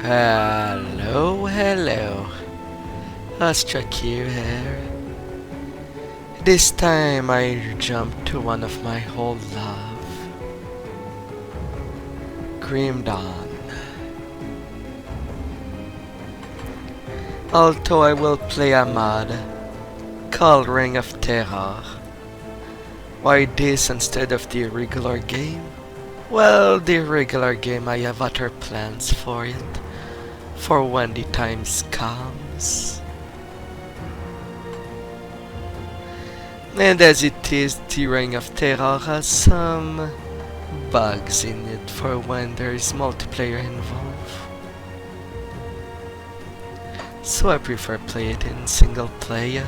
Hello. Astrakier here. This time I jumped to one of my old love, Grim Dawn. Although I will play a mod called Ring of Terror. Why this instead of the regular game? Well, the regular game I have other plans for it, for when the times comes. And as it is, the Ring of Terror has some bugs in it for when there is multiplayer involved. So I prefer play it in single player.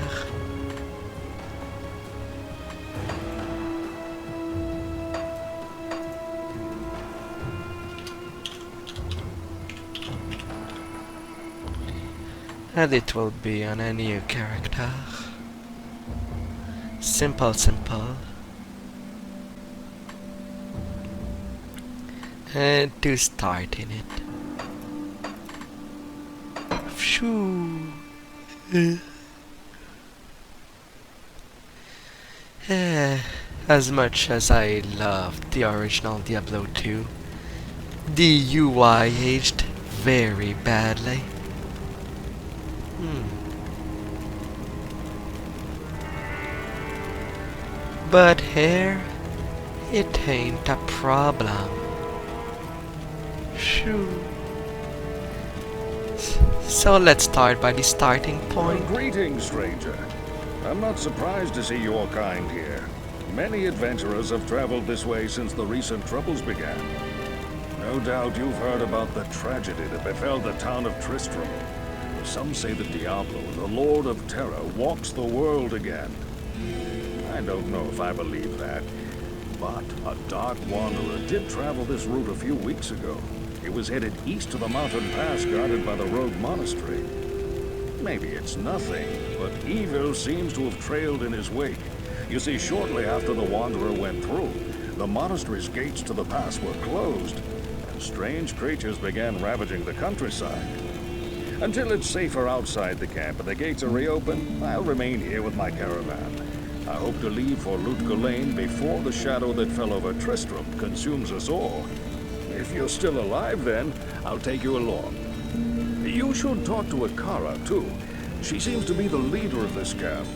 And it will be on a new character. Simple. And to start in it. Shoo. As much as I loved the original Diablo 2, the UI aged very badly. But here, it ain't a problem. Shoo. So let's start by the starting point. Greetings, stranger. I'm not surprised to see your kind here. Many adventurers have traveled this way since the recent troubles began. No doubt you've heard about the tragedy that befell the town of Tristram. Some say that Diablo, the Lord of Terror, walks the world again. I don't know if I believe that, but a dark wanderer did travel this route a few weeks ago. He was headed east to the mountain pass guarded by the rogue monastery. Maybe it's nothing, but evil seems to have trailed in his wake. You see, shortly after the wanderer went through, the monastery's gates to the pass were closed, and strange creatures began ravaging the countryside. Until it's safer outside the camp and the gates are reopened, I'll remain here with my caravan. I hope to leave for Lut Gholein before the shadow that fell over Tristram consumes us all. If you're still alive then, I'll take you along. You should talk to Akara too. She seems to be the leader of this camp.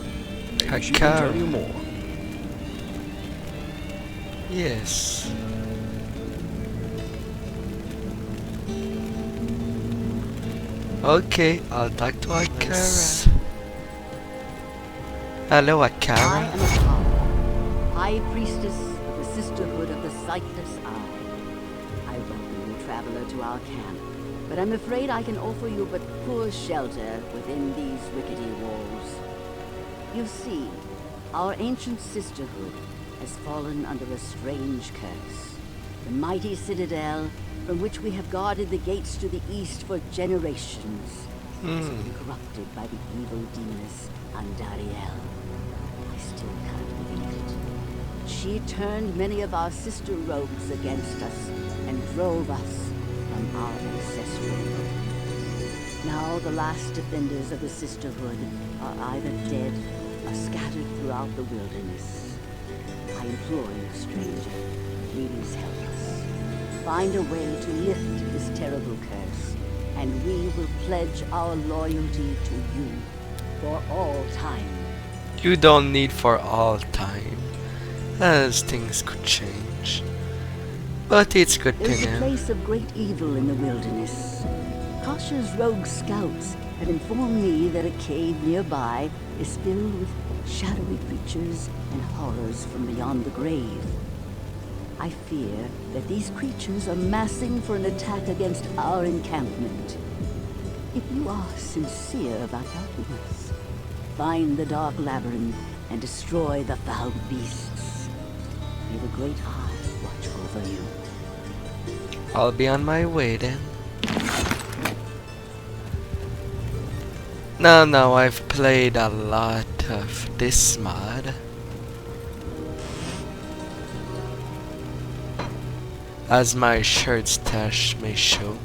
Maybe she can tell you more. Yes. Okay, I'll talk to Akara. Hello, Akara. I am Akara, High Priestess of the Sisterhood of the Sightless Eye. I welcome you, traveler, to our camp, but I'm afraid I can offer you but poor shelter within these rickety walls. You see, our ancient sisterhood has fallen under a strange curse. The mighty citadel, from which we have guarded the gates to the east for generations, has been corrupted by the evil demoness Andariel. I still can't believe it. She turned many of our sister rogues against us and drove us from our ancestral home. Now the last defenders of the sisterhood are either dead or scattered throughout the wilderness. I implore you, stranger, please help us. Find a way to lift this terrible curse, and we will pledge our loyalty to you for all time. You don't need for all time, as things could change. But it's good to There's a know. place of great evil in the wilderness. Kasha's rogue scouts have informed me that a cave nearby is filled with shadowy creatures and horrors from beyond the grave. I fear that these creatures are massing for an attack against our encampment. If you are sincere about helping us, find the dark labyrinth and destroy the foul beasts. May the Great Eye watch over you. I'll be on my way then. Now I've played a lot of this mod. As my shirt stash may show.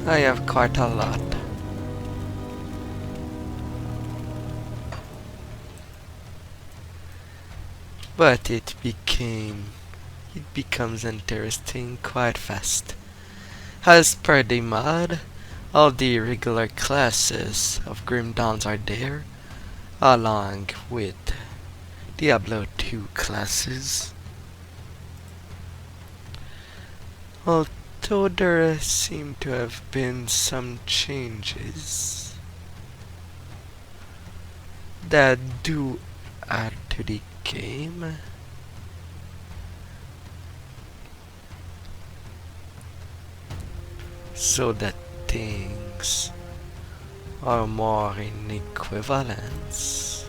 I have quite a lot. But it becomes interesting quite fast. As per the mod, all the regular classes of Grim Dawns are there, along with Diablo 2 classes. Although there seem to have been some changes that do add to the game. So that things are more in equivalence.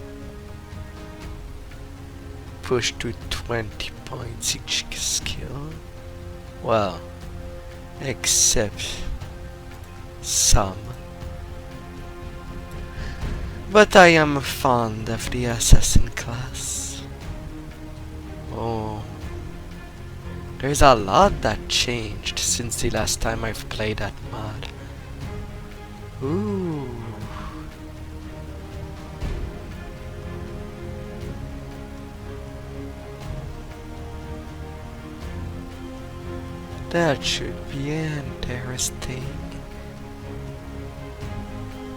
Push to 20 points each skill. Well, except some. But I am fond of the assassin class. Oh. There's a lot that changed since the last time I've played that mod. Ooh. That should be interesting.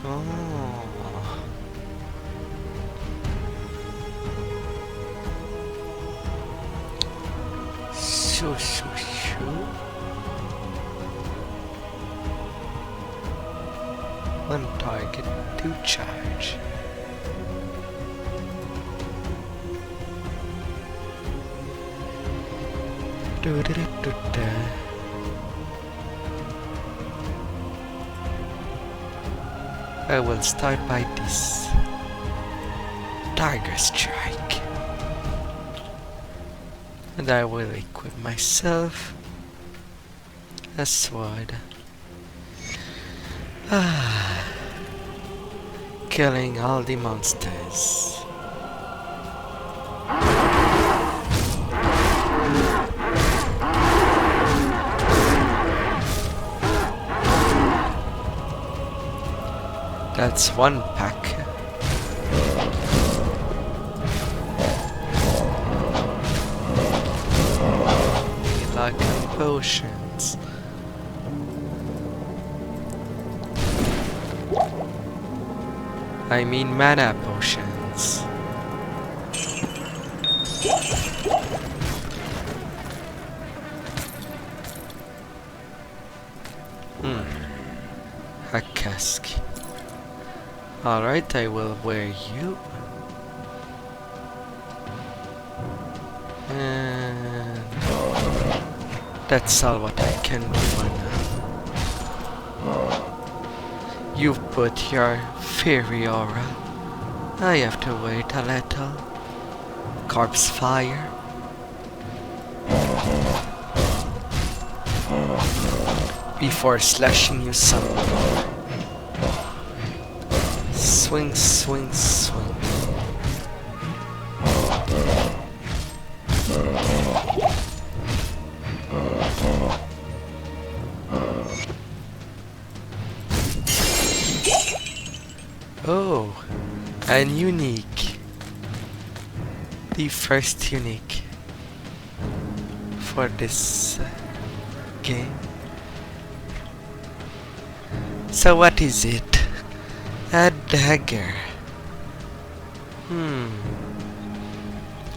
Oh. Shoo. One target, 2 charge. I will start by this Tiger Strike. And I will equip myself a sword. Killing all the monsters. That's one pack. Like potions. I mean mana potions. A cask. Alright, I will wear you. And that's all what I can do for now. You put your fairy aura. I have to wait a little. Corpse fire. Before slashing you some more. Swing. Oh, and unique. The first unique for this game. So what is it? A dagger.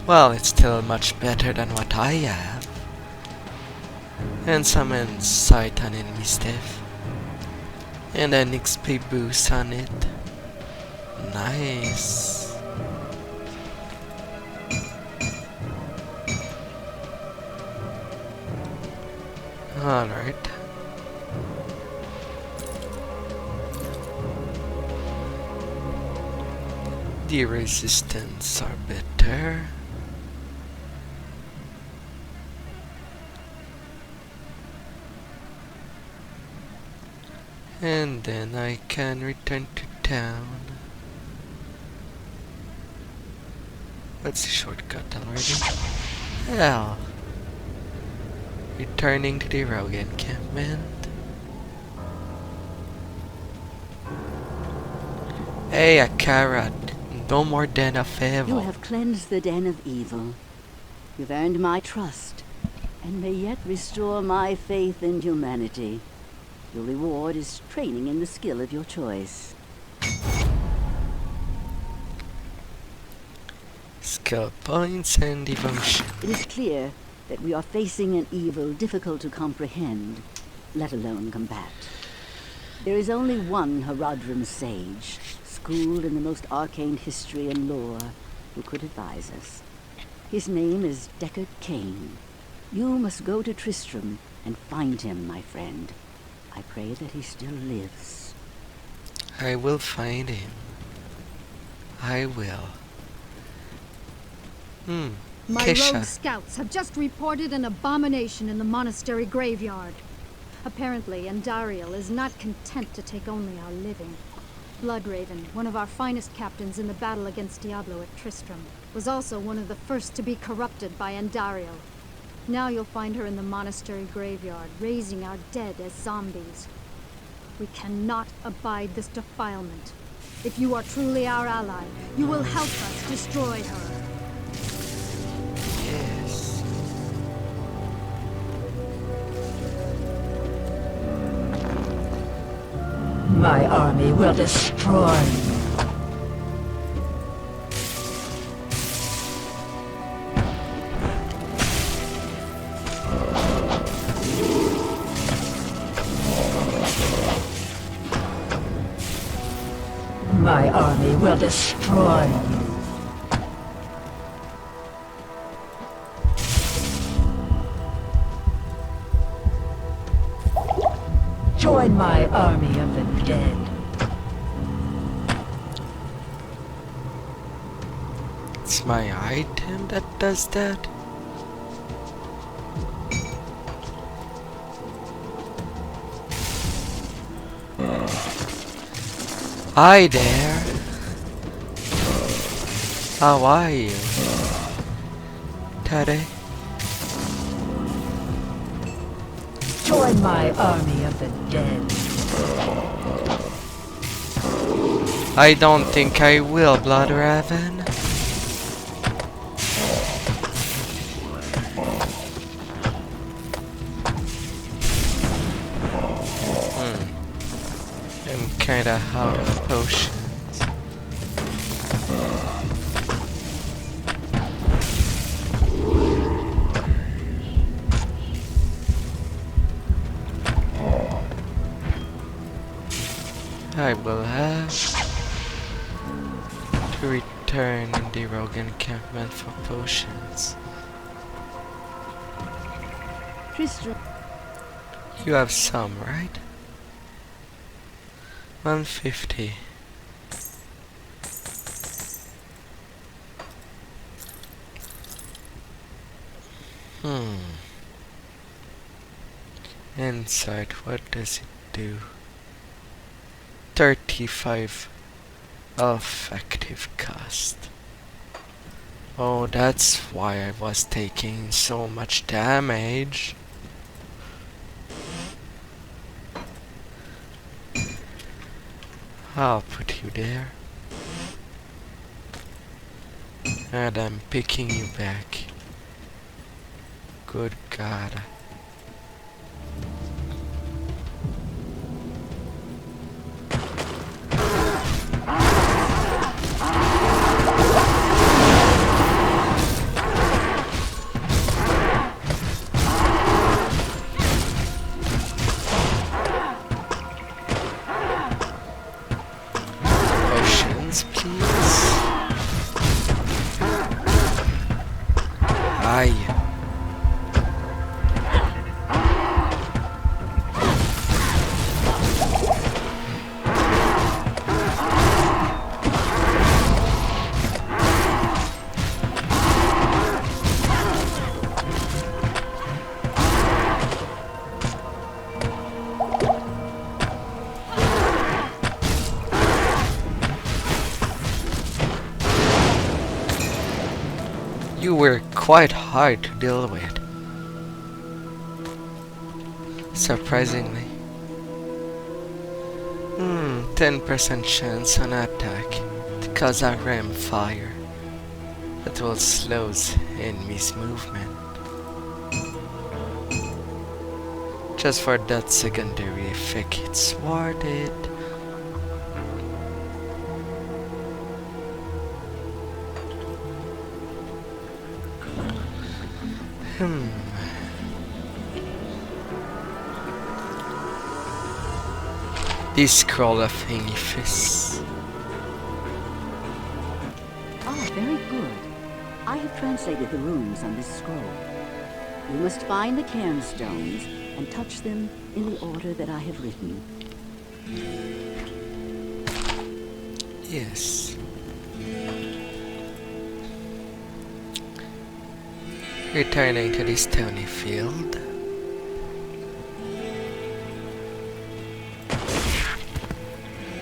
Well, it's still much better than what I have. And some insight on enemy stuff. And an XP boost on it. Nice. Alright. The resistance are better. And then I can return to town. What's the shortcut already? Hell. Returning to the rogue encampment. Hey, a carrot. No more den of You evil. have cleansed the den of evil. You've earned my trust, and may yet restore my faith in humanity. Your reward is training in the skill of your choice. Skill points and devotion. It is clear that we are facing an evil difficult to comprehend, let alone combat. There is only one Haradrim sage, schooled in the most arcane history and lore, who could advise us. His name is Deckard Cain. You must go to Tristram and find him, my friend. I pray that he still lives. I will find him. I will. My Kesha. rogue scouts have just reported an abomination in the monastery graveyard. Apparently, Andariel is not content to take only our living. Bloodraven, one of our finest captains in the battle against Diablo at Tristram, was also one of the first to be corrupted by Andariel. Now you'll find her in the monastery graveyard, raising our dead as zombies. We cannot abide this defilement. If you are truly our ally, you will help us destroy her. Yes. My army will destroy you. My army will destroy you. Join my army of the dead. It's my item that does that? Hi there. How are you? Teddy? Join my army of the dead. I don't think I will, Bloodraven. I'm kinda out of potions. I will have to return in the rogue encampment for potions. Tristram, You have some, right? 150. Insight, what does it do? 35 effective cost. Oh, that's why I was taking so much damage. I'll put you there. And I'm picking you back. Good God. Potions, please. Aye. You were quite hard to deal with. Surprisingly. 10% chance on attack to cause a ram fire that will slow enemies' movement. Just for that secondary effect, it's worth it. This scroll of Hengifis. Ah, very good. I have translated the runes on this scroll. You must find the cairn stones and touch them in the order that I have written. Yes. Returning to the stony field.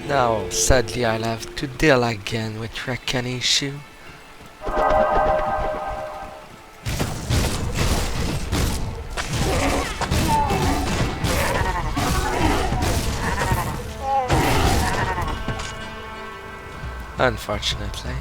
Now, sadly, I'll have to deal again with Rakan issue. Unfortunately.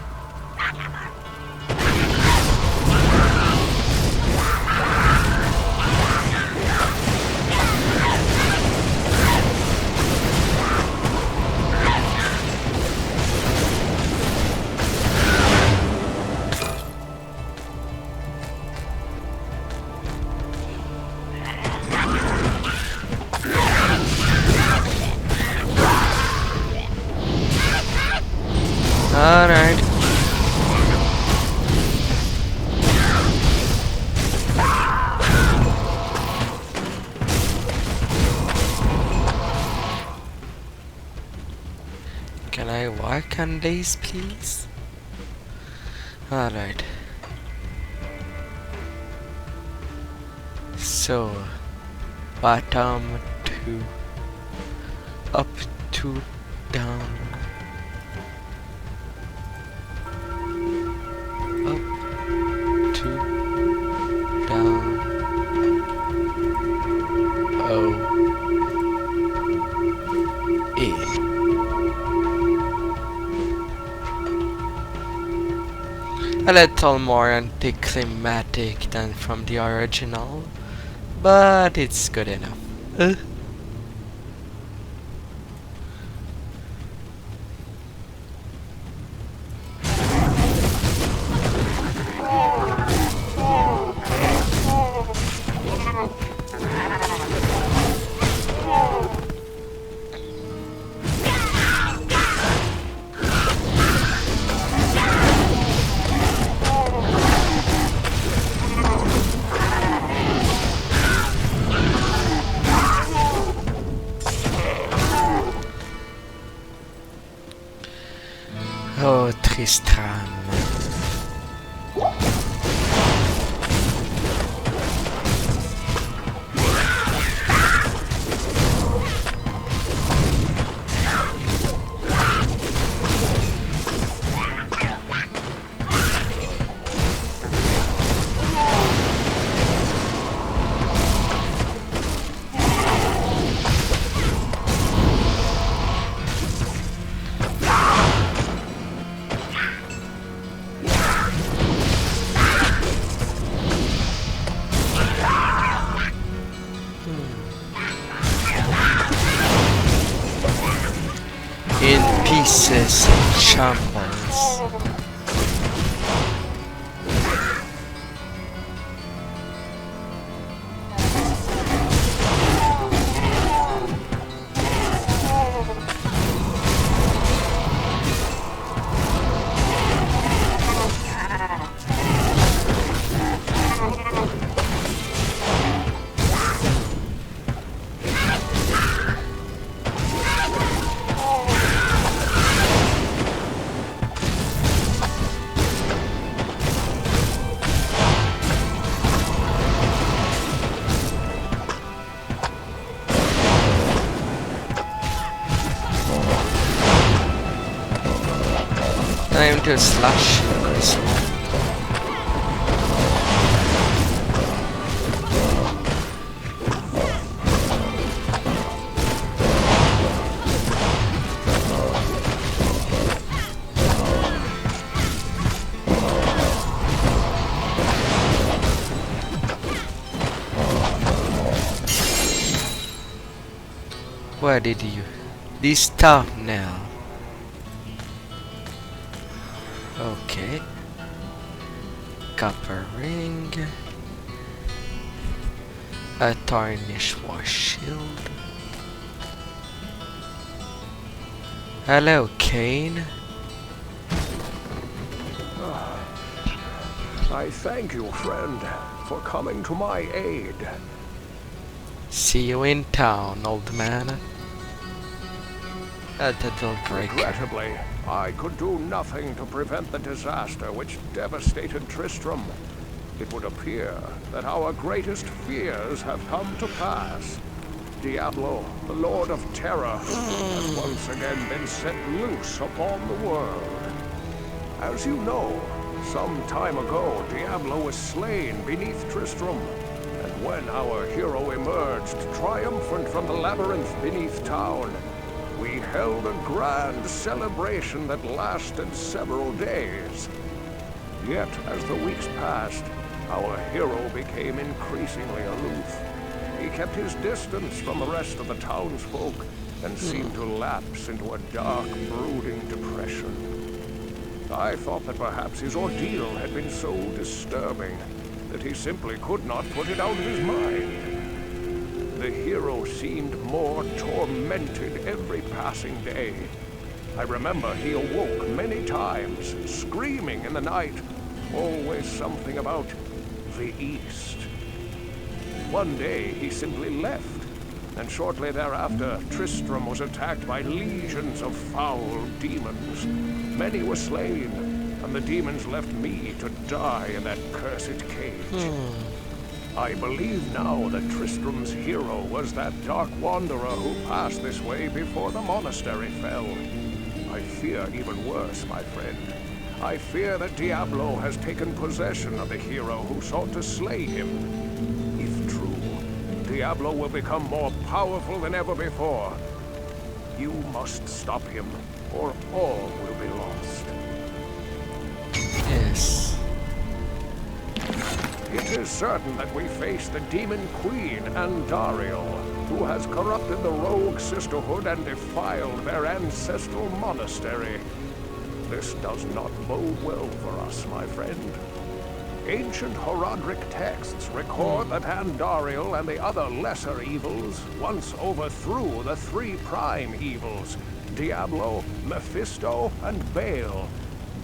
Alright. Can I work on these, please? Alright. So, bottom to up to down. A little more anticlimactic than from the original, but it's good enough. Oh, Tristram. In pieces and shambles. Time to slash this one. Where did you? This stop now. Okay. Copper ring. A tarnished war shield. Hello, Kane. I thank you, friend, for coming to my aid. See you in town, old man. A little break. Regrettably, I could do nothing to prevent the disaster which devastated Tristram. It would appear that our greatest fears have come to pass. Diablo, the Lord of Terror, has once again been set loose upon the world. As you know, some time ago, Diablo was slain beneath Tristram, and when our hero emerged triumphant from the labyrinth beneath town, we held a grand celebration that lasted several days. Yet, as the weeks passed, our hero became increasingly aloof. He kept his distance from the rest of the townsfolk and seemed to lapse into a dark, brooding depression. I thought that perhaps his ordeal had been so disturbing that he simply could not put it out of his mind. The hero seemed more tormented every passing day. I remember he awoke many times, screaming in the night, always something about the East. One day he simply left, and shortly thereafter Tristram was attacked by legions of foul demons. Many were slain, and the demons left me to die in that cursed cage. I believe now that Tristram's hero was that dark wanderer who passed this way before the monastery fell. I fear even worse, my friend. I fear that Diablo has taken possession of the hero who sought to slay him. If true, Diablo will become more powerful than ever before. You must stop him, or all will be lost. Yes. It is certain that we face the Demon Queen, Andariel, who has corrupted the rogue sisterhood and defiled their ancestral monastery. This does not bode well for us, my friend. Ancient Horadric texts record that Andariel and the other lesser evils once overthrew the three prime evils, Diablo, Mephisto, and Baal,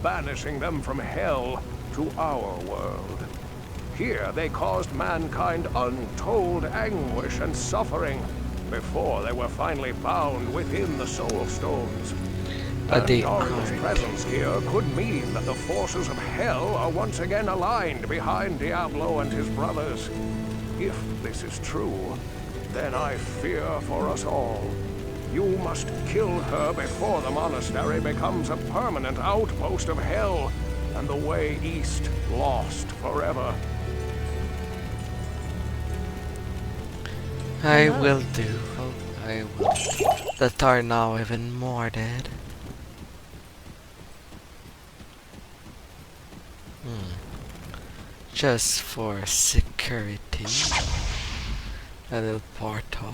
banishing them from hell to our world. Here they caused mankind untold anguish and suffering before they were finally bound within the Soul Stones. But they Andariel's presence here could mean that the forces of hell are once again aligned behind Diablo and his brothers. If this is true, then I fear for us all. You must kill her before the monastery becomes a permanent outpost of hell, and the way east lost forever. I will do. I will. That are now even more dead. Just for security. A little portal.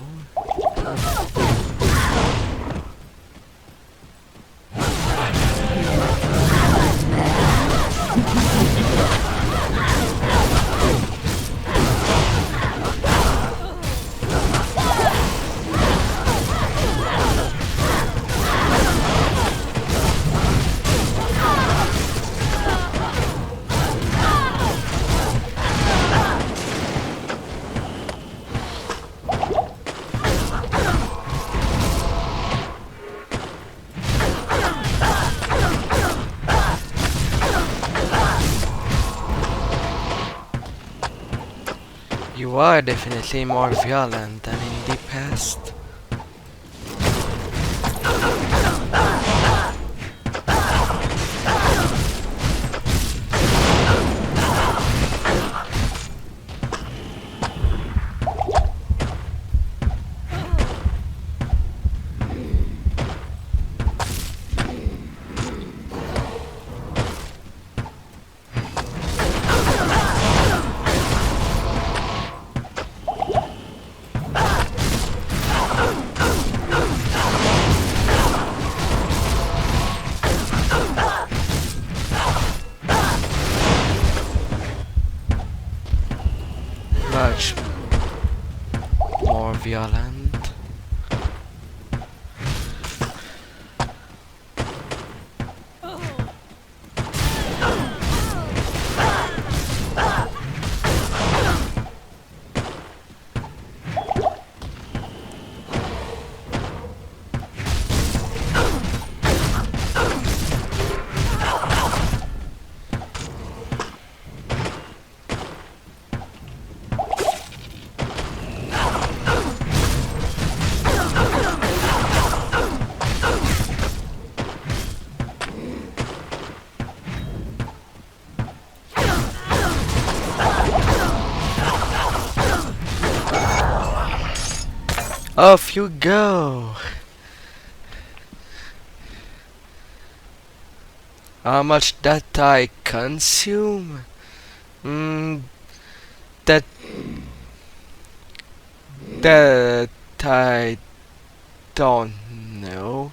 You are definitely more violent than in the past. violent. Off you go! How much that I consume? That I don't know.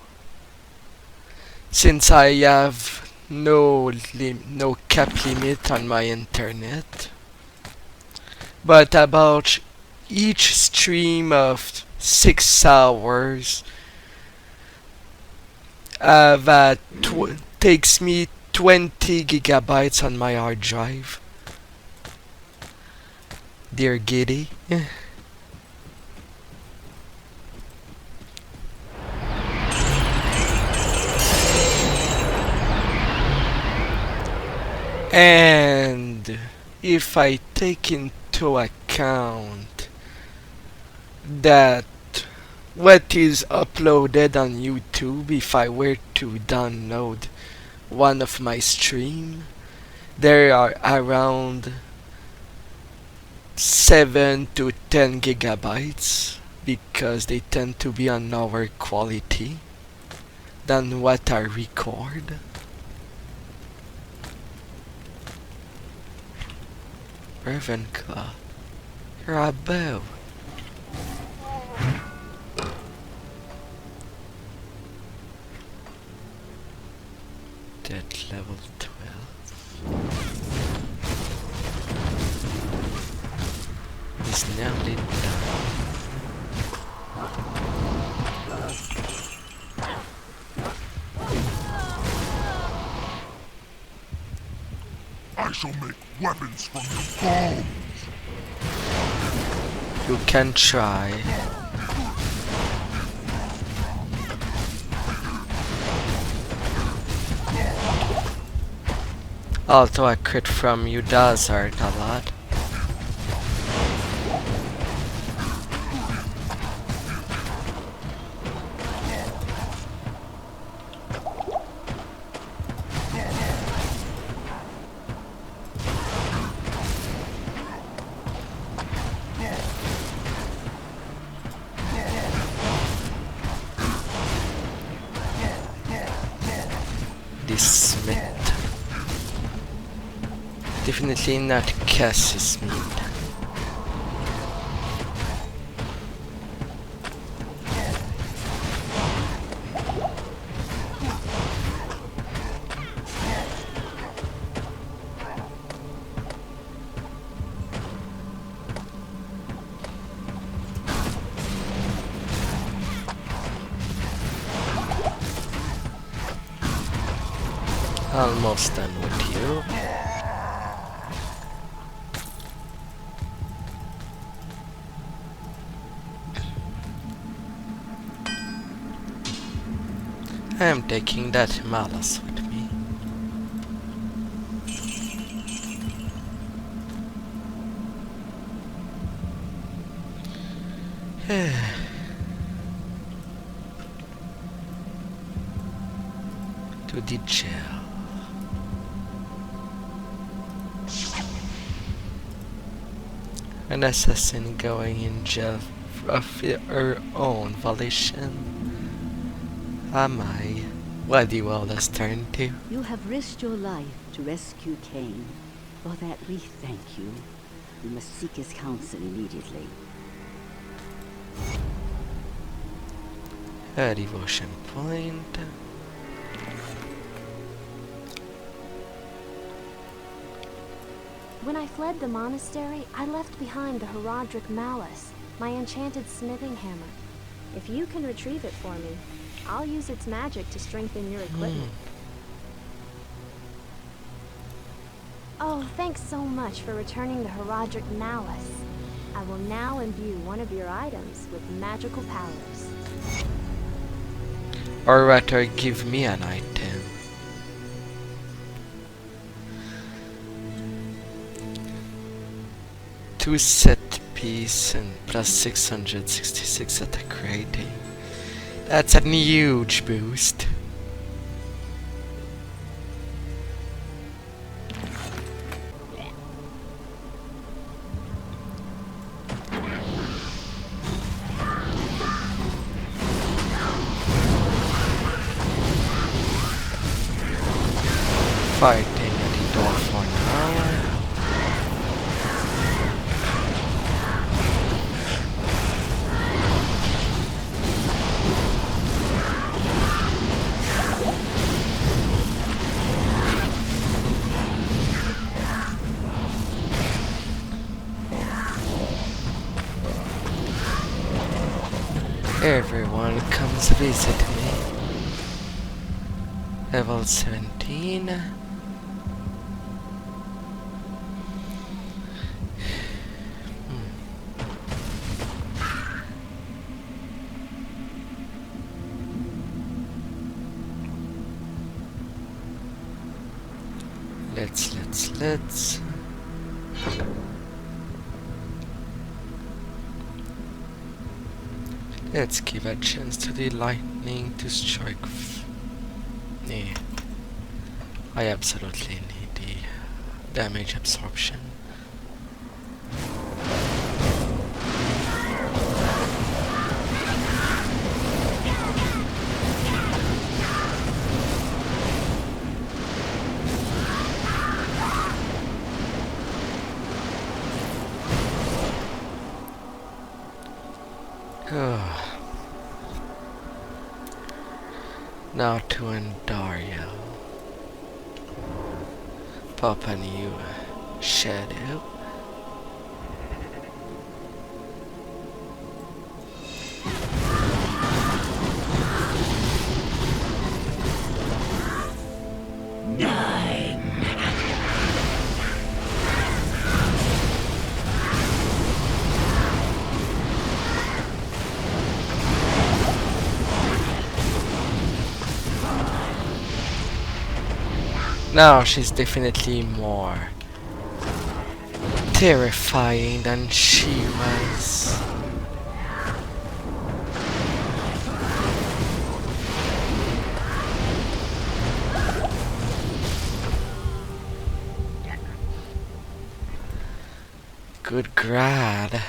Since I have no cap limit on my internet. But about each stream of 6 hours takes me 20 gigabytes on my hard drive. Dear Giddy. And if I take into account that what is uploaded on YouTube, if I were to download one of my stream, there are around 7 to 10 gigabytes because they tend to be on lower quality than what I record. Ravenclaw, you're a bow. Dead level 12. He's nearly done. I shall make weapons from your bones. You can try. Although a crit from you does hurt a lot. This Smith. Definitely not Cass's Smith. Almost done with you. I am taking that malice with me. To the jail. An assassin going in jail of her own volition. Am I? What do you all us turn to? You have risked your life to rescue Cain. For that we thank you. You must seek his counsel immediately. A devotion point. When I fled the monastery, I left behind the Herodric Malice. My enchanted smithing hammer. If you can retrieve it for me, I'll use its magic to strengthen your equipment. Oh, thanks so much for returning the Herodric Malice. I will now imbue one of your items with magical powers. Or rather, give me an item. Two set piece and plus 666 attack rating. That's a huge boost. Fighting at the door for an hour. Everyone comes visit me. Level 17. Let's Let's give a chance to the lightning to strike. Yeah, I absolutely need the damage absorption. Now to Andario. Pop a new shadow. Now she's definitely more terrifying than she was. Good grad.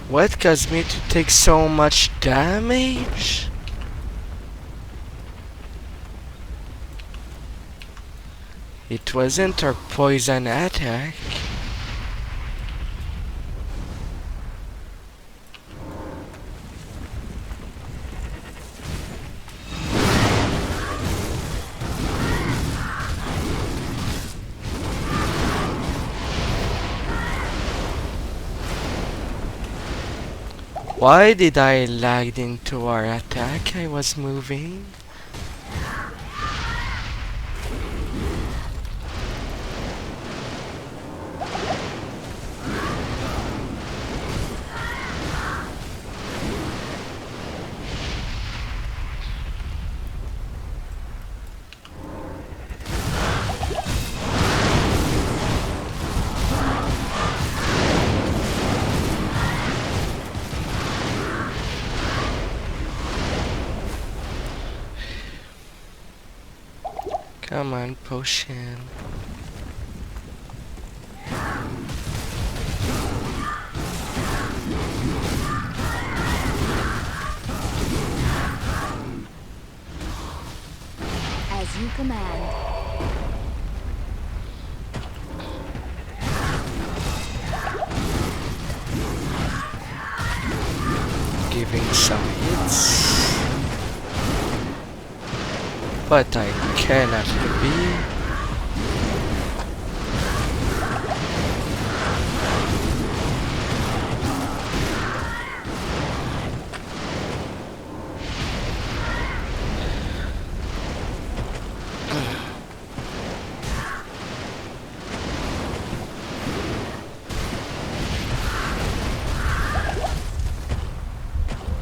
What caused me to take so much damage? It wasn't her poison attack. Why did I lag into our attack? I was moving. Come on, potion. command. Giving some hits. But I cannot be.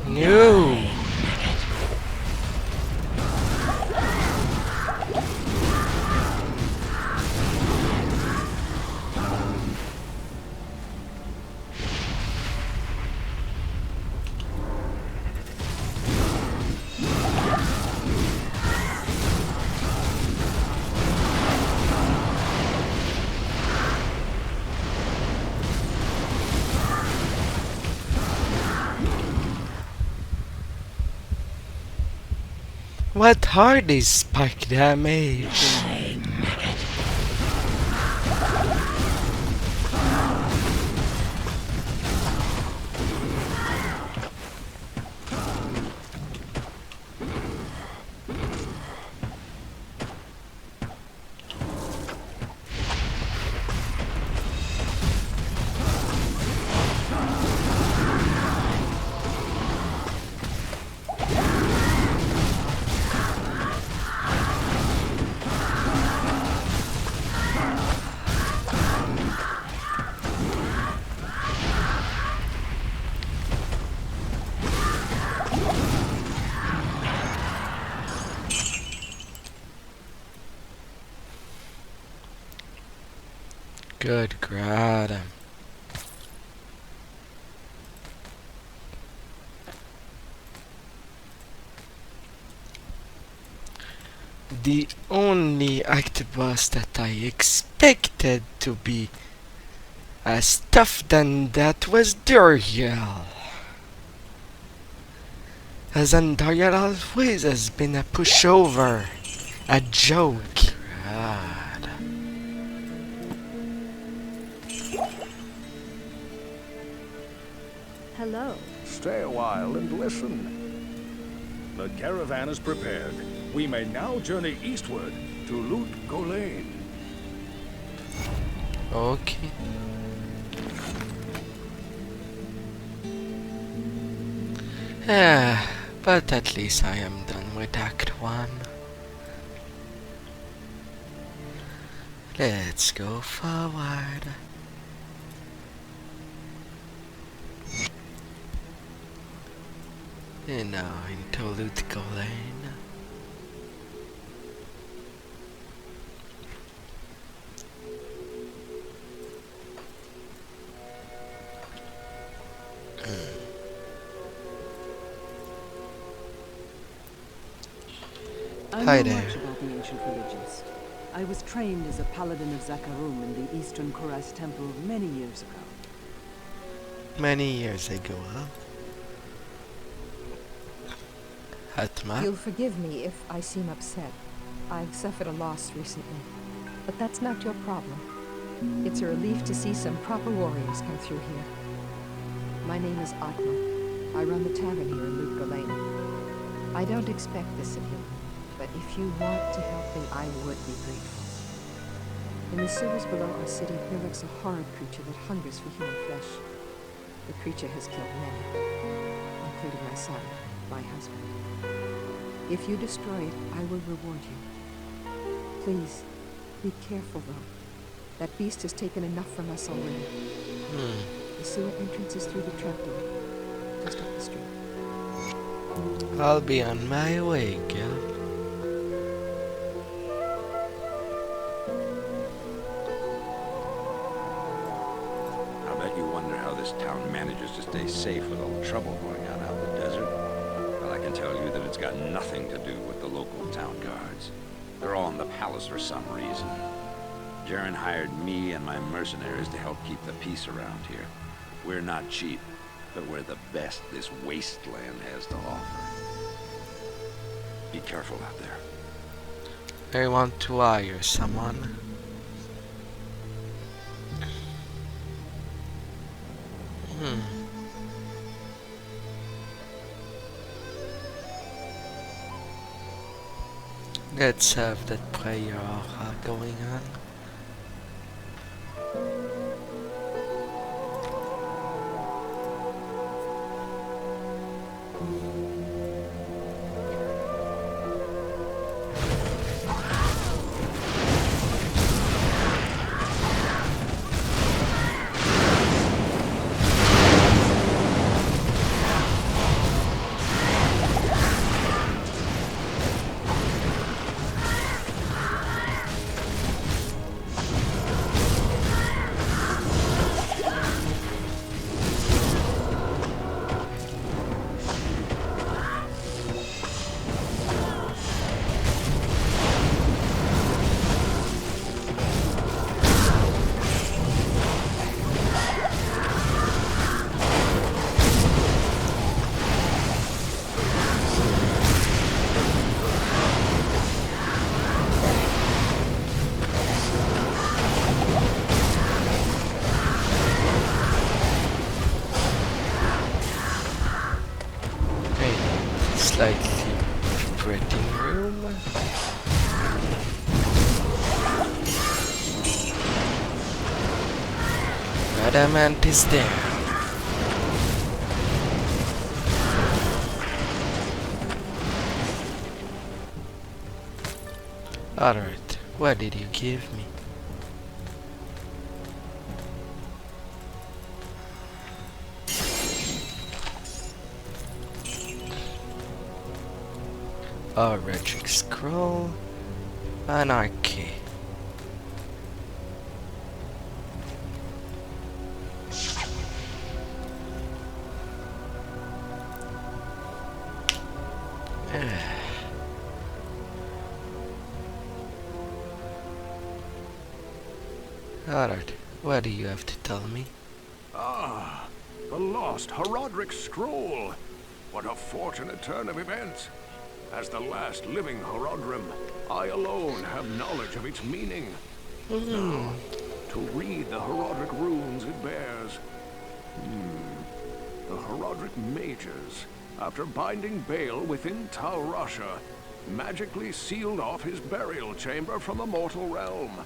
No. What are these spike damage? Good God. The only active boss that I expected to be as tough than that was Duriel. As Duriel always has been a pushover, a joke. God. Hello. Stay a while and listen. The caravan is prepared. We may now journey eastward to Lut Gholein. Okay. But at least I am done with Act 1. Let's go forward. And now into Lut Gholein. I Hi know there. much about the ancient religions. I was trained as a paladin of Zakarum in the Eastern Kurast temple many years ago. Many years ago, huh? Atma? You'll forgive me if I seem upset. I've suffered a loss recently. But that's not your problem. It's a relief to see some proper warriors come through here. My name is Atma. I run the tavern here in Lut Gholein. I don't expect this of you, but if you want to help me, I would be grateful. In the sewers below our city, there lurks a horrid creature that hungers for human flesh. The creature has killed many, including my son, my husband. If you destroy it, I will reward you. Please, be careful though. That beast has taken enough from us already. The sewer entrance is through the trapdoor, just up the street. I'll be on my way, Gil. I bet you wonder how this town manages to stay safe with all the trouble going on out in the desert. Well, I can tell you that it's got nothing to do with the local town guards. They're all in the palace for some reason. Jaren hired me and my mercenaries to help keep the peace around here. We're not cheap, but we're the best this wasteland has to offer. Be careful out there. I want to hire someone. Let's have that prayer aura going on. Slightly vibrating room. Adamant is there. Alright, what did you give me? A Regic Scroll, Anarchy. Alright, what do you have to tell me? Ah, the lost Horodric Scroll. What a fortunate turn of events. As the last living Horodrim, I alone have knowledge of its meaning. Now, to read the Horodric runes it bears. The Horodric mages, after binding Bale within Tal Rasha, magically sealed off his burial chamber from the mortal realm.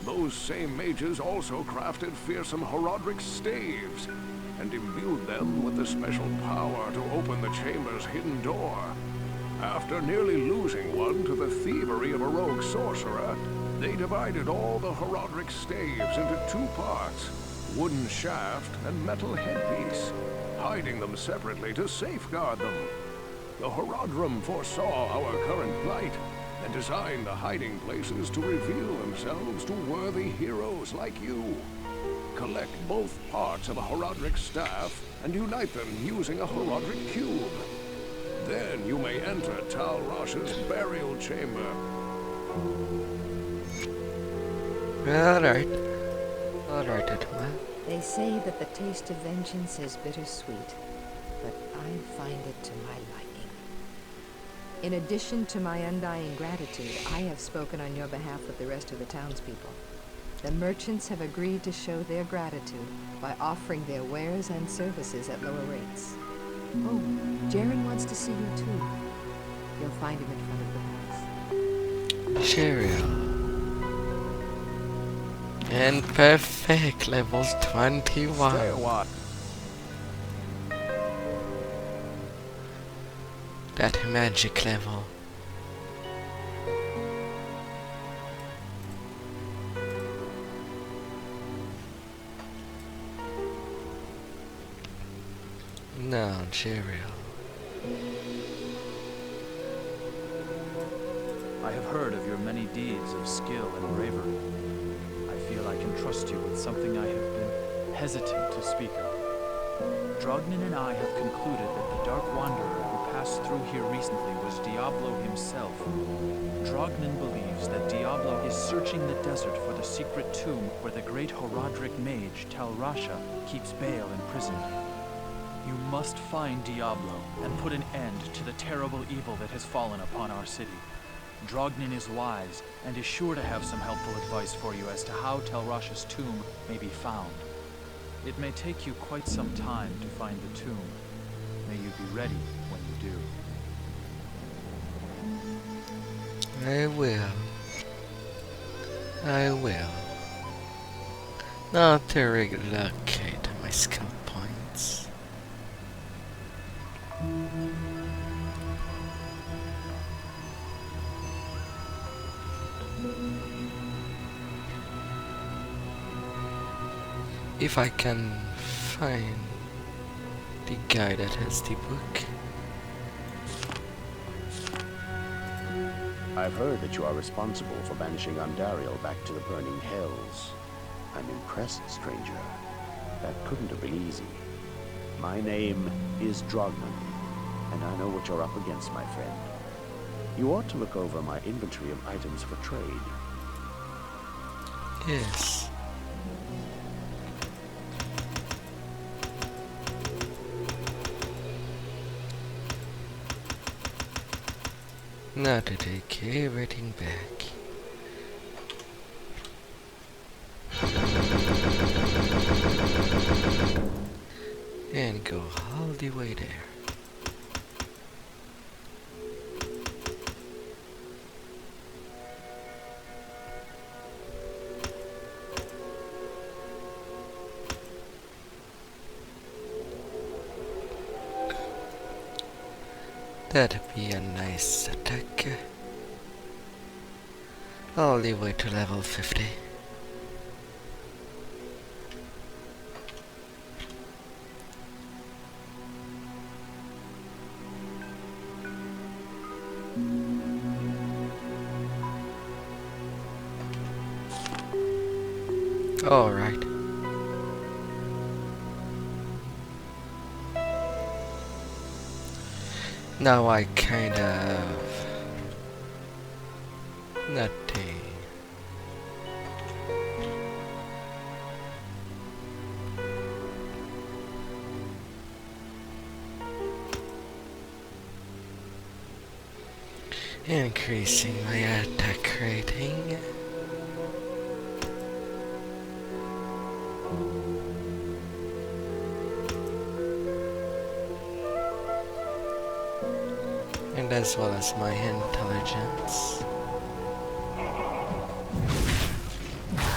Those same mages also crafted fearsome Horodric staves, and imbued them with the special power to open the chamber's hidden door. After nearly losing one to the thievery of a rogue sorcerer, they divided all the Horodric staves into two parts, wooden shaft and metal headpiece, hiding them separately to safeguard them. The Horodrim foresaw our current plight, and designed the hiding places to reveal themselves to worthy heroes like you. Collect both parts of a Horodric staff and unite them using a Horodric cube. Then you may enter Tal Rasha's burial chamber. Alright. Alright, Edma. They say that the taste of vengeance is bittersweet, but I find it to my liking. In addition to my undying gratitude, I have spoken on your behalf with the rest of the townspeople. The merchants have agreed to show their gratitude by offering their wares and services at lower rates. Oh, Jaren wants to see you too. You'll find him in front of the house. Cheerio. And perfect, level 21. Stay a while. That magic level. No, Cheerio. I have heard of your many deeds of skill and bravery. I feel I can trust you with something I have been hesitant to speak of. Drognin and I have concluded that the Dark Wanderer who passed through here recently was Diablo himself. Drognin believes that Diablo is searching the desert for the secret tomb where the great Horodric mage Tal Rasha keeps Bale imprisoned. You must find Diablo and put an end to the terrible evil that has fallen upon our city. Drognin is wise, and is sure to have some helpful advice for you as to how Telrash's tomb may be found. It may take you quite some time to find the tomb. May you be ready when you do. I will. I will. Not to relocate my skill points. If I can find the guy that has the book. I've heard that you are responsible for banishing Andariel back to the burning hells. I'm impressed, stranger. That couldn't have been easy. My name is Drognin, and I know what you're up against, my friend. You ought to look over my inventory of items for trade. Yes. Now to take everything back. And go all the way there. That'd be a nice attack. All the way to level 50. All right. Now I kind of nothing. Increasing my attack rating. And as well as my intelligence.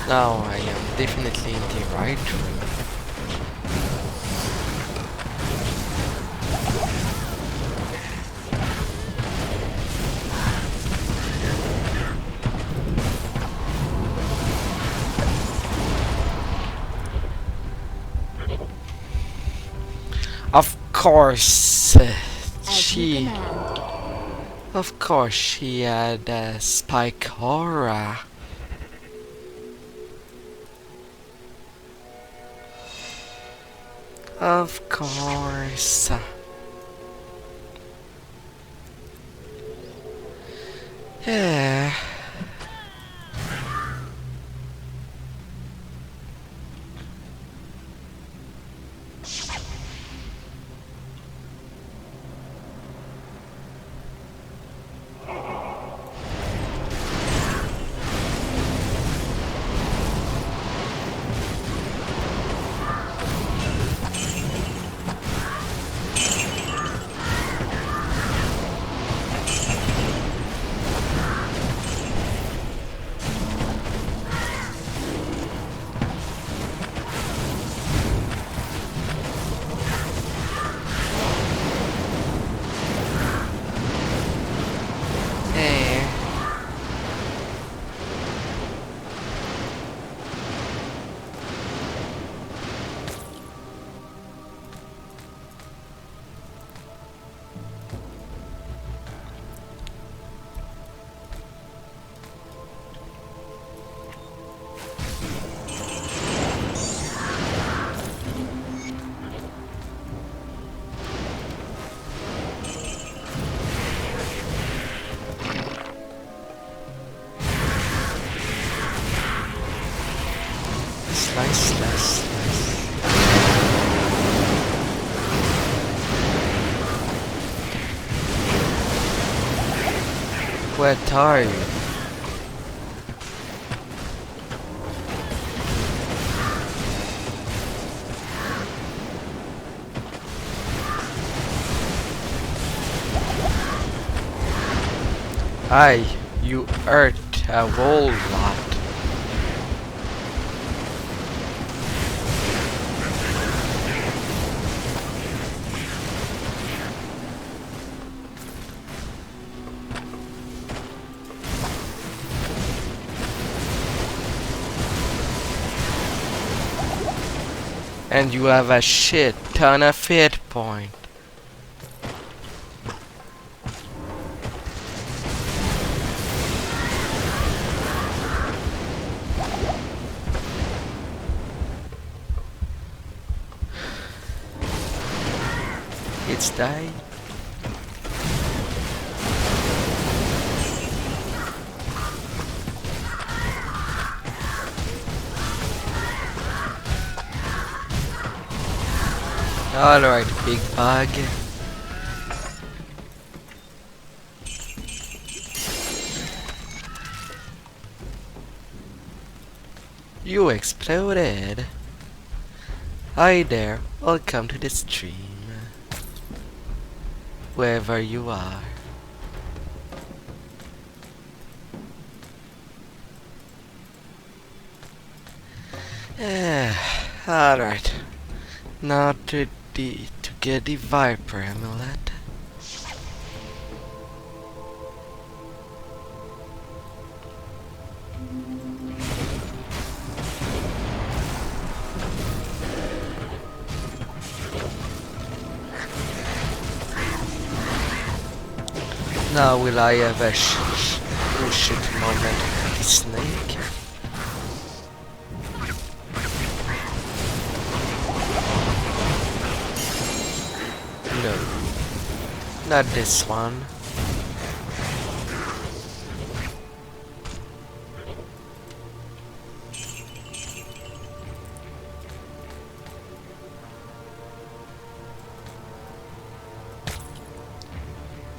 Now I am definitely in the right room. Of course, she had a spike aura. Of course. Yeah. What are you? Aye, you hurt a whole lot. And you have a shit ton of hit point. It's died. Alright, big bug. You exploded. Hi there, welcome to the stream. Wherever you are. Alright. Now to get the Viper amulet. Now will I have a shit moment with the snake? No, not this one.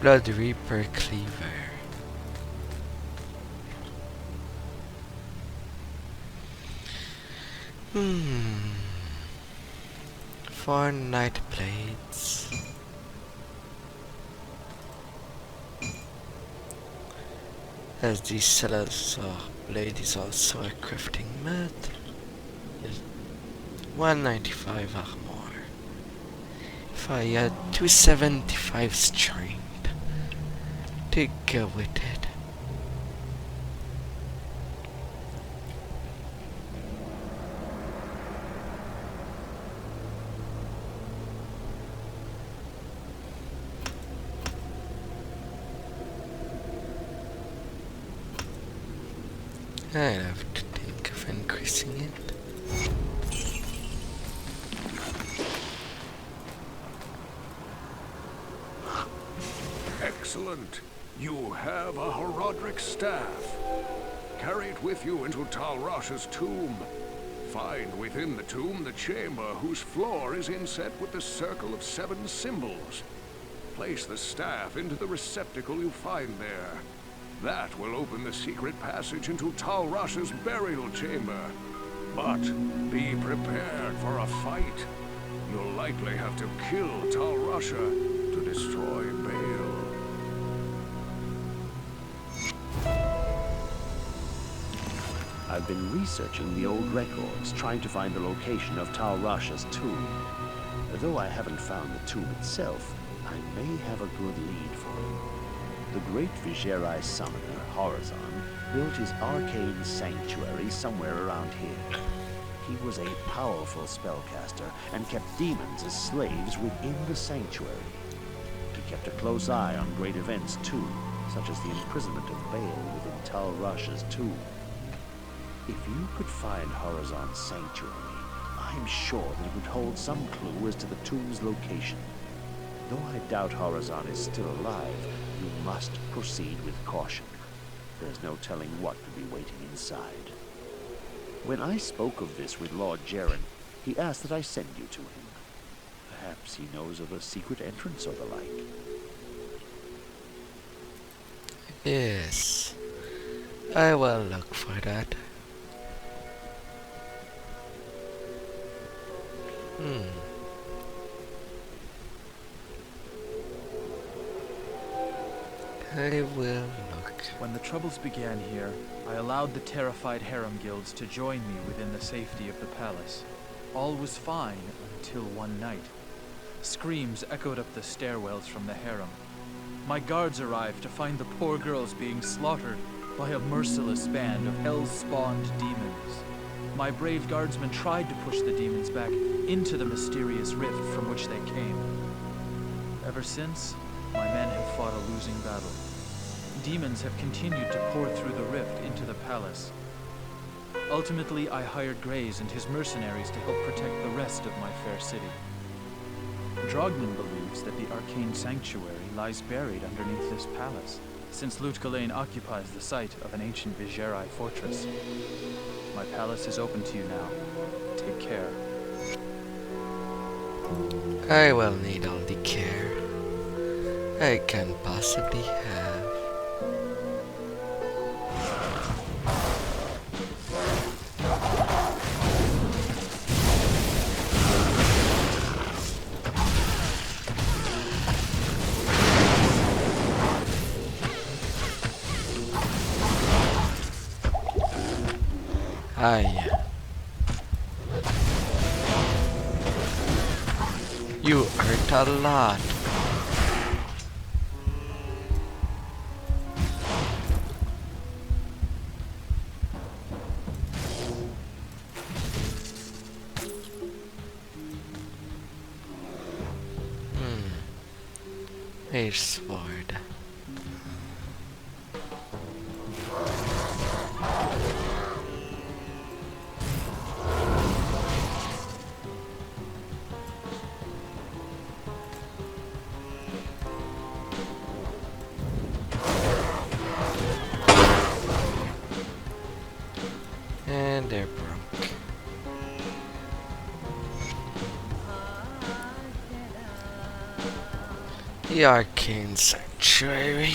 Blood Reaper Cleaver. Hmm. 4 night blades. As the Celestial blade is also a crafting mat. 195 armor. If I had 275 strength to go with it. I'd have to think of increasing it. Excellent. You have a Horodric staff. Carry it with you into Talrash's tomb. Find within the tomb the chamber whose floor is inset with the circle of 7 symbols. Place the staff into the receptacle you find there. That will open the secret passage into Talrash's burial chamber. But be prepared for a fight. You'll likely have to kill Talrasha to destroy Bale. I've been researching the old records, trying to find the location of Talrasha's tomb. Though I haven't found the tomb itself, I may have a good lead for you. The great Viserai summoner, Horizon, built his arcane sanctuary somewhere around here. He was a powerful spellcaster and kept demons as slaves within the sanctuary. He kept a close eye on great events too, such as the imprisonment of Bale within Talrasha's tomb. If you could find Horizon's sanctuary, I'm sure that it would hold some clue as to the tomb's location. Though I doubt Horizon is still alive, you must proceed with caution. There's no telling what could be waiting inside. When I spoke of this with Lord Jaren, he asked that I send you to him. Perhaps he knows of a secret entrance or the like. Yes, I will look for that. I will look. When the troubles began here, I allowed the terrified harem guilds to join me within the safety of the palace. All was fine until one night. Screams echoed up the stairwells from the harem. My guards arrived to find the poor girls being slaughtered by a merciless band of hell-spawned demons. My brave guardsmen tried to push the demons back into the mysterious rift from which they came. Ever since, my men have fought a losing battle. Demons have continued to pour through the rift into the palace. Ultimately, I hired Grays and his mercenaries to help protect the rest of my fair city. Drogman believes that the arcane sanctuary lies buried underneath this palace, since Lut Gholein occupies the site of an ancient Vigerai fortress. My palace is open to you now. Take care. I will need all the care I can possibly have. Aye. You hurt a lot. A sword. And they're broke. The arcane sanctuary.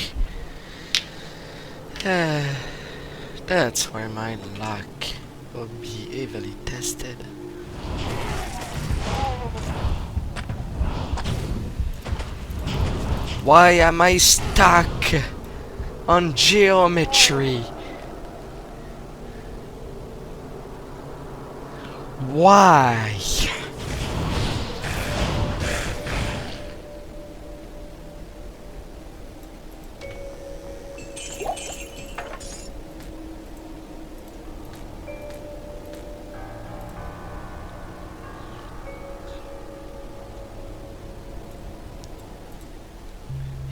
That's where my luck will be heavily tested. Why am I stuck on geometry? Why?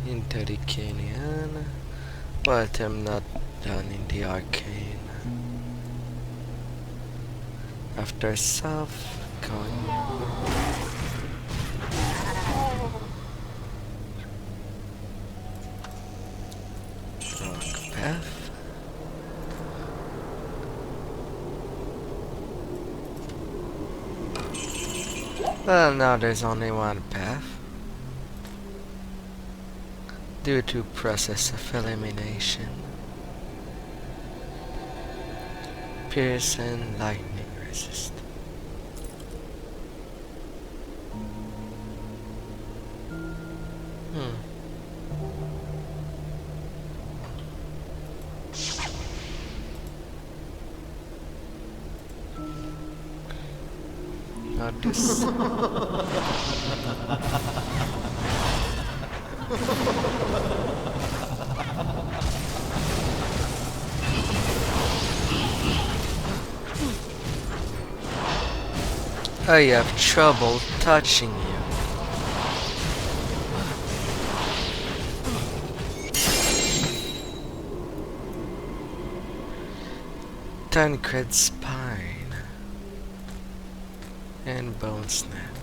Into the canyon, but I'm not done in the arcane. After self going rock path. Well, now there's only one path. Due to process of elimination. Pierce and lightning resist. Not this. I have trouble touching you. Tancred spine and bone snap.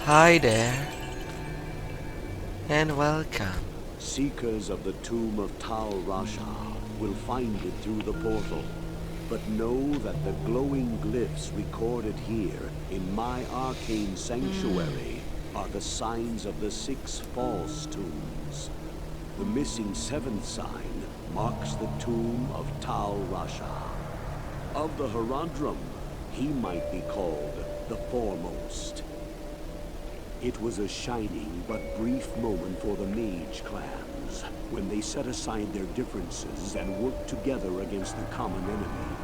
Hi there and welcome. Seekers of the tomb of Tal Rasha will find it through the portal. But know that the glowing glyphs recorded here in my arcane sanctuary are the signs of the 6 false tombs. The missing 7th sign marks the tomb of Tal Rasha. Of the Haradrim, he might be called the foremost. It was a shining but brief moment for the mage clans when they set aside their differences and worked together against the common enemy.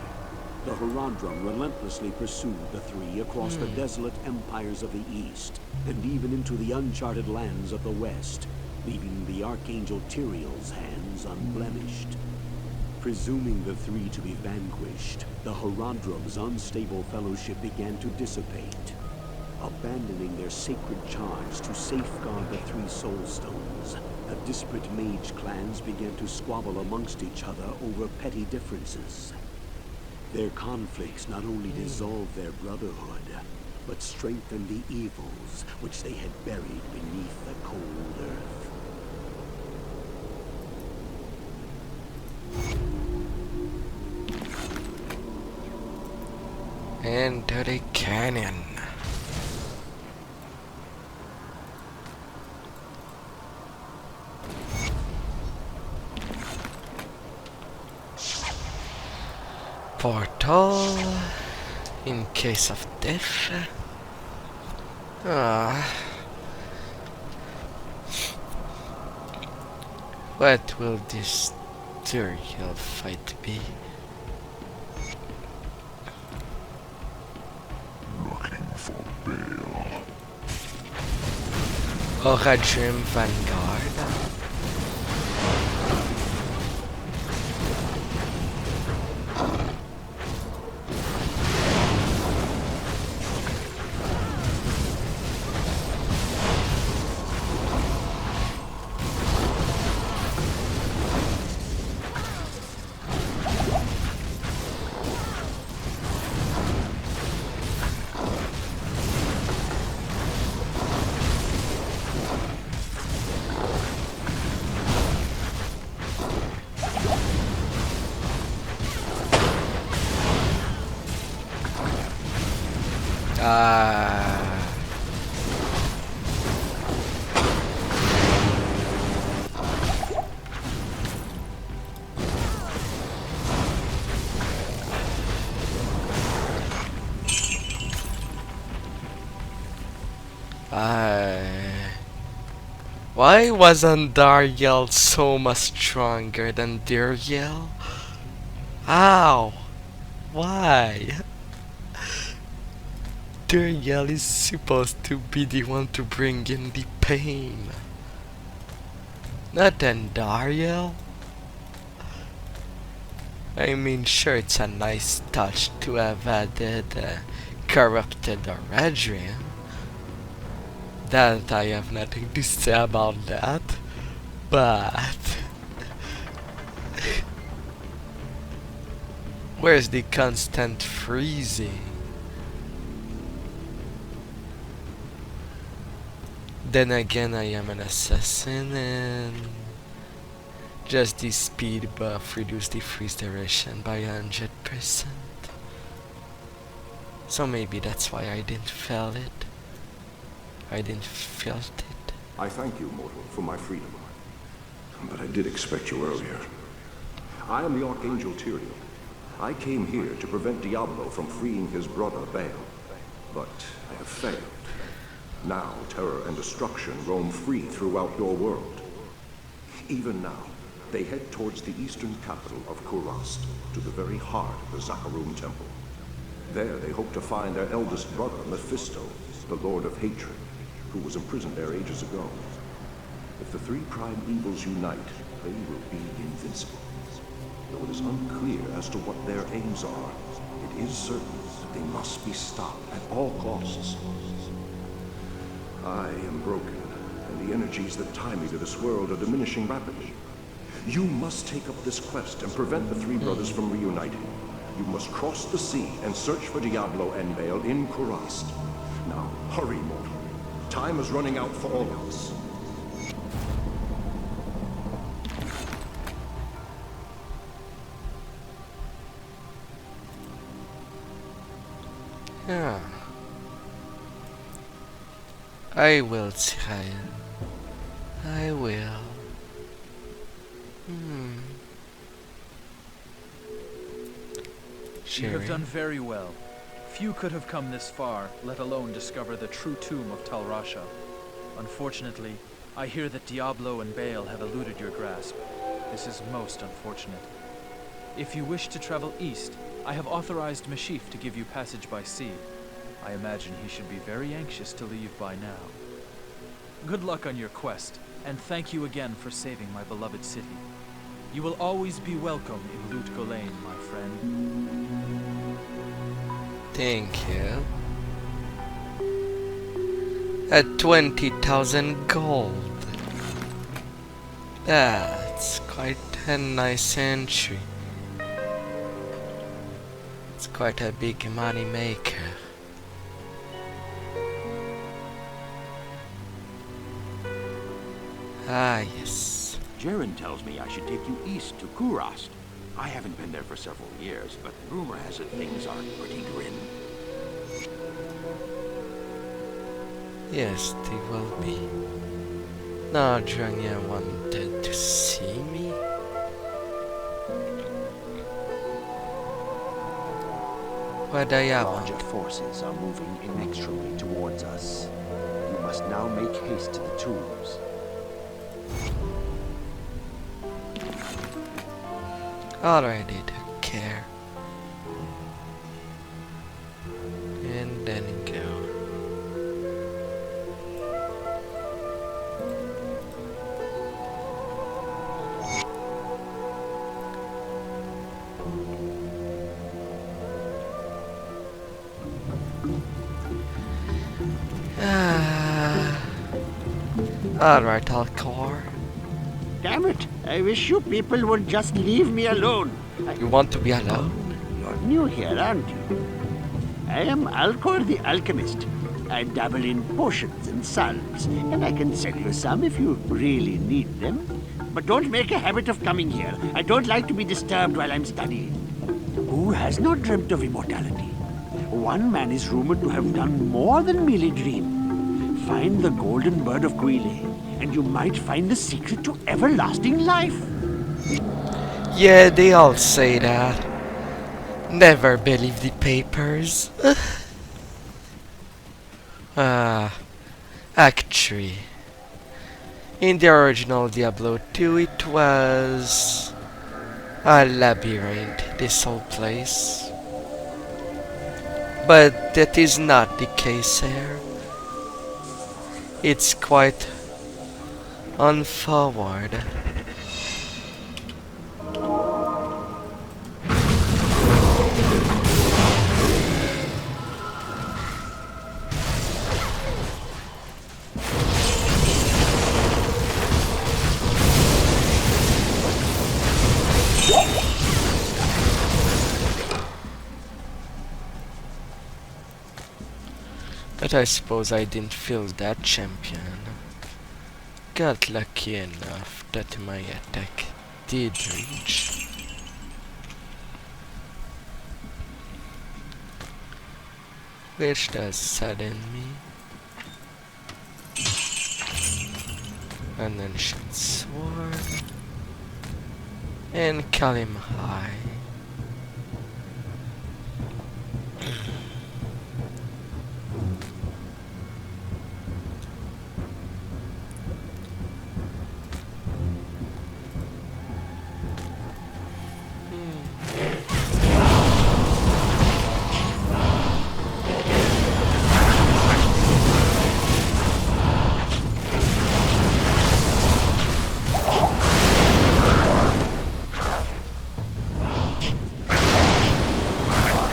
The Haradrim relentlessly pursued the 3 across the desolate empires of the east and even into the uncharted lands of the west, leaving the Archangel Tyrael's hands unblemished. Presuming the 3 to be vanquished, the Haradrim's unstable fellowship began to dissipate. Abandoning their sacred charge to safeguard the 3 soul stones, the disparate mage clans began to squabble amongst each other over petty differences. Their conflicts not only dissolved their brotherhood, but strengthened the evils which they had buried beneath the cold earth. Into the canyon. Portal in case of death. What will this Tyrael fight be? Looking for bail. Haradrim Vanguard. Why wasn't Dariel so much stronger than Dariel? Ow! Why? Dariel is supposed to be the one to bring in the pain, not then Dariel. I mean, sure, it's a nice touch to have added corrupted Haradrim. That I have nothing to say about that, but where's the constant freezing? Then again, I am an assassin and just the speed buff reduced the freeze duration by 100%. So maybe that's why I didn't feel it. I didn't felt it. I thank you, mortal, for my freedom. But I did expect you earlier. I am the Archangel Tyrael. I came here to prevent Diablo from freeing his brother Baal. But I have failed. Now terror and destruction roam free throughout your world. Even now, they head towards the eastern capital of Kurast, to the very heart of the Zakarum Temple. There they hope to find their eldest brother, Mephisto, the Lord of Hatred, who was imprisoned there ages ago. If the 3 prime evils unite, they will be invincible. Though it is unclear as to what their aims are, it is certain that they must be stopped at all costs. I am broken, and the energies that tie me to this world are diminishing rapidly. You must take up this quest and prevent the 3 brothers from reuniting. You must cross the sea and search for Diablo and Baal in Kurast. Now, hurry, mortal. Time is running out for all of us. Yeah. I will, Tyrael. I will. You have done very well. Few could have come this far, let alone discover the true tomb of Tal Rasha. Unfortunately, I hear that Diablo and Baal have eluded your grasp. This is most unfortunate. If you wish to travel east, I have authorized Mashif to give you passage by sea. I imagine he should be very anxious to leave by now. Good luck on your quest, and thank you again for saving my beloved city. You will always be welcome in Lut Gholein, my friend. Thank you. At 20,000 gold. That's quite a nice entry. It's quite a big money maker. Ah, yes. Jaren tells me I should take you east to Kurast. I haven't been there for several years, but rumor has it things are pretty grim. Yes, they will be. Now, Dranya wanted to see me. What do you want? Larger forces are moving inexorably towards us. You must now make haste to the tombs. Already took care. And then go. Alright, Alcor. Damn it! I wish you people would just leave me alone. You want to be alone? You're new here, aren't you? I am Alcor the Alchemist. I dabble in potions and salves, and I can sell you some if you really need them. But don't make a habit of coming here. I don't like to be disturbed while I'm studying. Who has not dreamt of immortality? One man is rumored to have done more than merely dream. Find the golden bird of Gholein, and you might find the secret to everlasting life. Yeah, they all say that. Never believe the papers. Actually, in the original Diablo 2, it was a labyrinth, this whole place. But that is not the case here. It's quite unforward. But I suppose I didn't feel that champion. Got lucky enough that my attack did reach. Which does sadden me. An ancient sword. And Kalim High.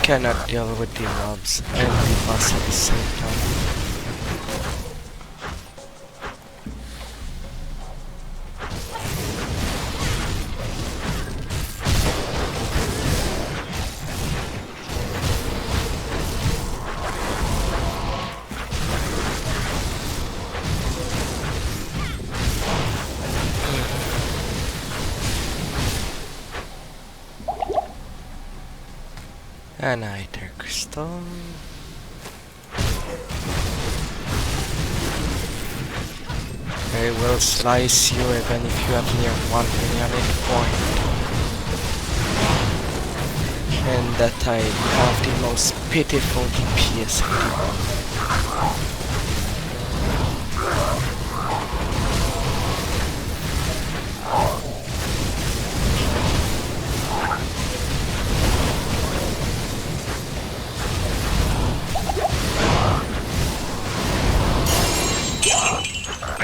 Cannot deal with the mobs and the boss at the same time. An Aether Crystal. I will slice you even if you have near 1 million hit point. And that I have the most pitiful DPS in the world.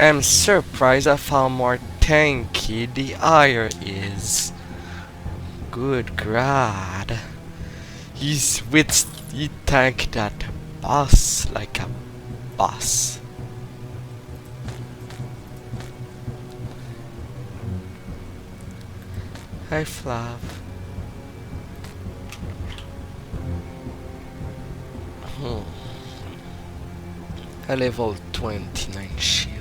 I'm surprised at how more tanky the Ire is. Good God. He tanked that boss like a boss. Hi Flav. A level 29 shield.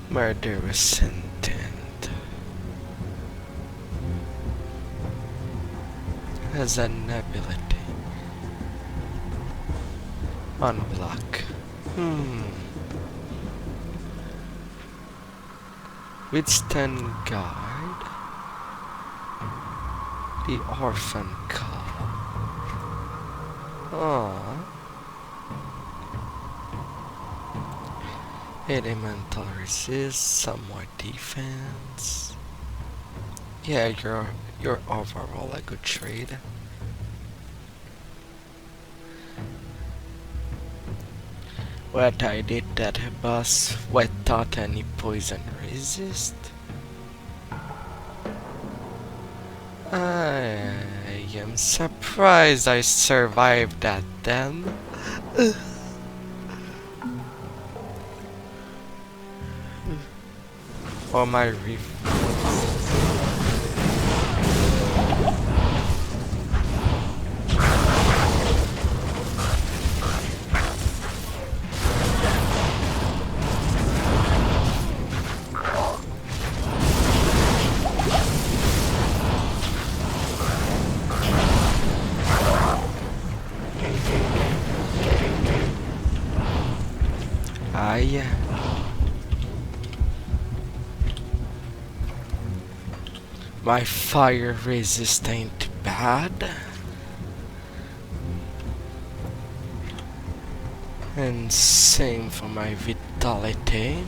Murderous intent. Has an ability. Unblock. Withstand guard. The orphan call. Aww. Elemental resist, some more defense. Yeah, you're overall a good trade. What I did that boss without any poison resist? I am surprised I survived that then. For my reef. Yeah. My fire resist ain't bad. And same for my vitality.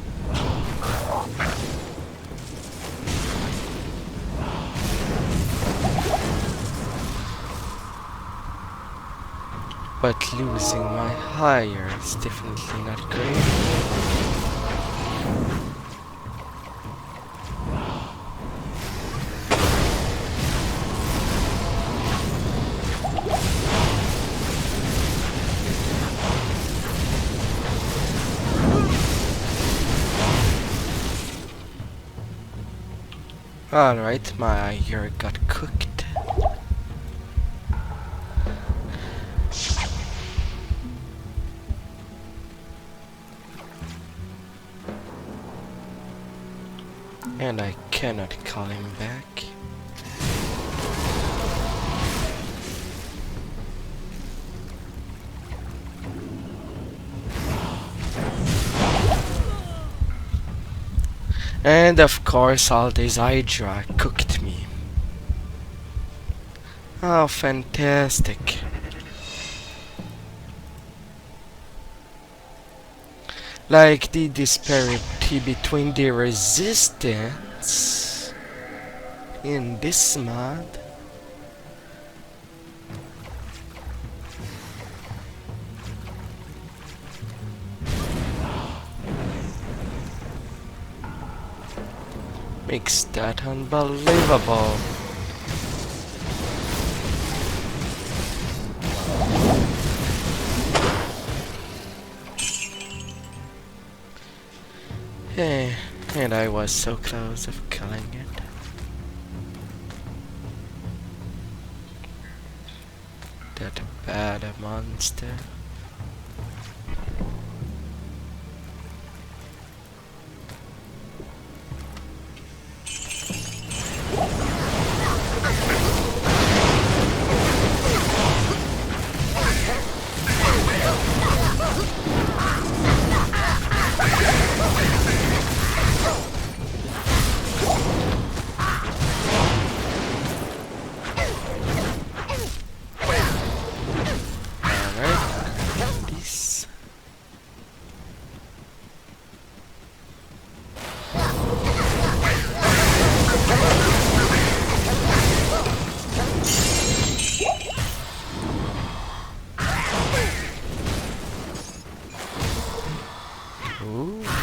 But losing my higher is definitely not great. Alright, my ear got cooked. And I cannot call him back. And of course all this Hydra cooked me. Oh, fantastic. Like the disparity between the resistance in this mod makes that unbelievable. Yeah, and I was so close of killing it. That bad monster.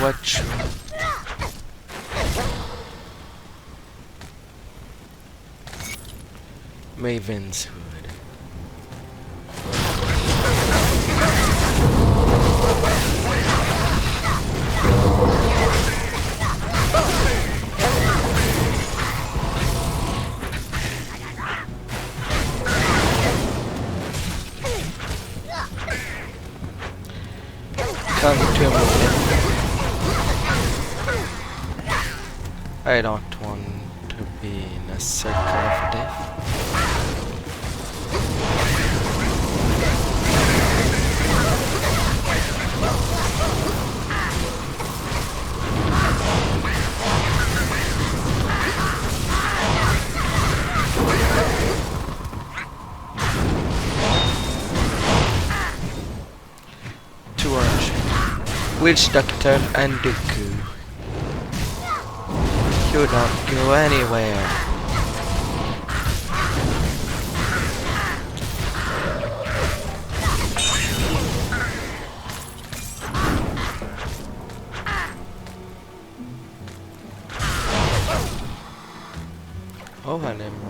what true. Maven's Hood. Come to me. I don't want to be in a circle of death. Witch Doctor and Dooku. You don't go anywhere. Oh, an emerald.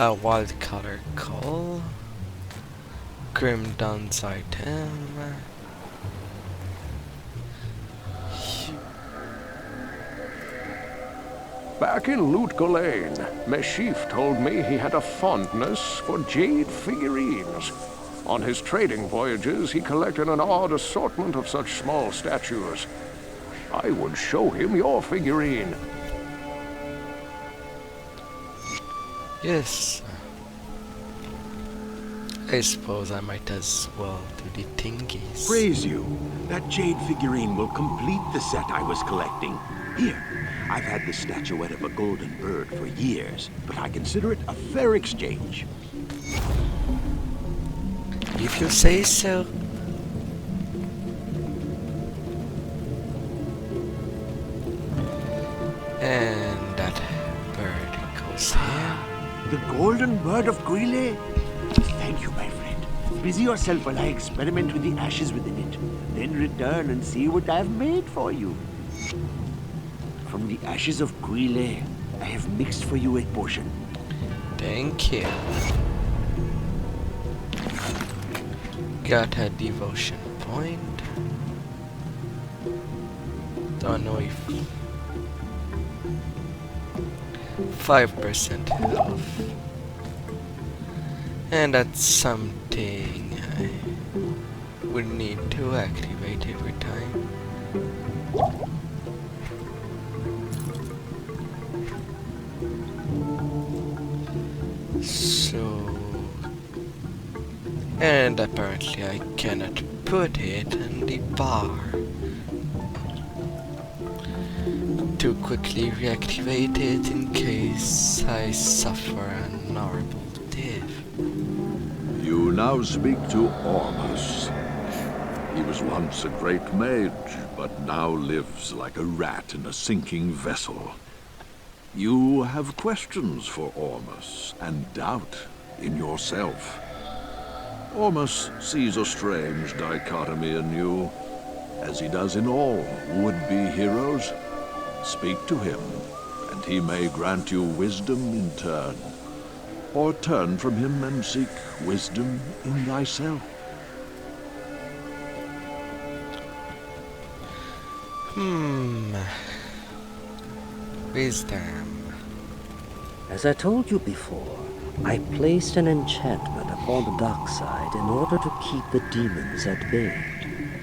A wild color call. Grim Dawn's item. Back in Lut Gholein, Meshif told me he had a fondness for jade figurines. On his trading voyages, he collected an odd assortment of such small statues. I would show him your figurine. Yes. I suppose I might as well do the thingies. Praise you. That jade figurine will complete the set I was collecting. Here, I've had the statuette of a golden bird for years, but I consider it a fair exchange. If you say so. And that bird goes here. The golden bird of Gholein? Thank you, my friend. Busy yourself while I experiment with the ashes within it. Then return and see what I've made for you. From the ashes of Gholein, I have mixed for you a potion. Thank you. Got a devotion point. Don't know if 5% health. And that's something I would need to activate every time. So, and apparently I cannot put it in the bar. To quickly reactivate it in case I suffer an horrible death. You now speak to Ormus. He was once a great mage, but now lives like a rat in a sinking vessel. You have questions for Ormus, and doubt in yourself. Ormus sees a strange dichotomy in you, as he does in all would-be heroes. Speak to him, and he may grant you wisdom in turn. Or turn from him and seek wisdom in thyself. Wisdom. As I told you before, I placed an enchantment upon the dark side in order to keep the demons at bay.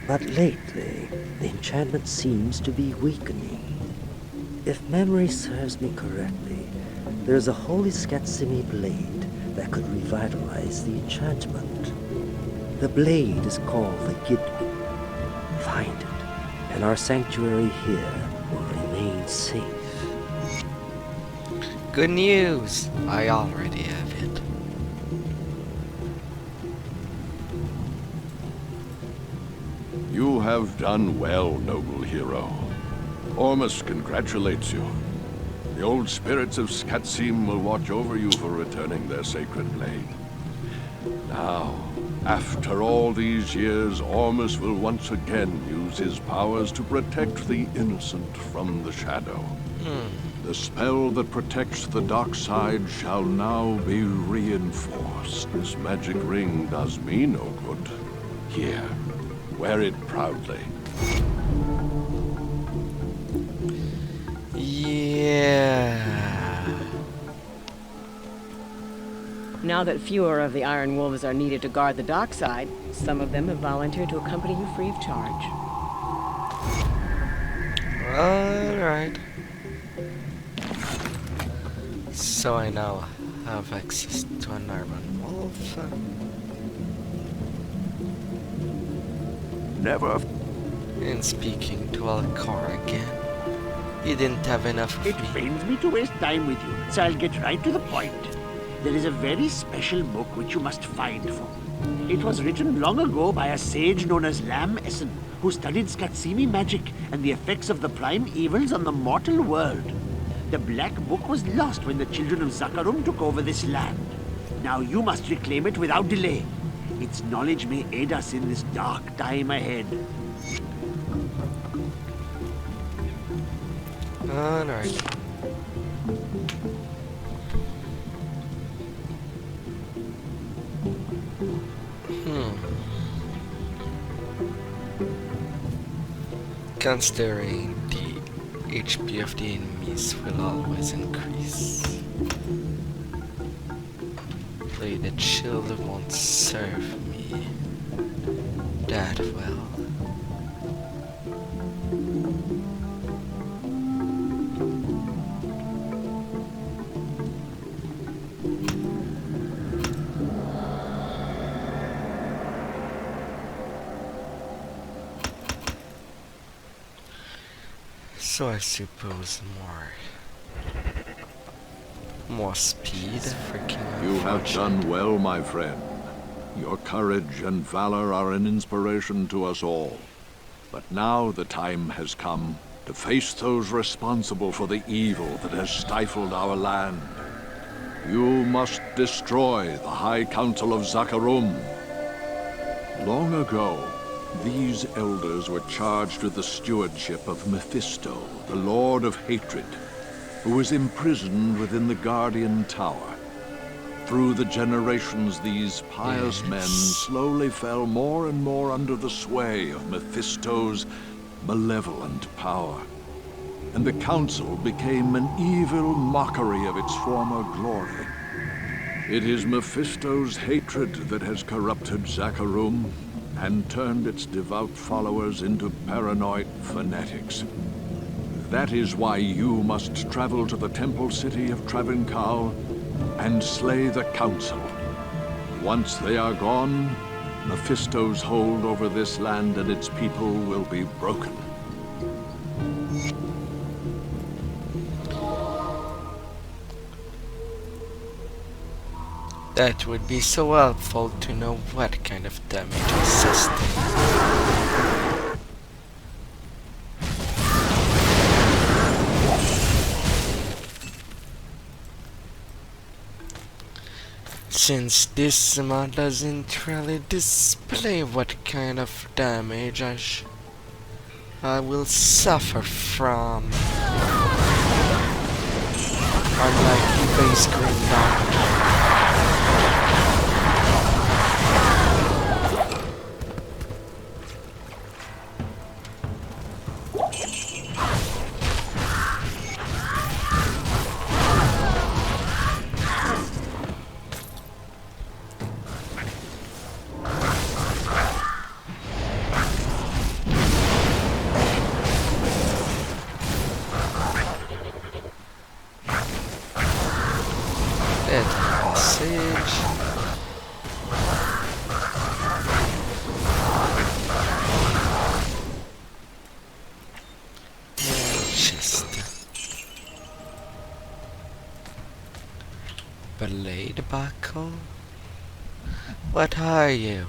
But lately, the enchantment seems to be weakening. If memory serves me correctly, there's a holy Skatsimi blade that could revitalize the enchantment. The blade is called the Gidmin. Find it, and our sanctuary here will remain and safe. Good news! I already have it. You have done well, noble hero. Ormus congratulates you. The old spirits of Skatsim will watch over you for returning their sacred blade. Now, after all these years, Ormus will once again use his powers to protect the innocent from the shadow. The spell that protects the dark side shall now be reinforced. This magic ring does me no good. Here, wear it proudly. Yeah. Now that fewer of the Iron Wolves are needed to guard the dock side, some of them have volunteered to accompany you free of charge. Alright. So I now have access to an Iron Wolf. Never. And speaking to Alcor again. He didn't have enough of It me. pains me to waste time with you, so I'll get right to the point. There is a very special book which you must find for me. It was written long ago by a sage known as Lam Essen, who studied Skatsimi magic and the effects of the prime evils on the mortal world. The Black Book was lost when the children of Zakarum took over this land. Now you must reclaim it without delay. Its knowledge may aid us in this dark time ahead. Alright. Considering the HP of the enemies will always increase. Play the shield won't serve me that well. So I suppose more speed for King You have done well, my friend. Your courage and valor are an inspiration to us all. But now the time has come to face those responsible for the evil that has stifled our land. You must destroy the High Council of Zakarum. Long ago, these elders were charged with the stewardship of Mephisto, the Lord of Hatred, who was imprisoned within the Guardian Tower. Through the generations, these pious men slowly fell more and more under the sway of Mephisto's malevolent power. And the Council became an evil mockery of its former glory. It is Mephisto's hatred that has corrupted Zakarum and turned its devout followers into paranoid fanatics. That is why you must travel to the temple city of Travancal and slay the Council. Once they are gone, Mephisto's hold over this land and its people will be broken. That would be so helpful to know what kind of damage I sustained. Since this mod doesn't really display what kind of damage I will suffer from. Unlike base green damage. Blade buckle? What are you?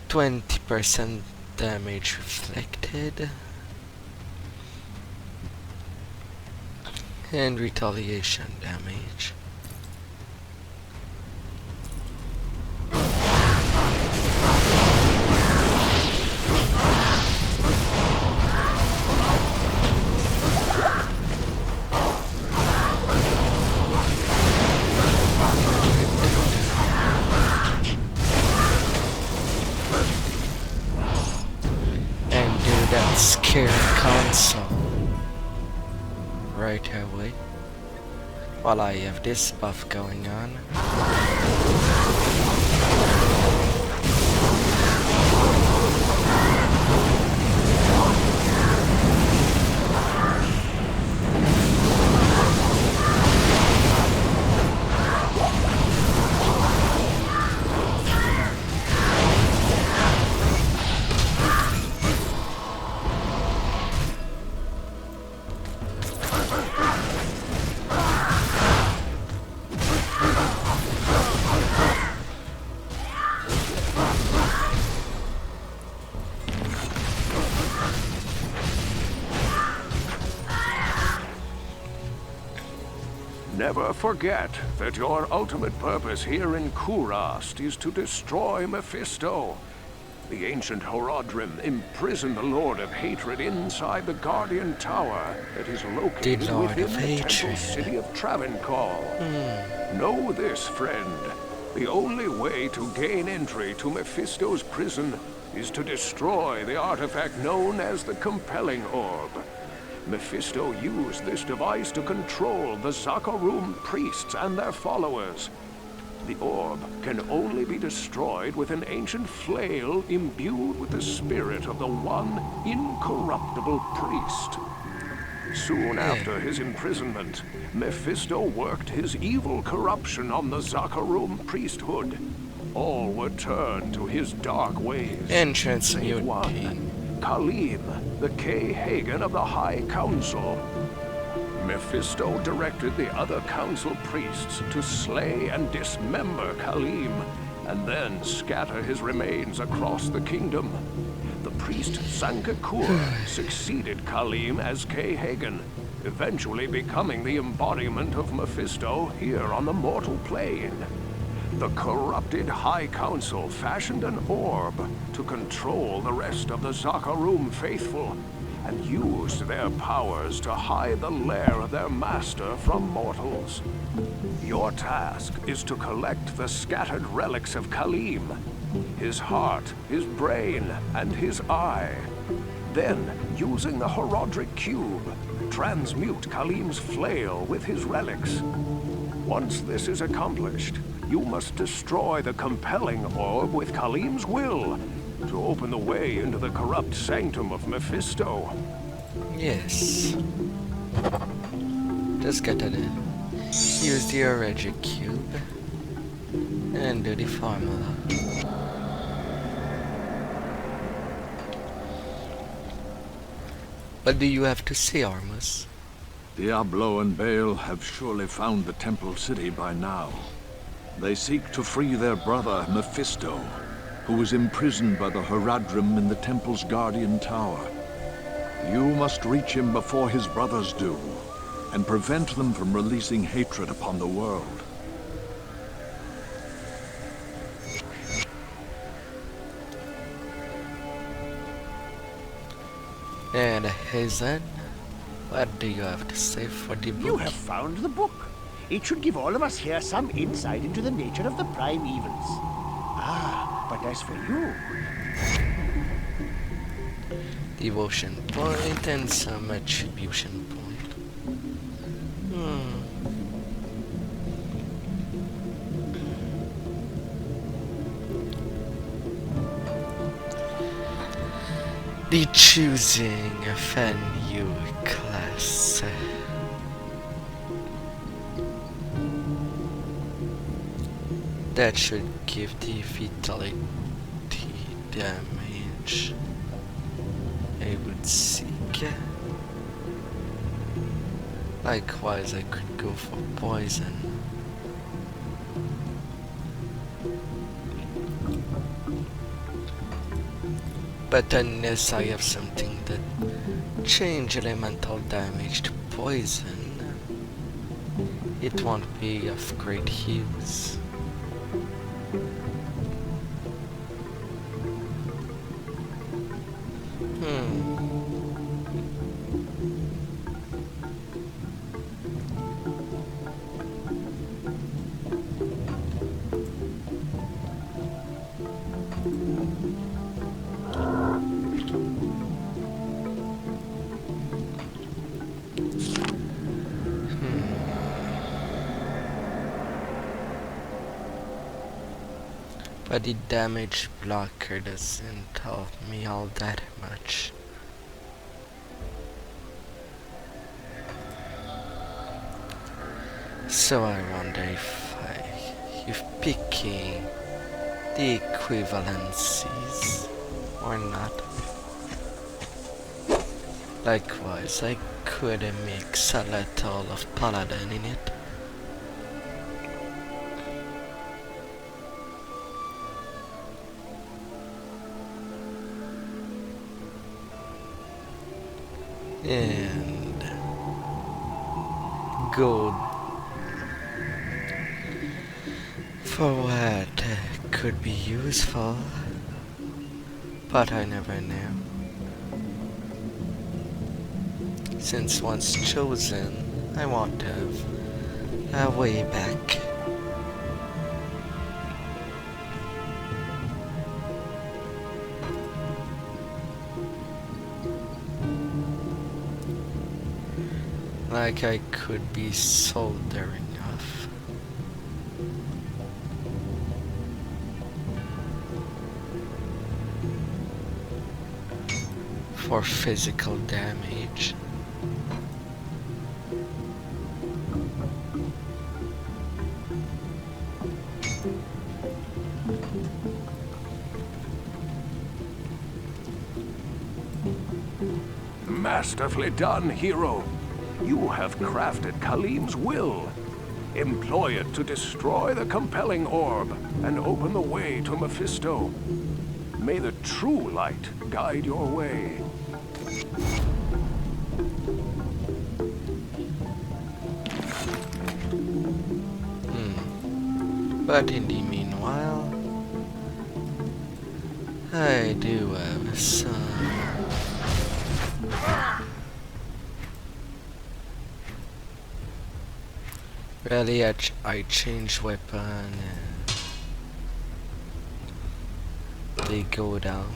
20% damage reflected. And retaliation damage. Scary console right away while I have this buff going on. Never forget that your ultimate purpose here in Kurast is to destroy Mephisto. The ancient Horadrim imprisoned the Lord of Hatred inside the Guardian Tower that is located within the temple city of Travancore. Know this, friend. The only way to gain entry to Mephisto's prison is to destroy the artifact known as the Compelling Orb. Mephisto used this device to control the Zakarum priests and their followers. The orb can only be destroyed with an ancient flail imbued with the spirit of the one incorruptible priest. Soon after his imprisonment, Mephisto worked his evil corruption on the Zakarum priesthood. All were turned to his dark ways. Save one, Khalim, the K-Hagen of the High Council. Mephisto directed the other council priests to slay and dismember Khalim, and then scatter his remains across the kingdom. The priest Sankakur succeeded Khalim as K-Hagen, eventually becoming the embodiment of Mephisto here on the mortal plane. The corrupted High Council fashioned an orb to control the rest of the Zakarum faithful, and used their powers to hide the lair of their master from mortals. Your task is to collect the scattered relics of Khalim, his heart, his brain, and his eye. Then, using the Horadric Cube, transmute Khalim's flail with his relics. Once this is accomplished, you must destroy the Compelling Orb with Khalim's will to open the way into the corrupt sanctum of Mephisto. Yes. Just gotta use the Horadric Cube and do the formula. What do you have to say, Armus? Diablo and Baal have surely found the temple city by now. They seek to free their brother, Mephisto, who is imprisoned by the Horadrim in the temple's guardian tower. You must reach him before his brothers do, and prevent them from releasing hatred upon the world. And Hazen, what do you have to say for the book? You have found the book. It should give all of us here some insight into the nature of the prime evils. Ah, but as for you... Devotion point and some attribution point. The choosing of a new class. That should give the vitality damage I would seek. Likewise, I could go for poison. But unless I have something that change elemental damage to poison, it won't be of great use. But the damage blocker doesn't help me all that much. So I wonder if picking the equivalencies or not. Likewise, I could mix a little of paladin in it. And gold for what could be useful, but I never knew. Since once chosen, I want to have a way back. Like I could be soldering off. For physical damage. Masterfully done, hero. You have crafted Khalim's will. Employ it to destroy the compelling orb and open the way to Mephisto. May the true light guide your way. But in the meanwhile, I do have some really, I change weapon and they go down.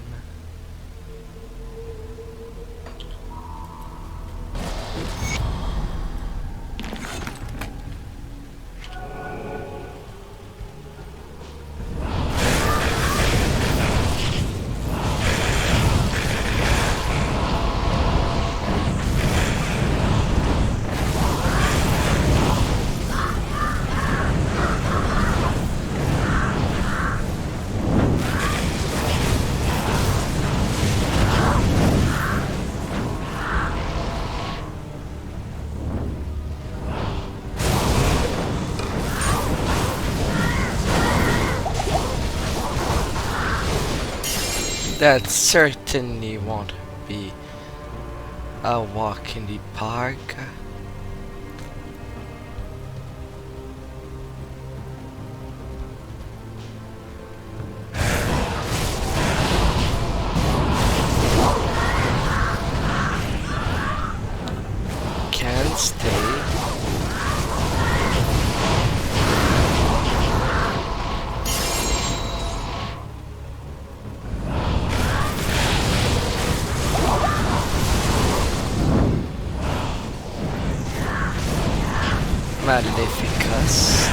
That certainly won't be a walk in the park. Can't stay. Maleficus.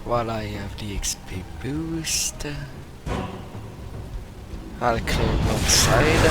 While I have the XP boost, I'll clear one side.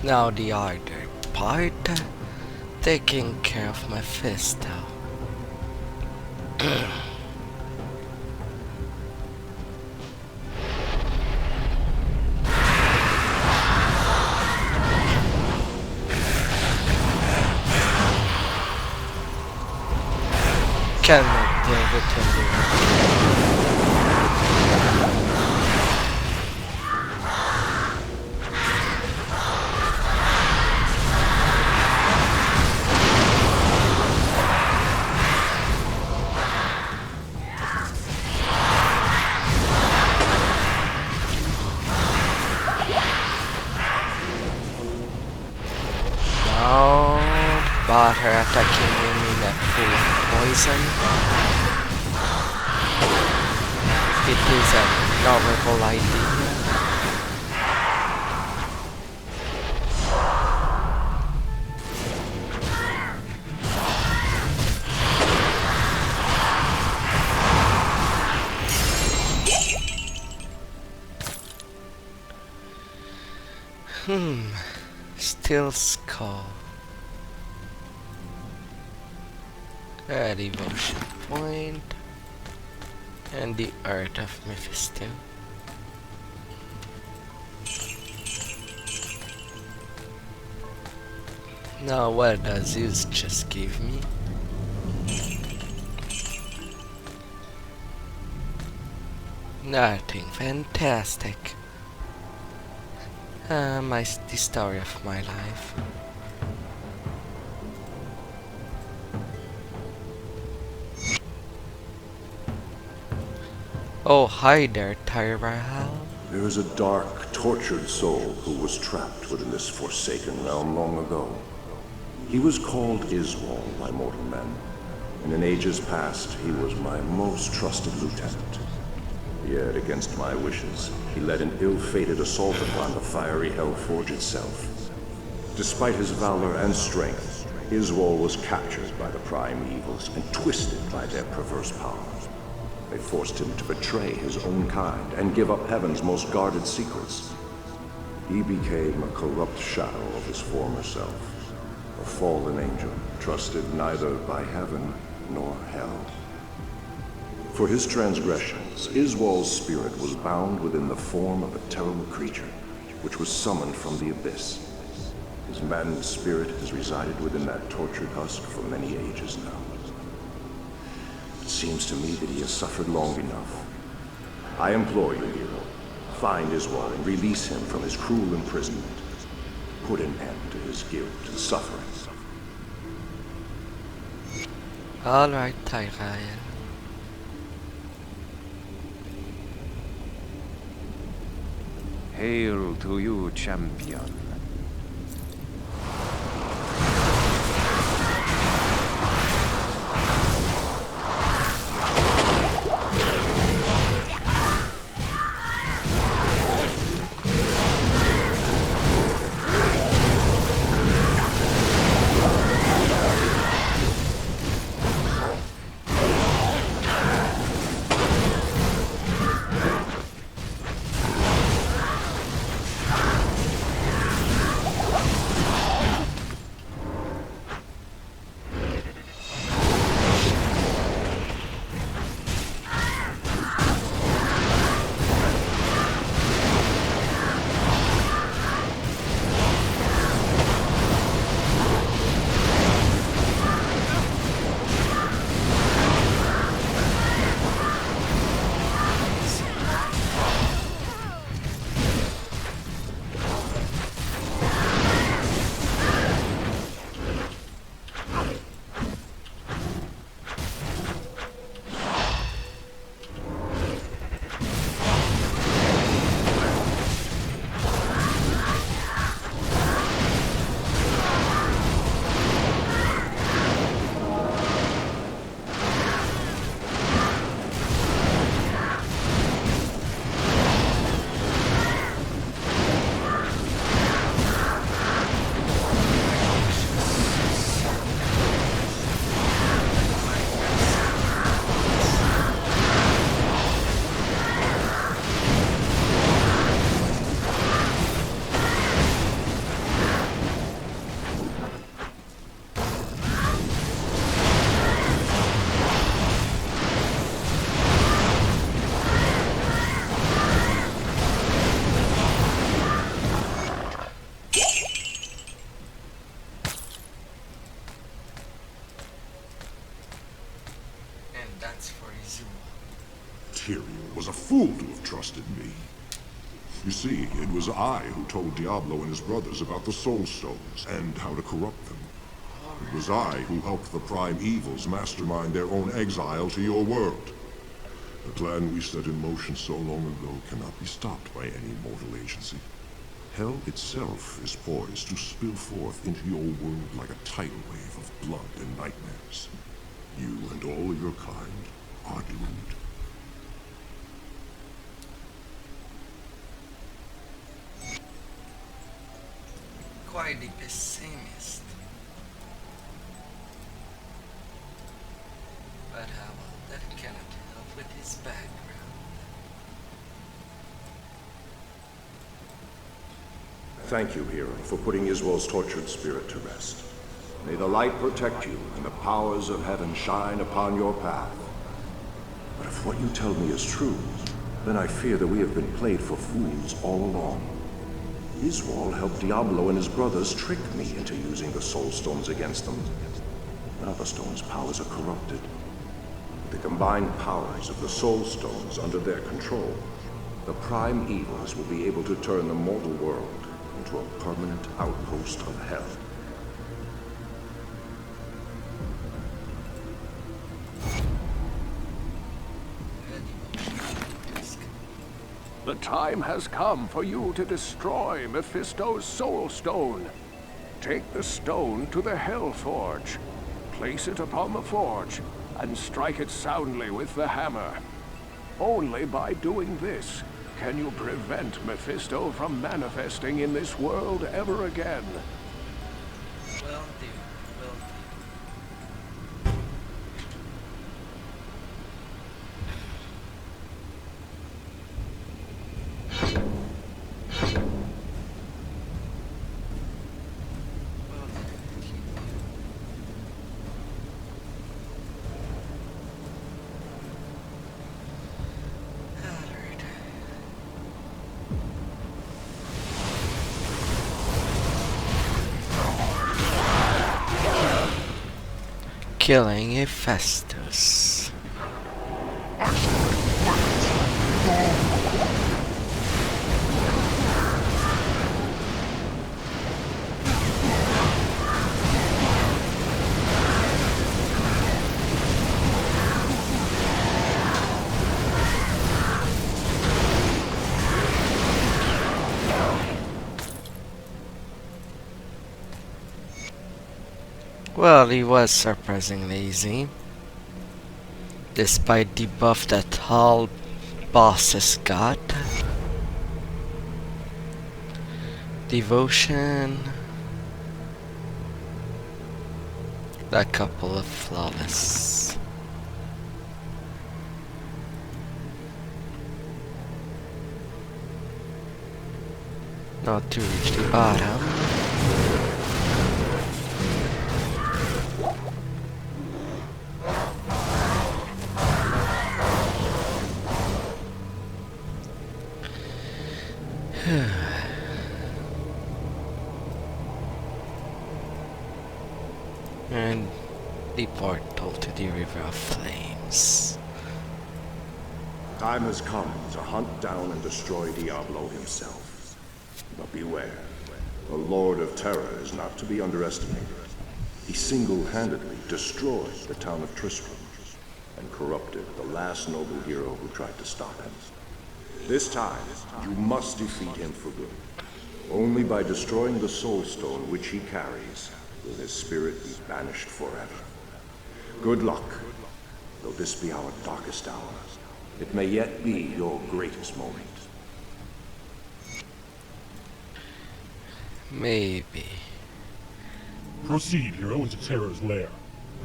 Now the other part, taking care of Mephisto. Cannot deal with him. But her attacking enemy full of poison. It is a novel idea. Still skull. A devotion point. And the art of Mephisto. Now what does this just give me? Nothing fantastic. The story of my life. Oh, hi there, Tyrell. There is a dark, tortured soul who was trapped within this forsaken realm long ago. He was called Iswal by mortal men, and in ages past he was my most trusted lieutenant. Yet, against my wishes, he led an ill-fated assault upon the fiery Hellforge itself. Despite his valor and strength, Iswal was captured by the Prime Evils and twisted by their perverse power. They forced him to betray his own kind and give up heaven's most guarded secrets. He became a corrupt shadow of his former self, a fallen angel, trusted neither by heaven nor hell. For his transgressions, Iswal's spirit was bound within the form of a terrible creature, which was summoned from the abyss. His maddened spirit has resided within that tortured husk for many ages now. It seems to me that he has suffered long enough. I implore you, hero, find Iswal and release him from his cruel imprisonment. Put an end to his guilt and suffering. Alright, Tyrell. Hail to you, champion. Tyrael was a fool to have trusted me. You see, it was I who told Diablo and his brothers about the Soul Stones and how to corrupt them. It was I who helped the Prime Evils mastermind their own exile to your world. The plan we set in motion so long ago cannot be stopped by any mortal agency. Hell itself is poised to spill forth into your world like a tidal wave of blood and nightmares. You and all your kind are doomed. Quite the pessimist. But how that cannot help with his background. Thank you, hero, for putting Iswol's tortured spirit to rest. May the light protect you and the powers of heaven shine upon your path. But if what you tell me is true, then I fear that we have been played for fools all along. Iswol helped Diablo and his brothers trick me into using the Soul Stones against them. Now the Stones' powers are corrupted. With the combined powers of the Soul Stones under their control, the Prime Evils will be able to turn the mortal world into a permanent outpost of hell. The time has come for you to destroy Mephisto's Soul Stone. Take the stone to the Hell Forge. Place it upon the forge, and strike it soundly with the hammer. Only by doing this can you prevent Mephisto from manifesting in this world ever again. Will do. Killing Hephaestus. Well, he was surprisingly easy, despite the buff that all bosses got. Devotion, a couple of flawless. Not to reach the bottom. And the portal to the River of Flames. Time has come to hunt down and destroy Diablo himself. But beware, the Lord of Terror is not to be underestimated. He single-handedly destroyed the town of Tristram and corrupted the last noble hero who tried to stop him. This time, you must defeat him for good. Only by destroying the Soul Stone which he carries will his spirit be banished forever. Good luck. Though this be our darkest hour, it may yet be your greatest moment. Maybe. Proceed, hero, into Terror's lair.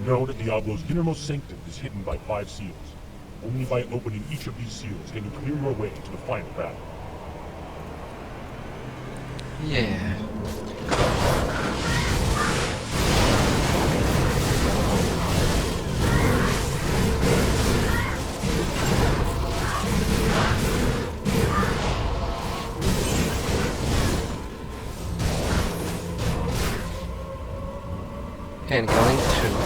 Know that Diablo's innermost sanctum is hidden by 5 seals. Only by opening each of these seals can you clear your way to the final battle. Yeah. And going through.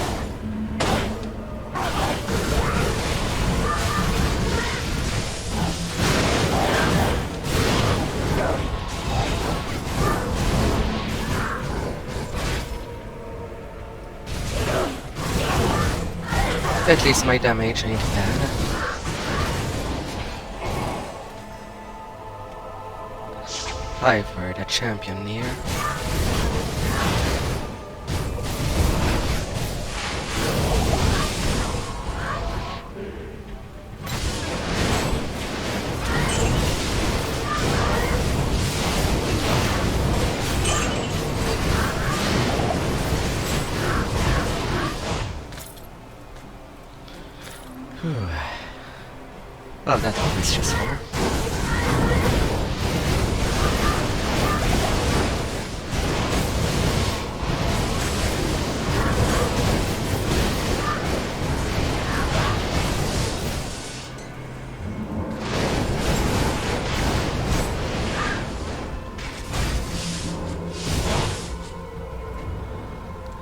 At least my damage ain't bad. I've heard a champion near. Well, that was just her.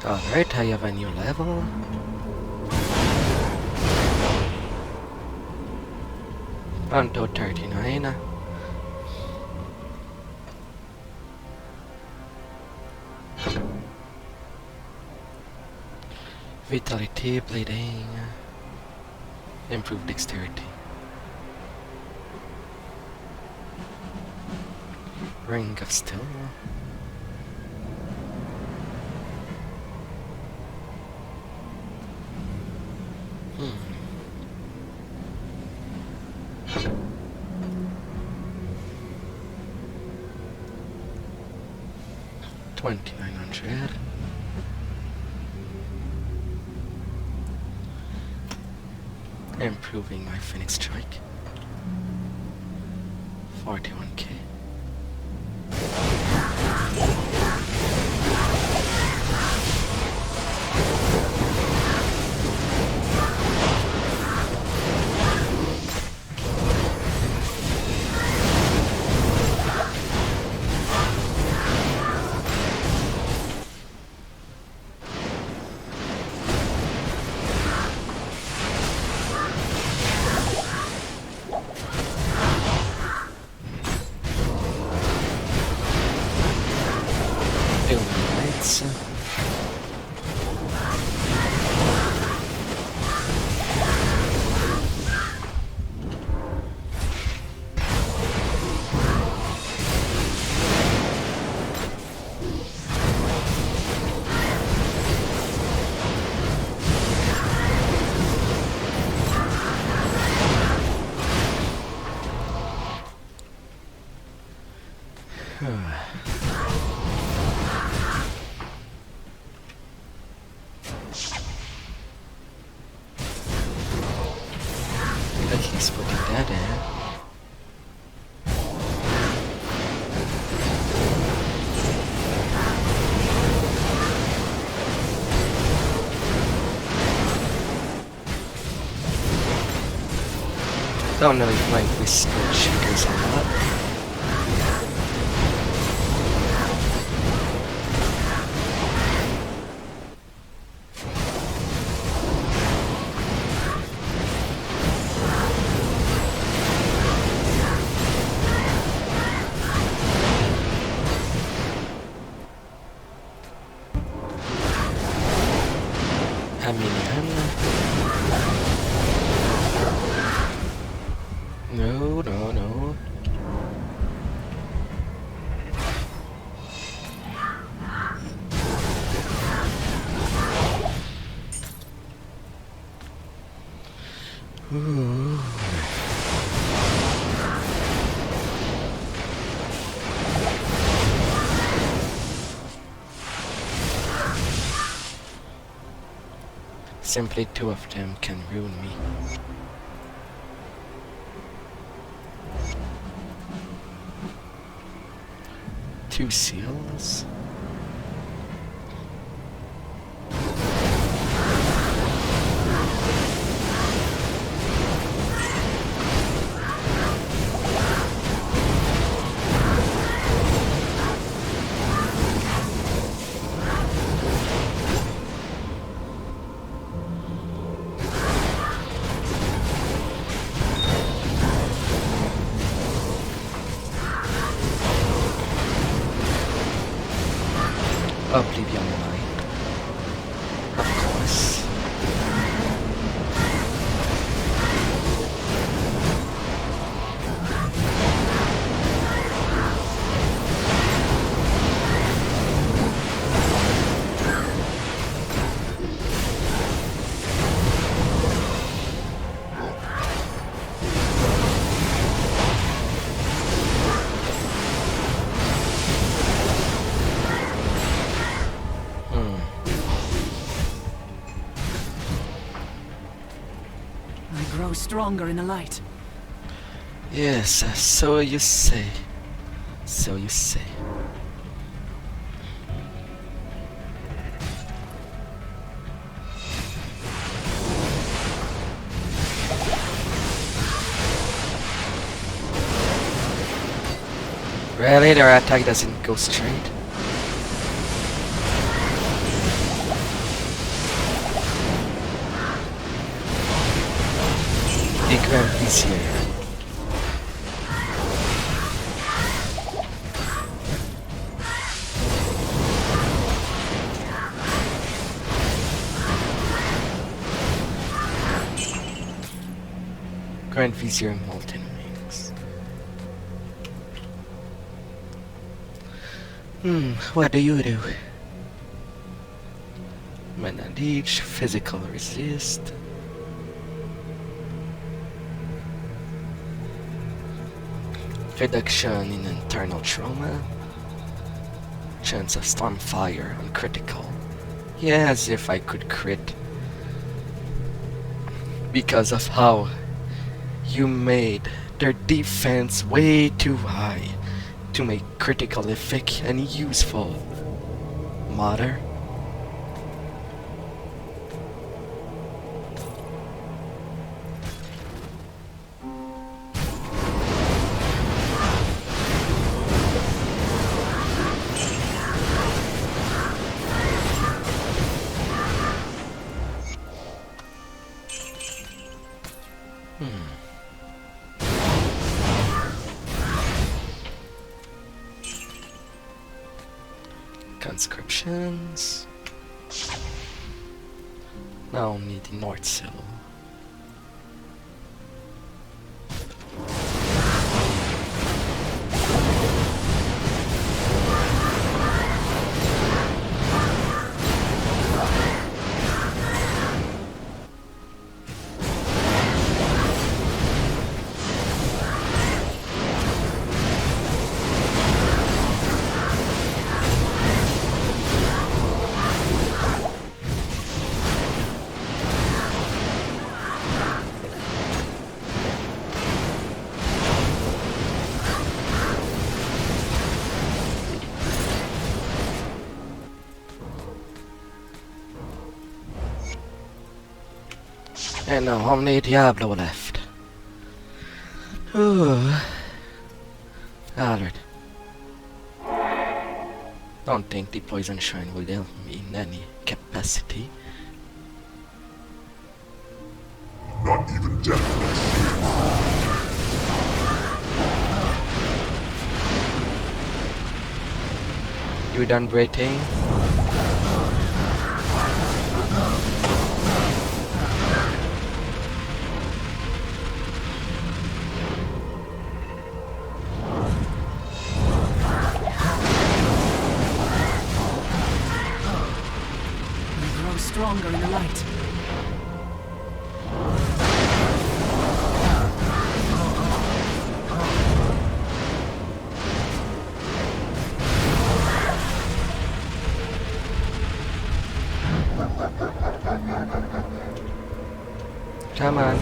Alright, I have a new level. On to 39. Vitality, bleeding, improved dexterity. Ring of Steel. Hmm. 2900. Improving my Phoenix Strike. 41k. At least putting that in. Don't know if my wrist triggers or not. No, no, no. Ooh. Simply two of them can ruin me. Two seals. Oblivion Light, of course. grow stronger in the light. Yes, so you say. So you say. Really, their attack doesn't go straight. The Grand Vizier. Grand Vizier Molten Wings. What do you do? Mana Leech, Physical Resist. Reduction in internal trauma. Chance of Stormfire on critical. Yeah, as if I could crit. Because of how you made their defense way too high to make critical effect and useful. Mother. Conscriptions. Now only the North Sill. And now only Diablo left. Ooh. Alright. Don't think the Poison Shrine will help me in any capacity. Not even death. You done breathing? Stronger in the light. Come on.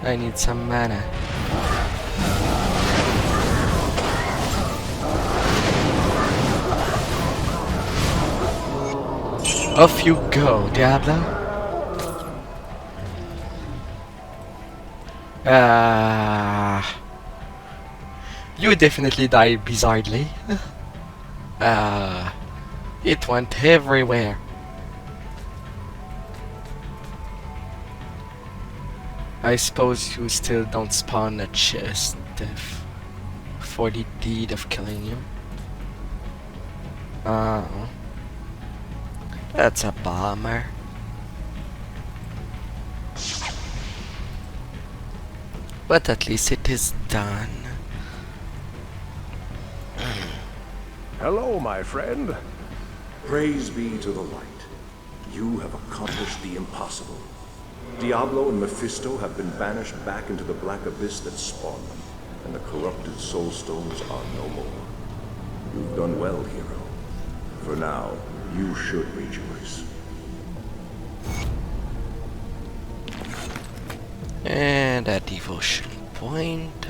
I need some mana. Off you go, Diablo. You definitely died bizarrely. It went everywhere. I suppose you still don't spawn a chest for the deed of killing you. That's a bummer. But at least it is done. Hello, my friend. Praise be to the light. You have accomplished the impossible. Diablo and Mephisto have been banished back into the black abyss that spawned them, and the corrupted soul stones are no more. You've done well, hero. For now, you should rejoice. And a devotion point.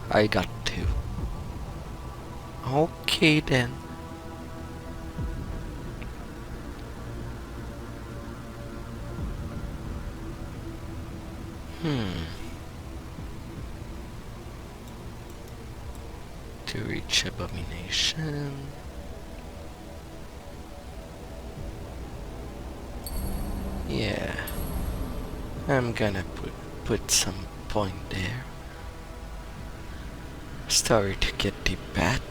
I got 2. Okay then. To reach abomination. Yeah. I'm gonna put some point there. Story to get the bat.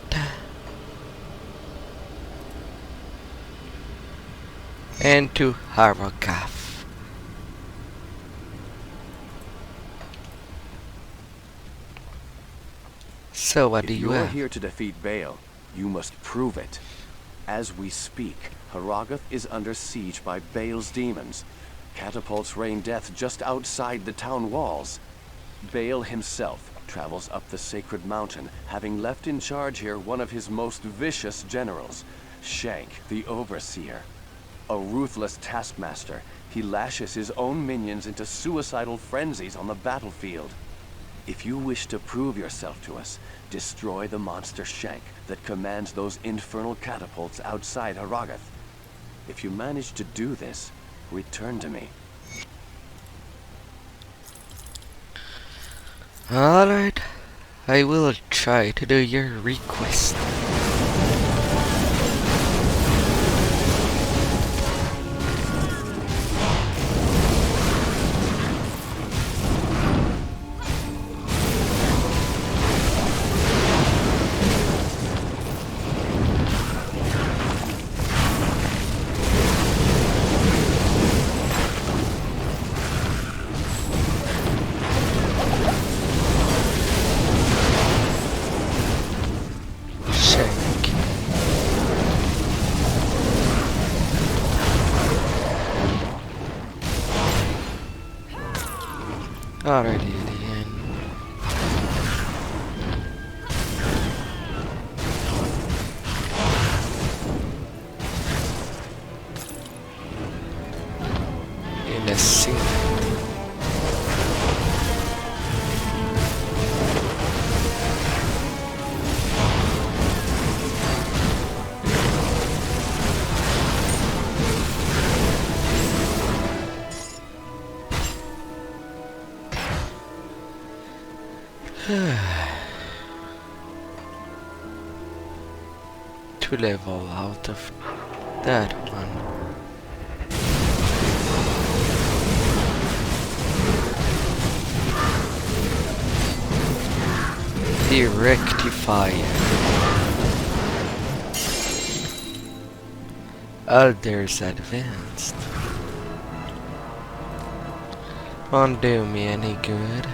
And to Harrogaf. So what do you If you're have? here to defeat Baal, you must prove it. As we speak, Harrogath is under siege by Baal's demons. Catapults rain death just outside the town walls. Baal himself travels up the sacred mountain, having left in charge here one of his most vicious generals, Shank, the Overseer. A ruthless taskmaster, he lashes his own minions into suicidal frenzies on the battlefield. If you wish to prove yourself to us, destroy the monster Shank that commands those infernal catapults outside Harrogath. If you manage to do this, return to me. Alright, I will try to do your request. Alrighty, the end. In a sink. To level out of that one. The rectifier. Elders advanced. Won't do me any good.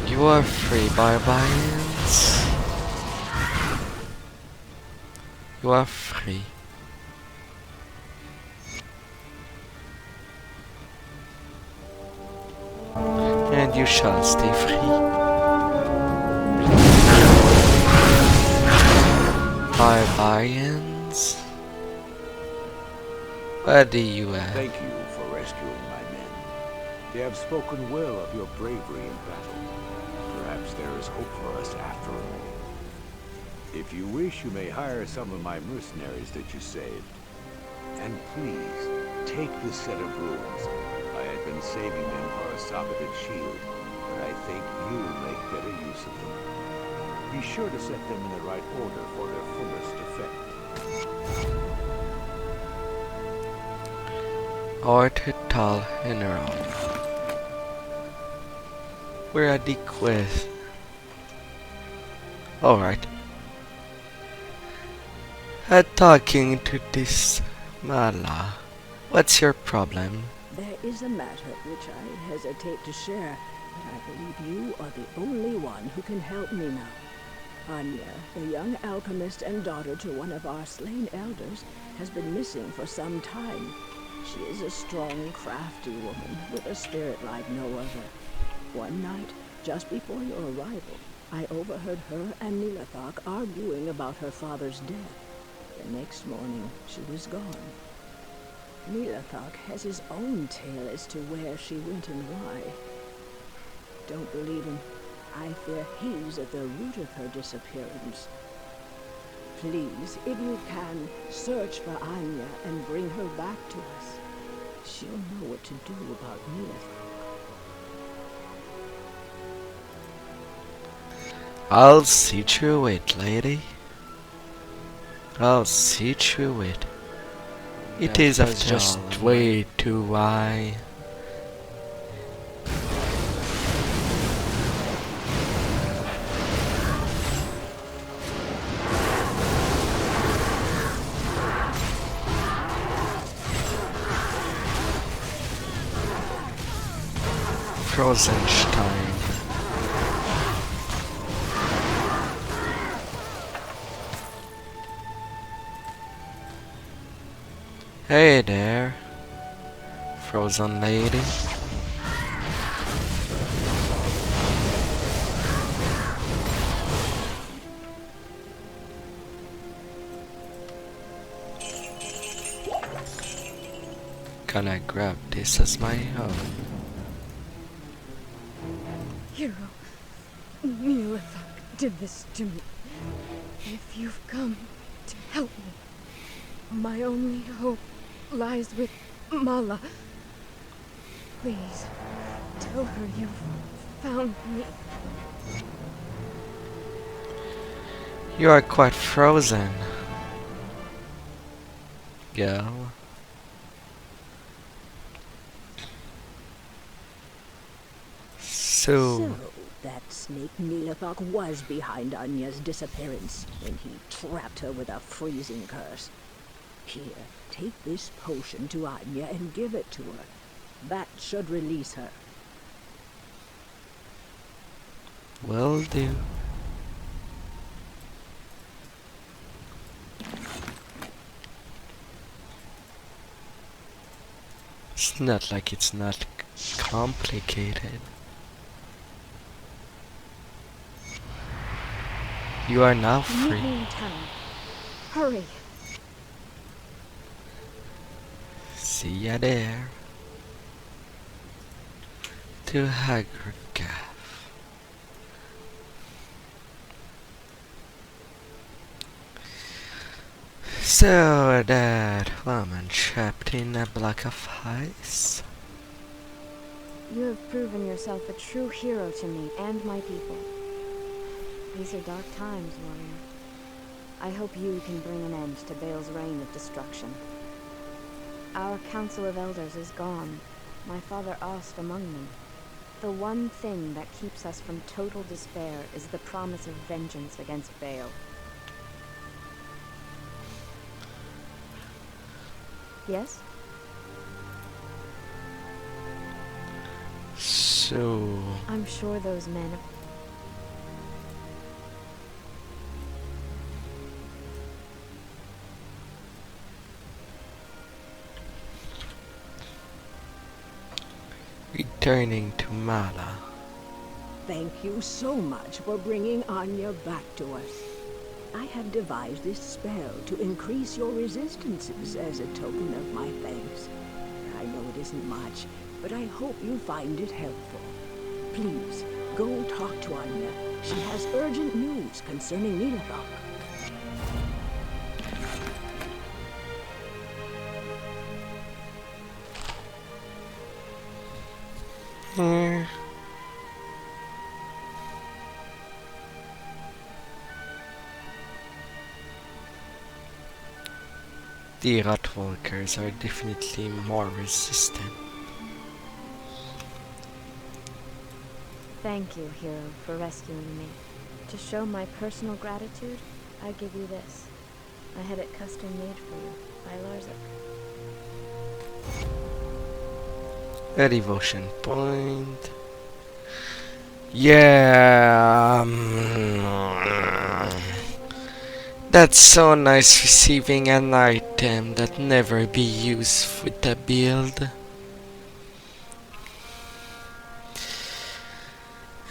You are free, barbarians. You are free. And you shall stay free. Barbarians. What do you have? Thank you for rescuing my men. They have spoken well of your bravery in battle. Perhaps there is hope for us after all. If you wish, you may hire some of my mercenaries that you saved. And please, take this set of runes. I had been saving them for a socketed shield, but I think you'll make better use of them. Be sure to set them in the right order for their fullest effect. Orbital Mineral. We're at the quest. Alright. Talking to this Mala. What's your problem? There is a matter which I hesitate to share, but I believe you are the only one who can help me now. Anya, the young alchemist and daughter to one of our slain elders, has been missing for some time. She is a strong, crafty woman with a spirit like no other. One night, just before your arrival, I overheard her and Nilathak arguing about her father's death. The next morning, she was gone. Nilathak has his own tale as to where she went and why. Don't believe him. I fear he's at the root of her disappearance. Please, if you can, search for Anya and bring her back to us. She'll know what to do about Nilathak. I'll see through it, lady. I'll see through it. It is just way too high. Frozenstein. Hey there, frozen lady. Gonna grab this as my own. Hero, Nilathak did this to me. If you've come to help me, my only hope lies with Mala. Please, tell her you've found me. You are quite frozen, girl. So that snake Nilathak was behind Anya's disappearance when he trapped her with a freezing curse. Here, take this potion to Anya and give it to her. That should release her. Will do. It's not like it's not complicated. You are now free. Meet me in town. Hurry. See ya there. To Hagergaff. So that woman trapped in a block of ice. You have proven yourself a true hero to me and my people. These are dark times, warrior. I hope you can bring an end to Bale's reign of destruction. Our Council of Elders is gone. My father Ost among them. The one thing that keeps us from total despair is the promise of vengeance against Bale. Yes? So... I'm sure those men... Returning to Mala. Thank you so much for bringing Anya back to us. I have devised this spell to increase your resistances as a token of my thanks. I know it isn't much, but I hope you find it helpful. Please, go talk to Anya. She has urgent news concerning Nilathak. The Rotwalkers are definitely more resistant. Thank you, hero, for rescuing me. To show my personal gratitude, I give you this. I had it custom made for you by Larzak. A devotion point. Yeah. That's so nice receiving an item that never be used with a build.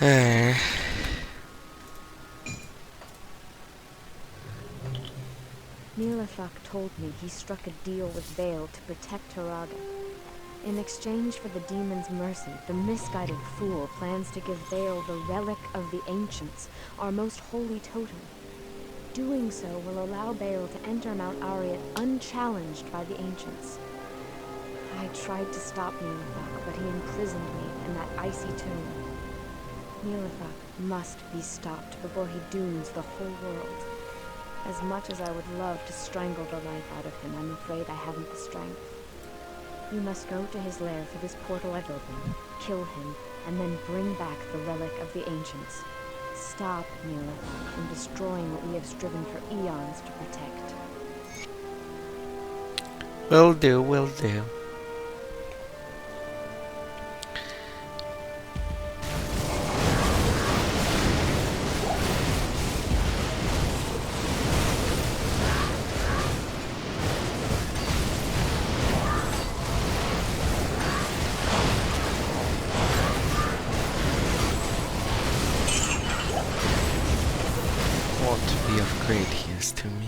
Eh. Nilafak told me he struck a deal with Bale to protect Haraga. In exchange for the demon's mercy, the misguided fool plans to give Bale the relic of the ancients, our most holy totem. Doing so will allow Bale to enter Mount Ariat unchallenged by the ancients. I tried to stop Nilafak, but he imprisoned me in that icy tomb. Nilafak must be stopped before he dooms the whole world. As much as I would love to strangle the life out of him, I'm afraid I haven't the strength. You must go to his lair through this portal I've opened, kill him, and then bring back the relic of the ancients. Stop Nilafak from destroying what we have striven for eons to protect. Will do, will do. Want to be of great use to me.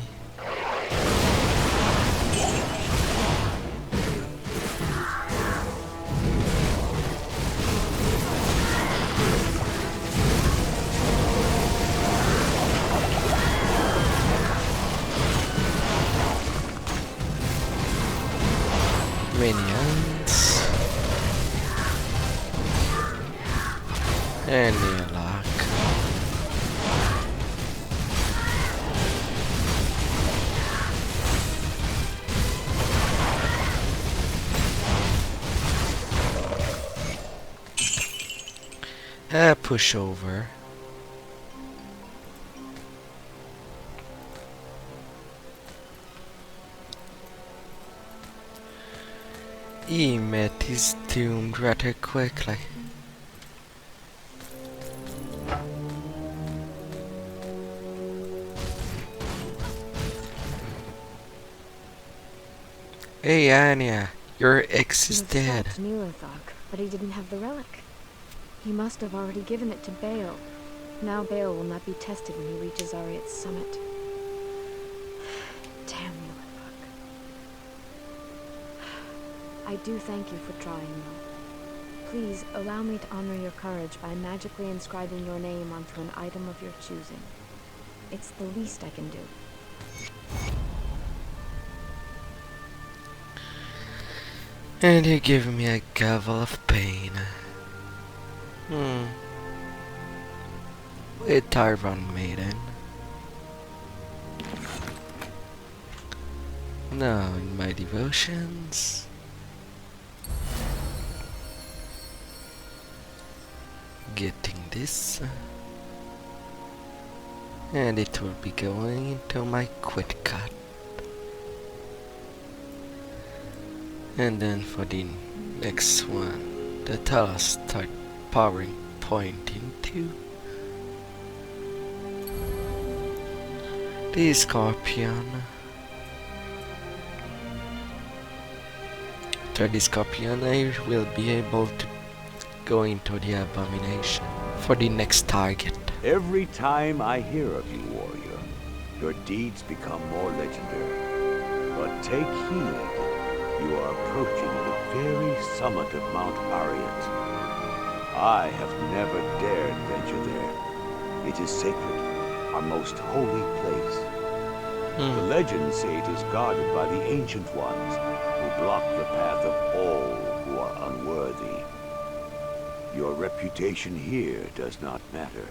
Minions. Any luck. Push over. He met his doom rather quickly. Hey Anya, your ex is dead. Nilafak, but he didn't have the relic. He must have already given it to Bale. Now Bale will not be tested when he reaches Ariat's summit. Damn Nilafak. I do thank you for trying, though. Please, allow me to honor your courage by magically inscribing your name onto an item of your choosing. It's the least I can do. And you give me a gavel of pain. With Iron Maiden. Now in my devotions. Getting this. And it will be going into my quick cut. And then for the next one, that I'll start powering point into the Scorpion. After the Scorpion, I will be able to go into the Abomination for the next target. Every time I hear of you, warrior, your deeds become more legendary. But take heed, you are approaching the very summit of Mount Ariat. I have never dared venture there. It is sacred, our most holy place. The legends say it is guarded by the Ancient Ones, who block the path of all who are unworthy. Your reputation here does not matter.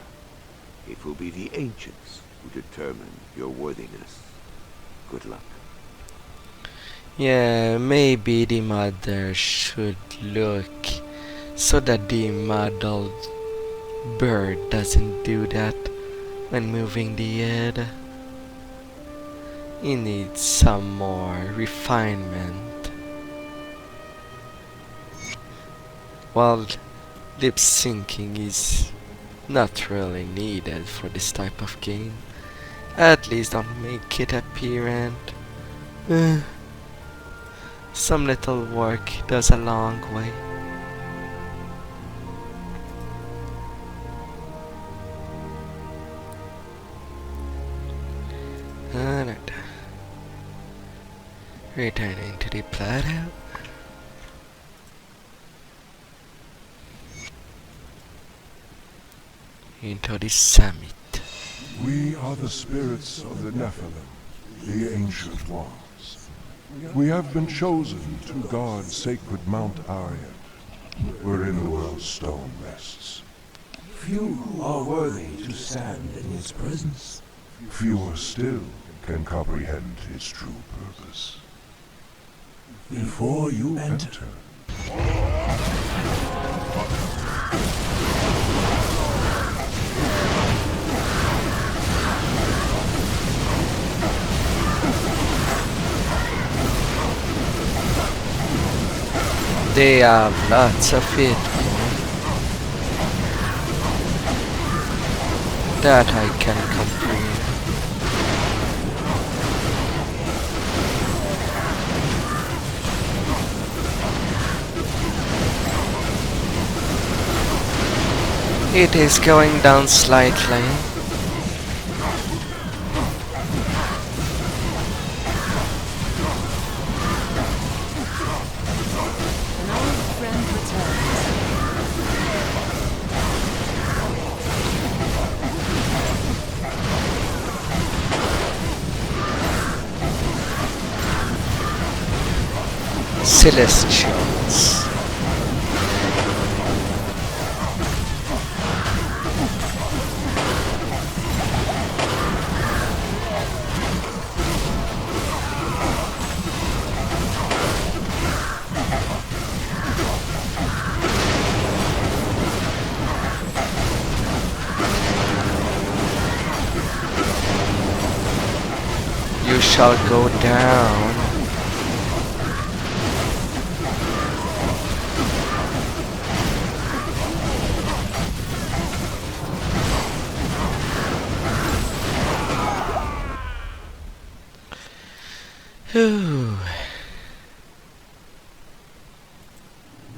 It will be the Ancients who determine your worthiness. Good luck. Yeah, maybe the mother should look so that the model bird doesn't do that when moving the head. It needs some more refinement. While lip syncing is Not really needed for this type of game. At least don't make it apparent. Some little work does a long way. Alright. Returning to the plateau. Into the summit. We are the spirits of the Nephilim, the ancient ones. We have been chosen to guard sacred Mount Aryan, wherein the world's stone rests. Few are worthy to stand in its presence. Fewer still can comprehend its true purpose. Before you enter, they have lots of it. That I can comprehend. It is going down slightly. Celestials. You shall go down.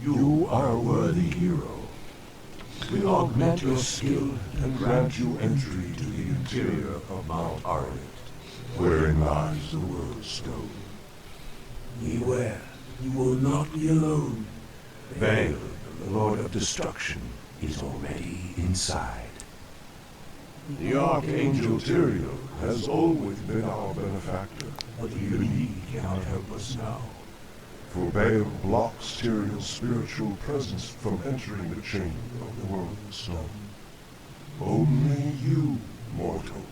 You are a worthy hero. We augment your skill and grant you entry to the interior of Mount Aryan, wherein lies the world's stone. beware, you will not be alone. Baal, the Lord of Destruction, is already inside. The Archangel Tyrael has always been our benefactor, but even he cannot help us now. For Baal blocks Tyrael's spiritual presence from entering the chamber of the World of Stone. Only you, mortal,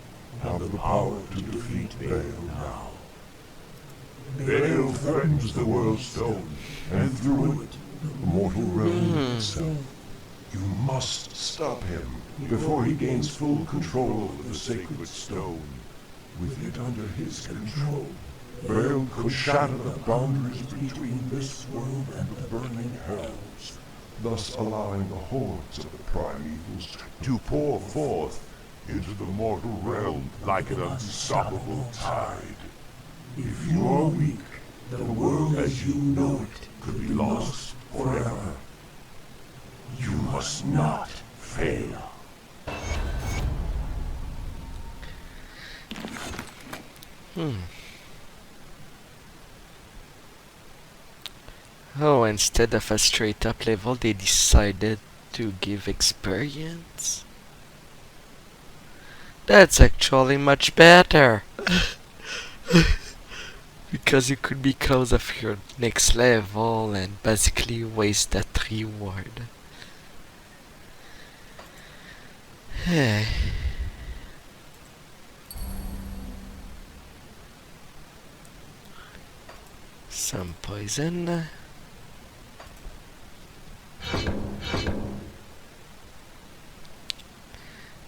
have the power to defeat Baal now. Baal threatens the World's Stone, and through it, the mortal realm itself. You must stop him before he gains full control of the sacred stone. With it under his control, Baal could shatter the boundaries between this world and the burning hells, thus allowing the hordes of the primevals to pour forth into the mortal realm like an unstoppable tide. If you are weak, the world as you know it could be lost forever. You must not fail. Oh, instead of a straight up level, they decided to give experience? That's actually much better! Because you could be close of your next level and basically waste that reward. Hey. Some poison.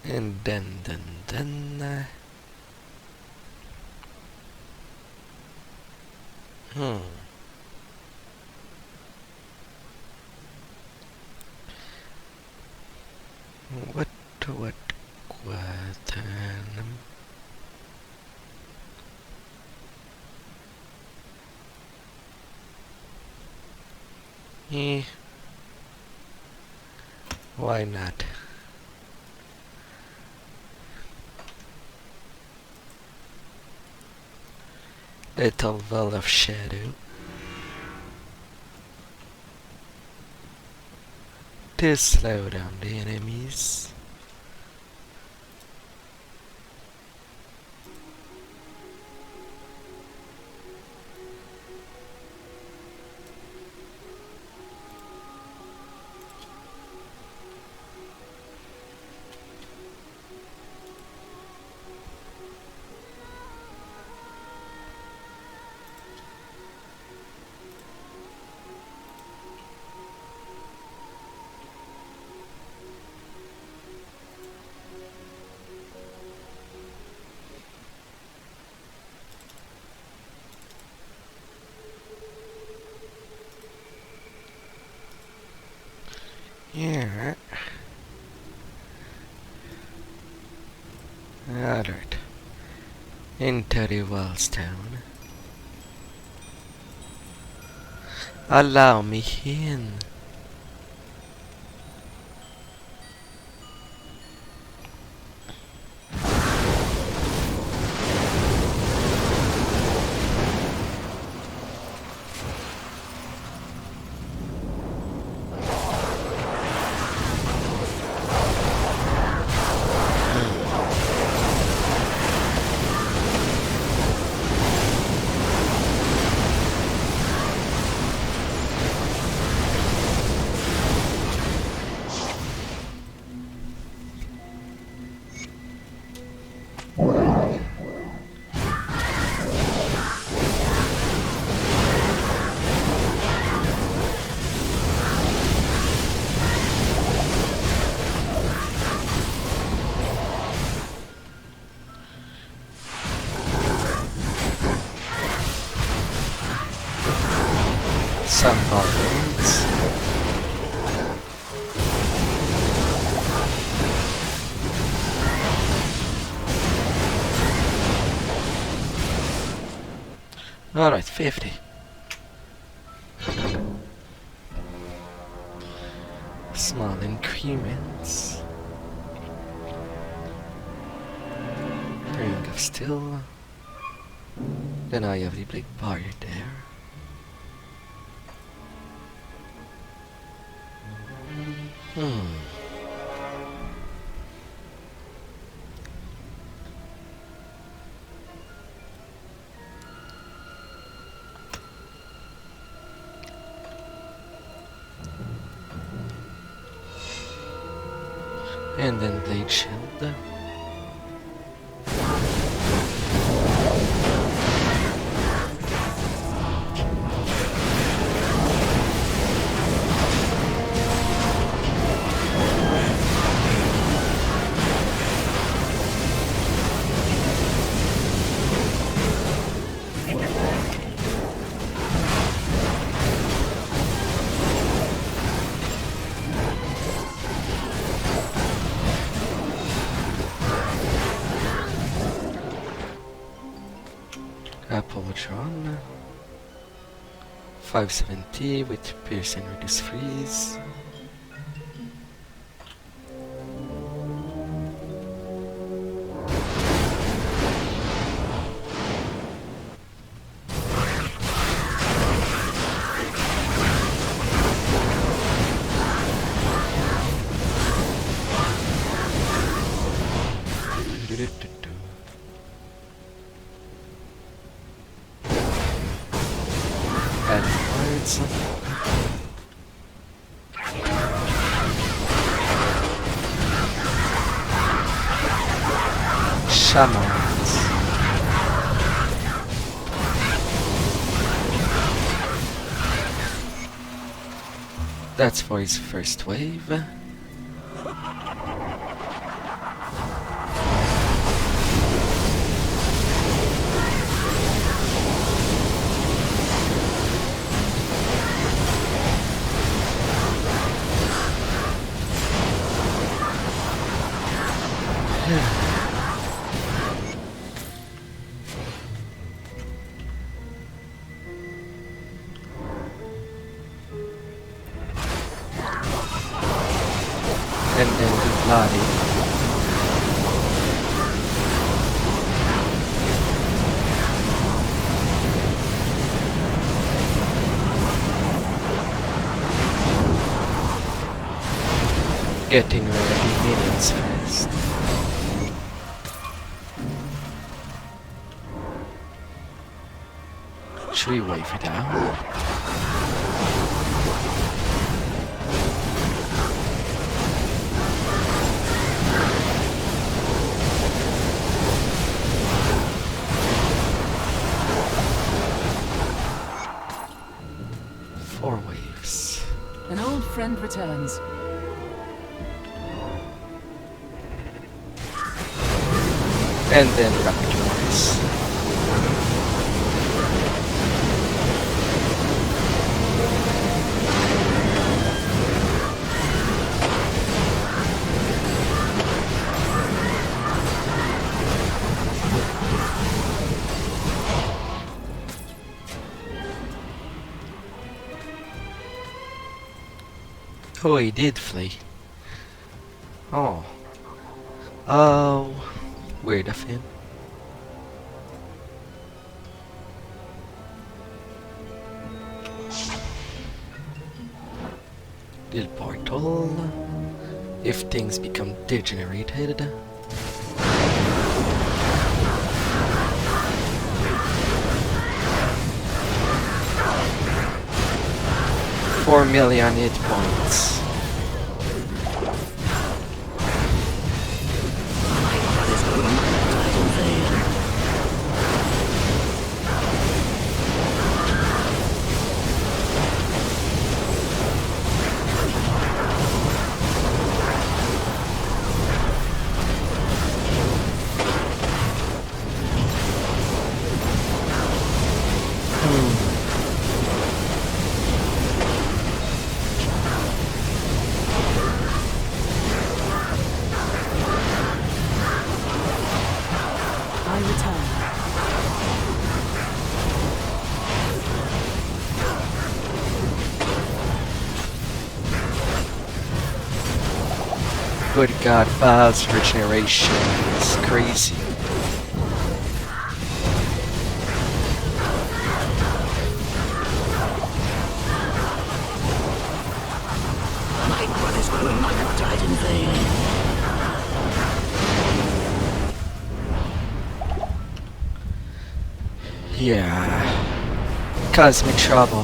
And then what Lut Gholein. Why not? Little Well of Shadow. To slow down the enemies. Yeah. Alright. Into the walls town. Allow me in. Some barbarians. Alright, 50. Small increments. Ring of Steel. Then I have the big bar there. And then Blade Shield. Appletron. 570 with Pierce and Reduce Freeze. Shamans. That's for his first wave. And then the bloody. Getting rid of the minions first. Should we wait for that? Four waves. An old friend returns. And then raptors. Oh, he did flee. Oh. Oh. Weird of him. Little portal. If things become degenerated. $4 million hit points. Good God, Val's regeneration is crazy. My brothers will not have died in vain. Yeah. Cosmic trouble.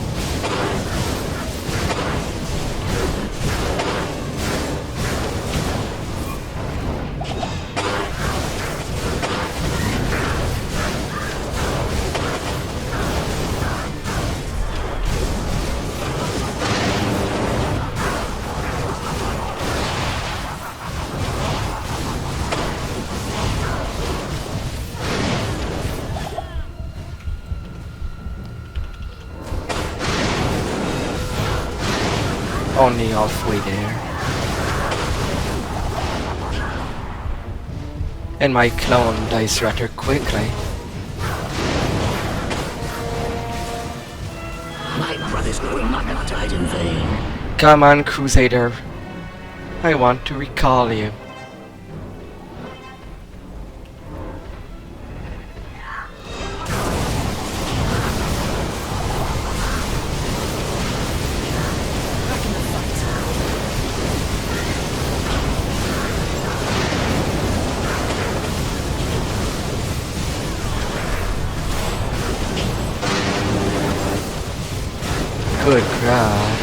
Only halfway there. And my clone dies rather quickly. My brothers will not have died in vain. Come on, Crusader. I want to recall you. Good God.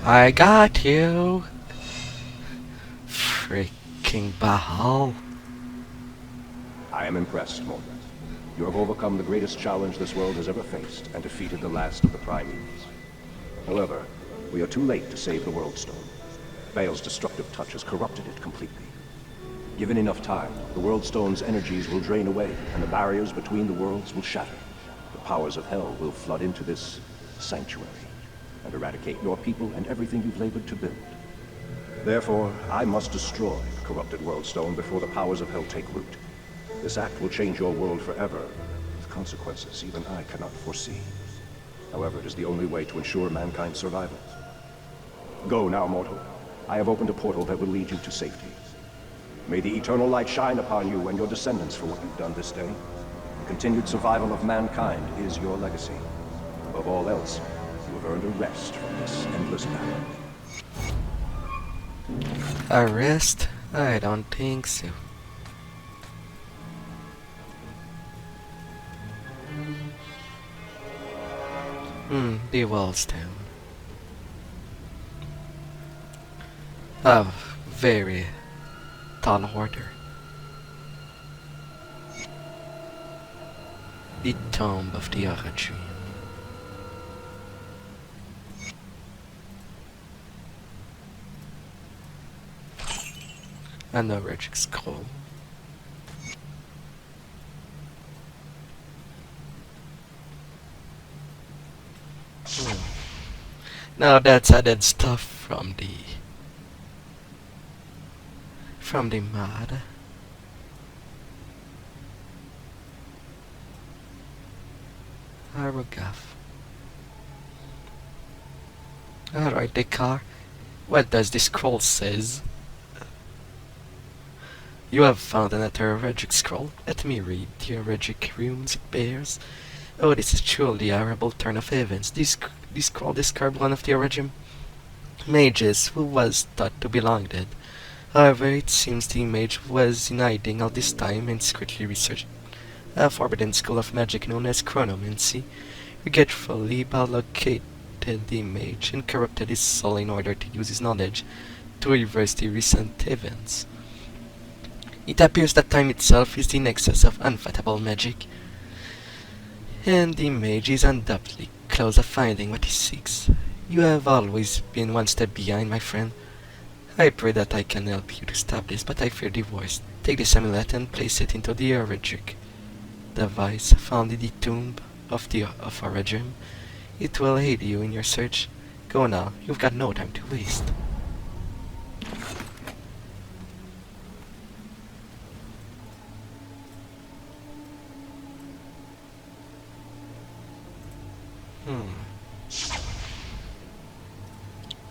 I got you. Freaking Bahal. I am impressed, Morgan. You have overcome the greatest challenge this world has ever faced and defeated the last of the Primeals. However, we are too late to save the World Stone. Baal's destructive touch has corrupted it completely. Given enough time, the World Stone's energies will drain away, and the barriers between the worlds will shatter. The powers of hell will flood into this sanctuary and eradicate your people and everything you've labored to build. Therefore, I must destroy the corrupted World Stone before the powers of hell take root. This act will change your world forever, with consequences even I cannot foresee. However, it is the only way to ensure mankind's survival. Go now, mortal. I have opened a portal that will lead you to safety. May the eternal light shine upon you and your descendants for what you've done this day. The continued survival of mankind is your legacy. Above all else, you have earned a rest from this endless battle. A rest? I don't think so. The Wallstone. A very tall order. The Tomb of the Origin. An Origin scroll. Now that's added stuff from the mod. Arugaf. Alright, the car. What does the scroll says? You have found another Aragic scroll. Let me read the Aragic runes it bears. Oh, this is truly a horrible turn of events. This scroll described one of the Aragic mages who was thought to be long dead. However, it seems the mage was in hiding all this time and secretly researched a forbidden school of magic known as chronomancy. Regretfully, Baal located the mage and corrupted his soul in order to use his knowledge to reverse the recent events. It appears that time itself is the nexus of unfathomable magic, and the mage is undoubtedly close to finding what he seeks. You have always been one step behind, my friend. I pray that I can help you to stop this, but I fear the worst. Take this amulet and place it into the Aragic device found in the tomb of Origin. It will aid you in your search. Go now, you've got no time to waste.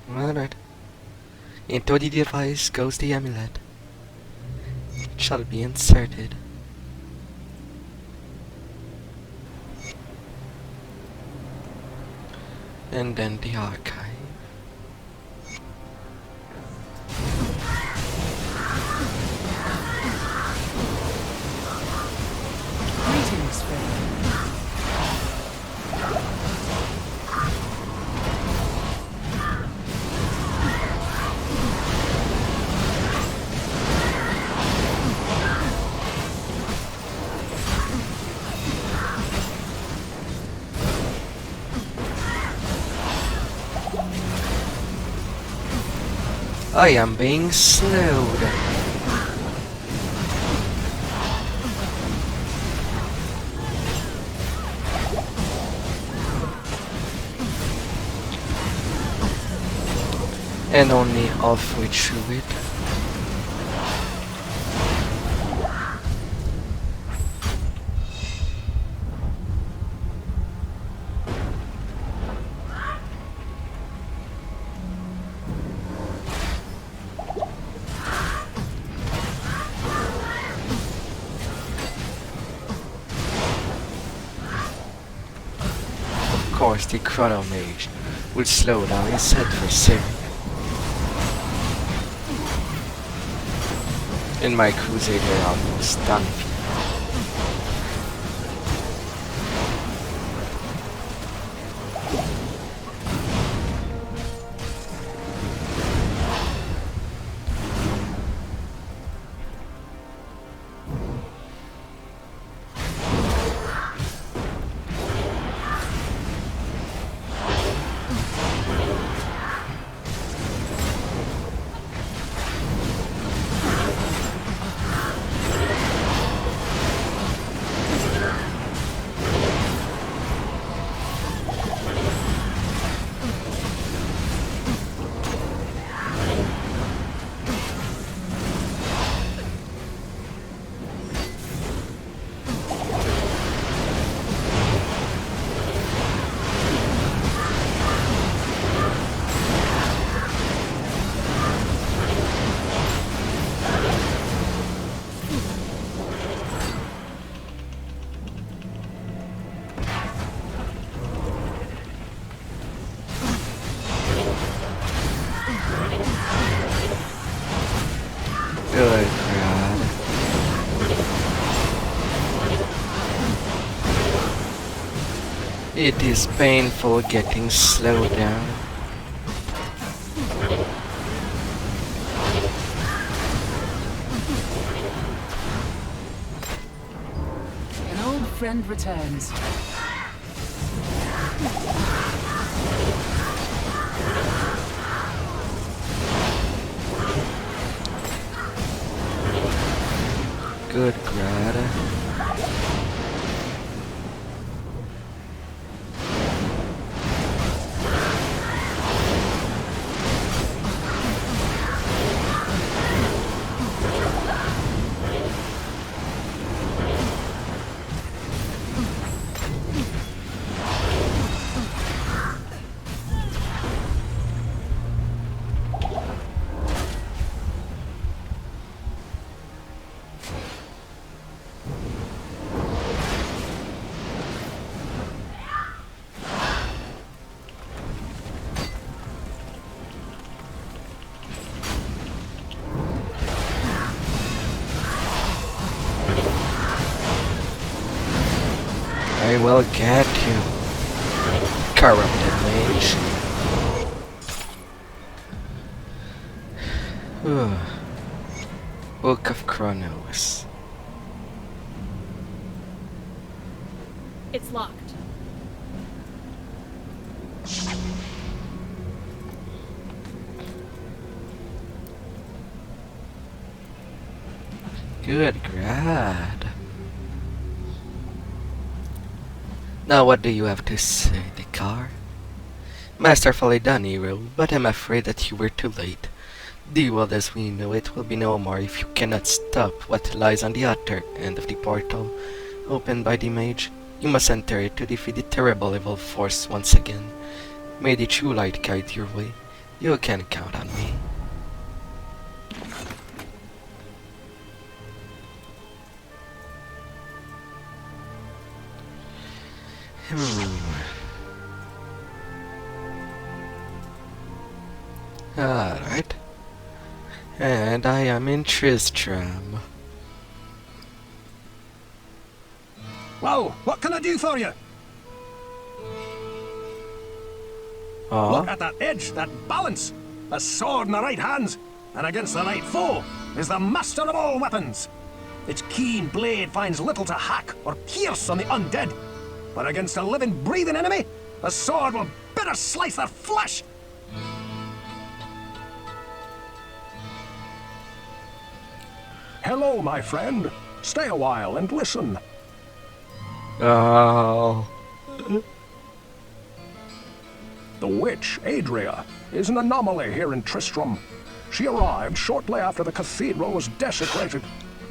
Alright. Into the device goes the amulet. It shall be inserted. And then the archive. Greetings, friend. I am being slowed. And only halfway through it. Of course, the Chrono Mage will slow down his adversary. And my Crusader almost done. Good God. It is painful getting slowed down. An old friend returns. Good God. I will get you, corrupted mage. Book of Chronos. It's locked. Good God. Now what do you have to say, Dekar? Masterfully done, hero, but I'm afraid that you were too late. The world as we know it will be no more if you cannot stop what lies on the other end of the portal opened by the mage. You must enter it to defeat the terrible evil force once again. May the true light guide your way. You can count on me. Alright. And I am in Tristram. Well, what can I do for you? Huh? Look at that edge, that balance. A sword in the right hands, and against the right foe is the master of all weapons. Its keen blade finds little to hack or pierce on the undead, but against a living, breathing enemy, the sword will bitter slice their flesh. Hello, my friend. Stay a while and listen. Oh. The witch, Adria, is an anomaly here in Tristram. She arrived shortly after the cathedral was desecrated,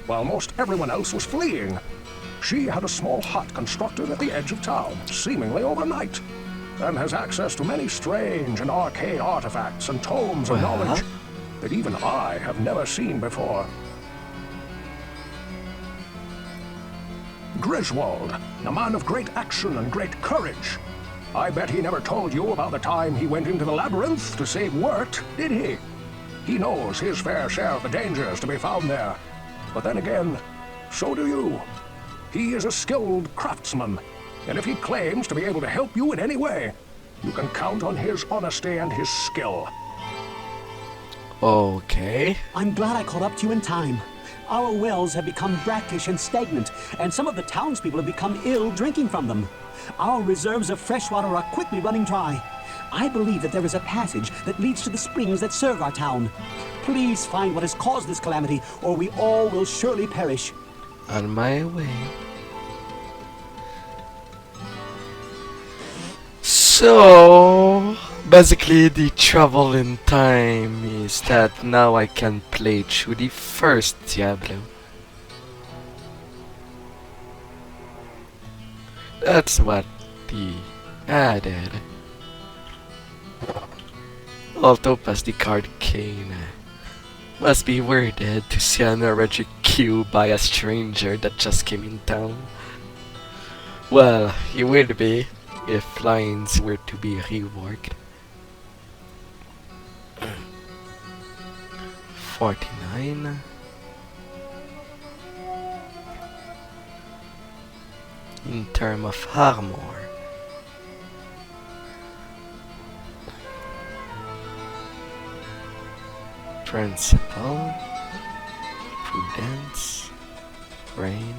while most everyone else was fleeing. She had a small hut constructed at the edge of town, seemingly overnight, and has access to many strange and arcane artifacts and tomes of knowledge that even I have never seen before. Griswold, a man of great action and great courage. I bet he never told you about the time he went into the labyrinth to save Wirt, did he? He knows his fair share of the dangers to be found there. But then again, so do you. He is a skilled craftsman, and if he claims to be able to help you in any way, you can count on his honesty and his skill. Okay. I'm glad I caught up to you in time. Our wells have become brackish and stagnant, and some of the townspeople have become ill drinking from them. Our reserves of fresh water are quickly running dry. I believe that there is a passage that leads to the springs that serve our town. Please find what has caused this calamity, or we all will surely perish. On my way. So basically the trouble in time is that now I can play through the first Diablo. That's what the added. Although past the card cane. Must be weirded to see an allergic queue by a stranger that just came in town. Well, it would be if lines were to be reworked. 49. in terms of armor. Principle, prudence, rain,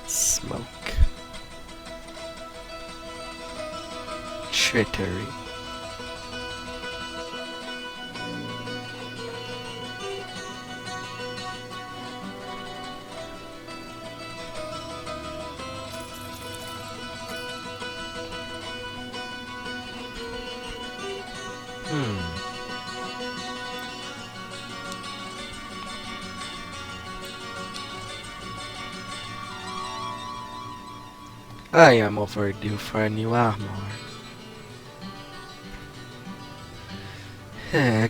smoke, trickery. I am overdue for a new armor.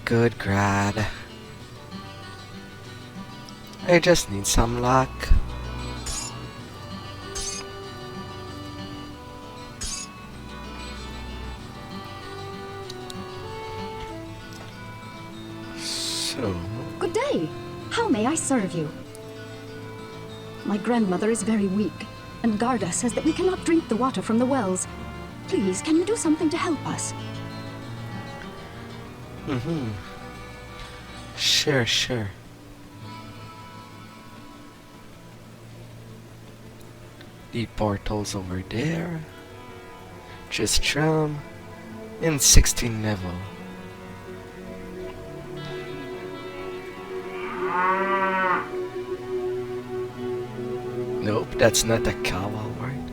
Good grad. I just need some luck. So... Good day. How may I serve you? My grandmother is very weak, and Garda says that we cannot drink the water from the wells. Please, can you do something to help us? Sure. The portal's over there. Tristram in 16 level. Nope, that's not a cow, alright.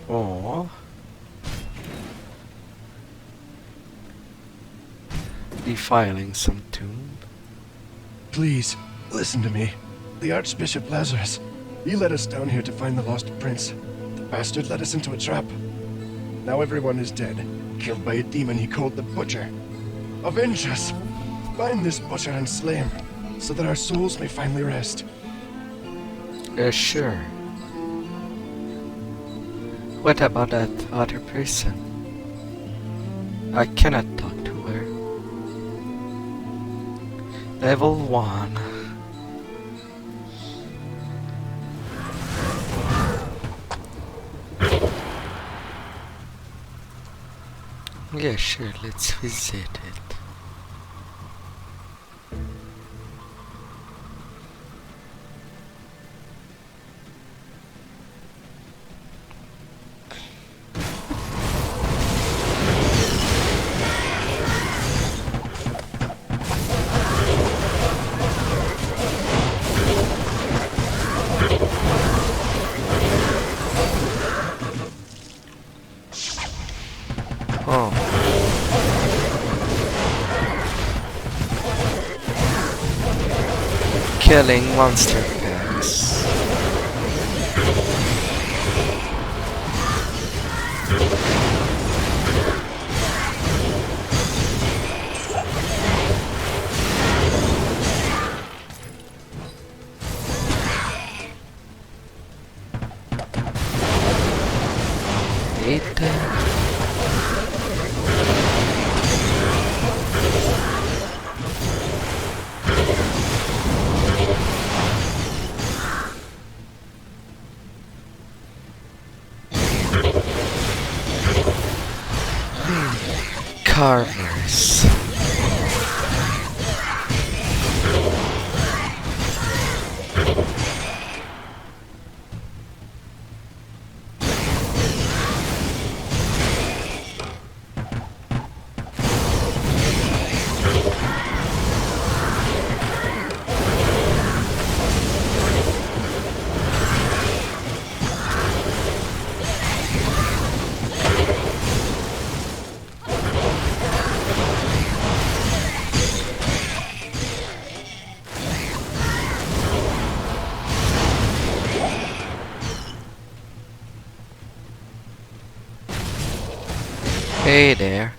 Oh. Defiling some tomb. Please, listen to me. The Archbishop Lazarus. He led us down here to find the lost prince. The bastard led us into a trap. Now everyone is dead, killed by a demon he called the Butcher. Avenge us! Find this butcher and slay him, so that our souls may finally rest. Sure. What about that other person? I cannot talk to her. Level 1. Yeah, sure, let's visit it. Killing monster packs. Carvers. Hey there,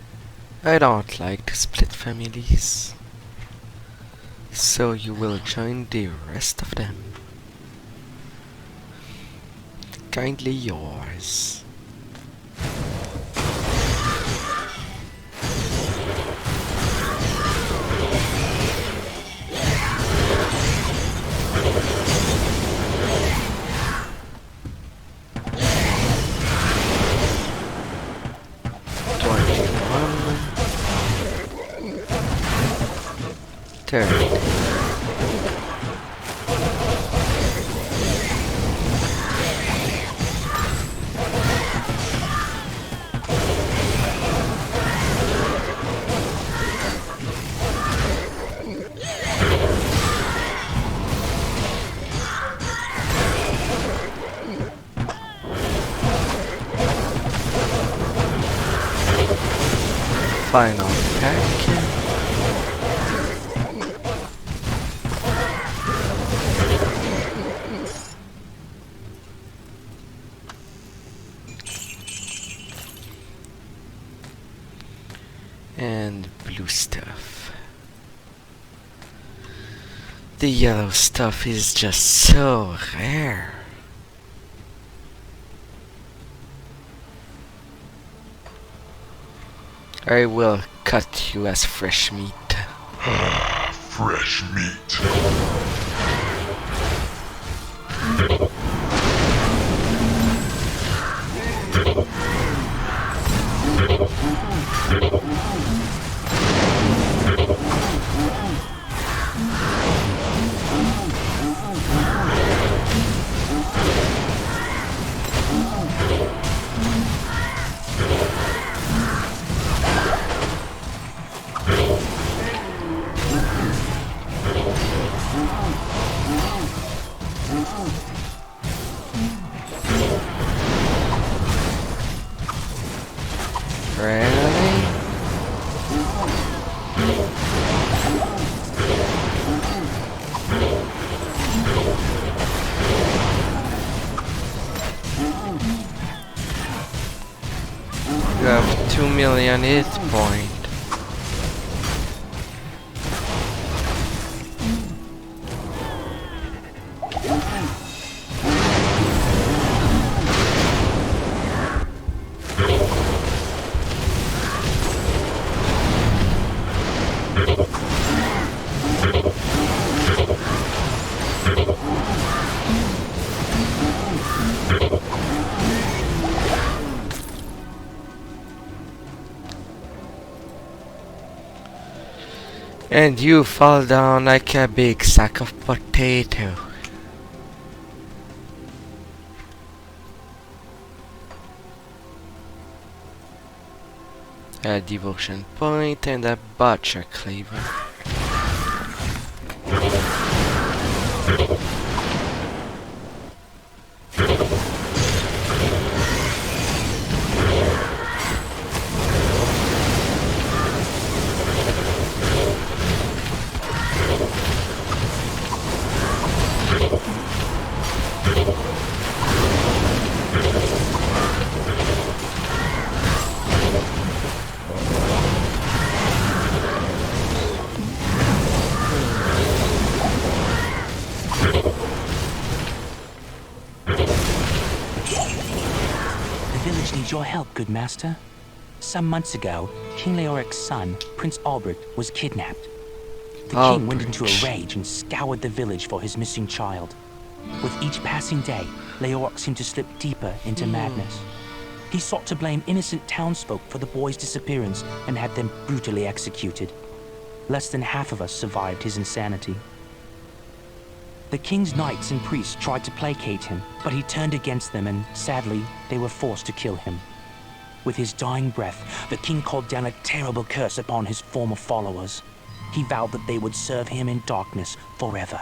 I don't like to split families, so you will join the rest of them. Kindly yours. 30. Final attack. And blue stuff. The yellow stuff is just so rare. I will cut you as fresh meat. Fresh meat. Really? You have 2 million hit points. And you fall down like a big sack of potato. A devotion point and a butcher cleaver. Your help, good master. Some months ago, King Leoric's son, Prince Albrecht, was kidnapped. The king went into a rage and scoured the village for his missing child. With each passing day, Leoric seemed to slip deeper into madness. He sought to blame innocent townsfolk for the boy's disappearance and had them brutally executed. Less than half of us survived his insanity. The king's knights and priests tried to placate him, but he turned against them and, sadly, they were forced to kill him. With his dying breath, the king called down a terrible curse upon his former followers. He vowed that they would serve him in darkness forever.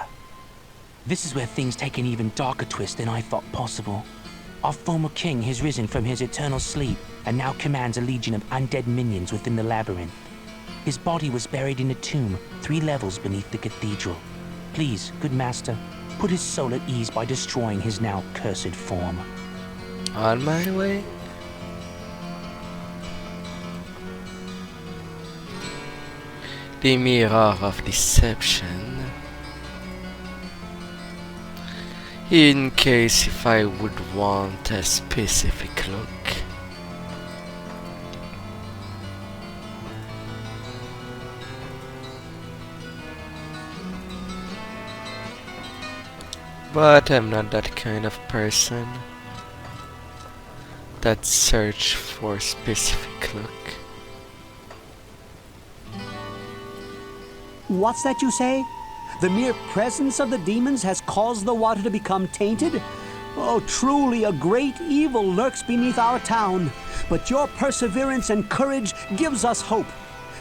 This is where things take an even darker twist than I thought possible. Our former king has risen from his eternal sleep and now commands a legion of undead minions within the labyrinth. His body was buried in a tomb 3 levels beneath the cathedral. Please, good master, put his soul at ease by destroying his now cursed form. On my way? The mirror of deception. In case if I would want a specific look. But I'm not that kind of person that search for specific look. What's that you say? The mere presence of the demons has caused the water to become tainted? Oh, truly a great evil lurks beneath our town. But your perseverance and courage gives us hope.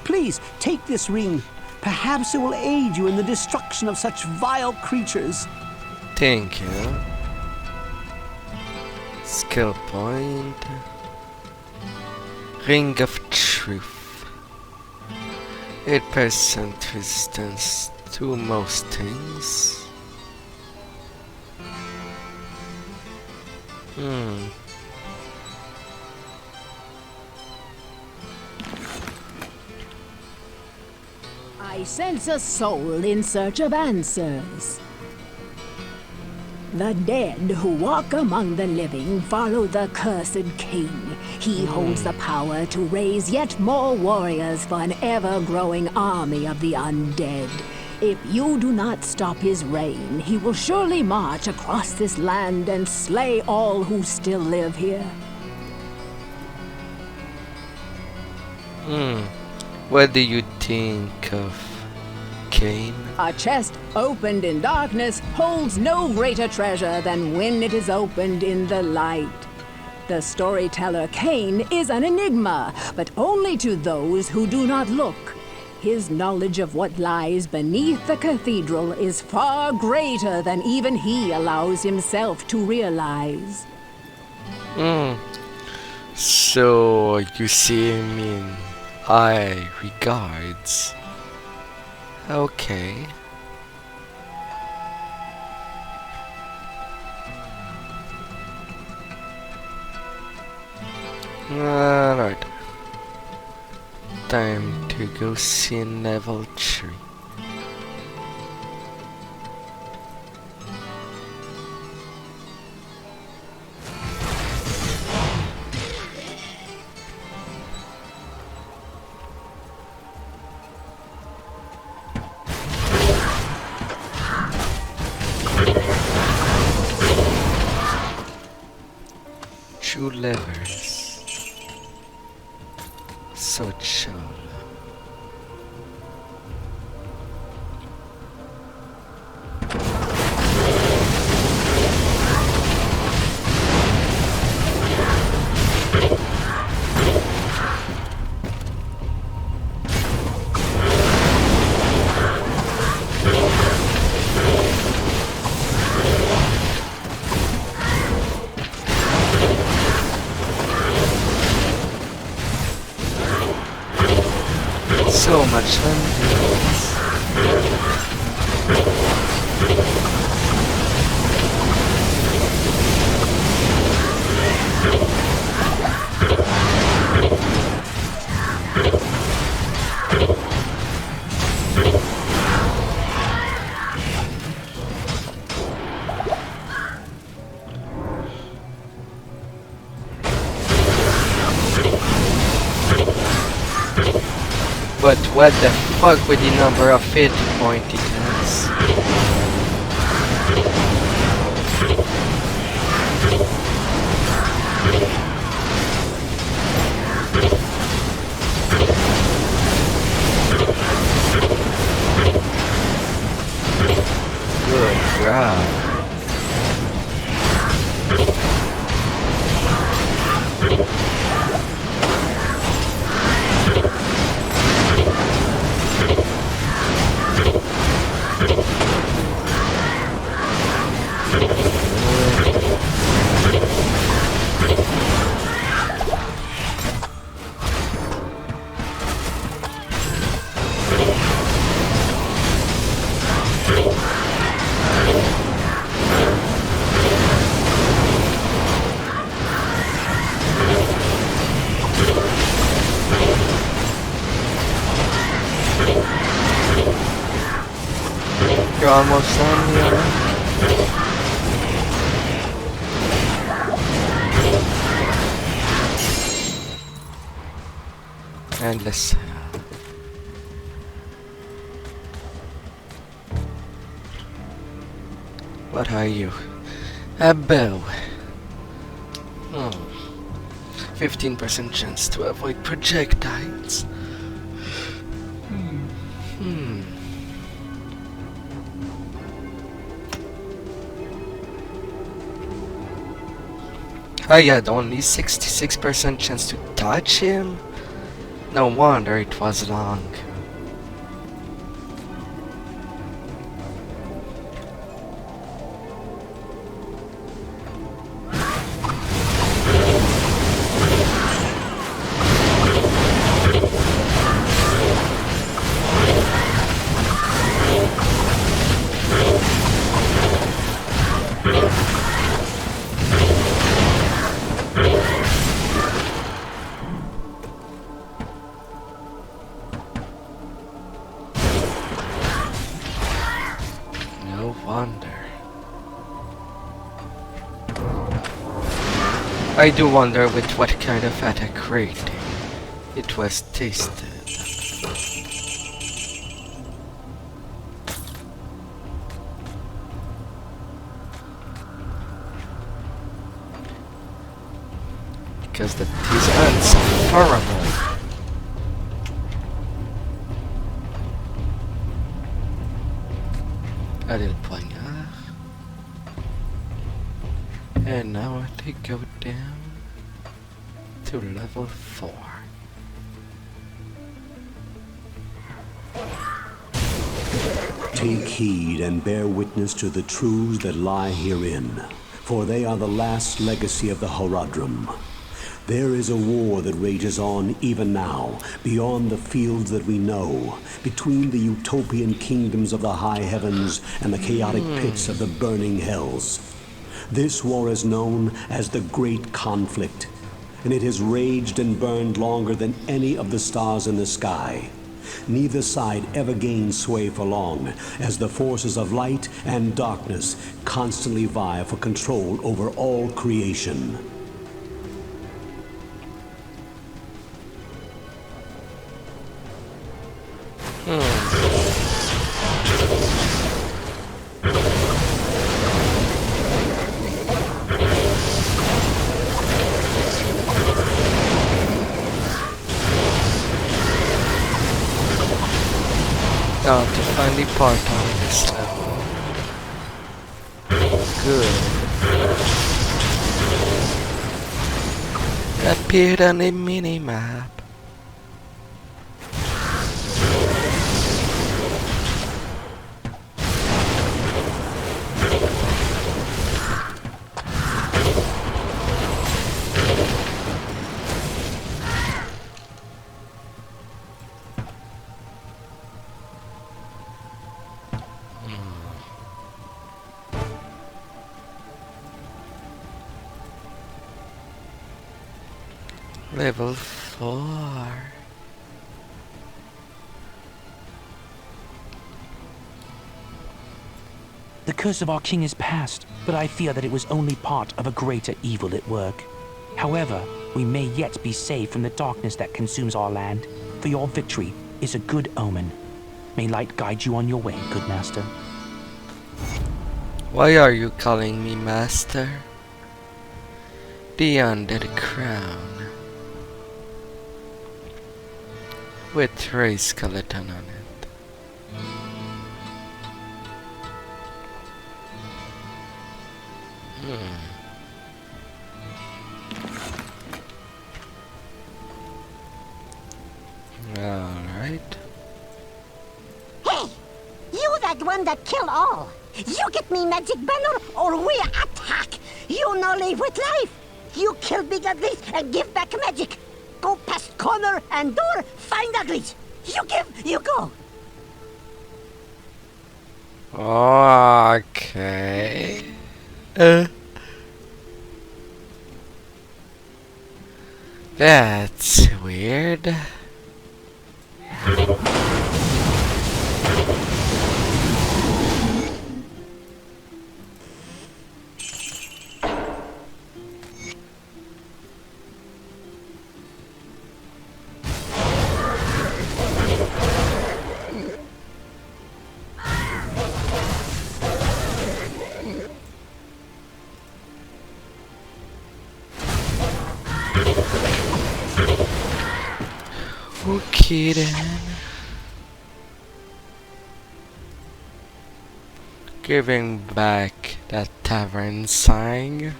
Please, take this ring. Perhaps it will aid you in the destruction of such vile creatures. Thank you. Skill point. Ring of Truth. 8% resistance to most things. I sense a soul in search of answers. The dead who walk among the living follow the cursed king. He holds the power to raise yet more warriors for an ever-growing army of the undead. If you do not stop his reign, he will surely march across this land and slay all who still live here. What do you think of Cain? A chest opened in darkness holds no greater treasure than when it is opened in the light. The storyteller Cain is an enigma, but only to those who do not look. His knowledge of what lies beneath the cathedral is far greater than even he allows himself to realize. So you see him in high regards. Okay. Alright. Time to go see level 3. Two levers. So chill. So much fun. But what the fuck with the number of hit point it has? Good God. You're almost done here. Endless. What are you? A bow. 15% chance to avoid projectiles. I had only 66% chance to touch him? No wonder it was long. No wonder. I do wonder with what kind of attack rating it was tasted. Because these ants are horrible. A little poignard. And now they go down to level 4. Take heed and bear witness to the truths that lie herein, for they are the last legacy of the Horadrim. There is a war that rages on even now, beyond the fields that we know, between the utopian kingdoms of the high heavens and the chaotic pits of the burning hells. This war is known as the Great Conflict, and it has raged and burned longer than any of the stars in the sky. Neither side ever gains sway for long, as the forces of light and darkness constantly vie for control over all creation. Now to finally part on this level. Good. Appeared on a mini-map. Level 4. The curse of our king is past, but I fear that it was only part of a greater evil at work. However, we may yet be saved from the darkness that consumes our land, for your victory is a good omen. May light guide you on your way, good master. Why are you calling me master? The undead crown. With Ray skeleton on it. Alright. Hey! You that one that kill all! You get me magic banner or we attack! You no live with life! You kill big uglies and give back magic! Go past corner and door, find uglies! You give, you go! Okay. That's weird. Okay then. Giving back that tavern sign.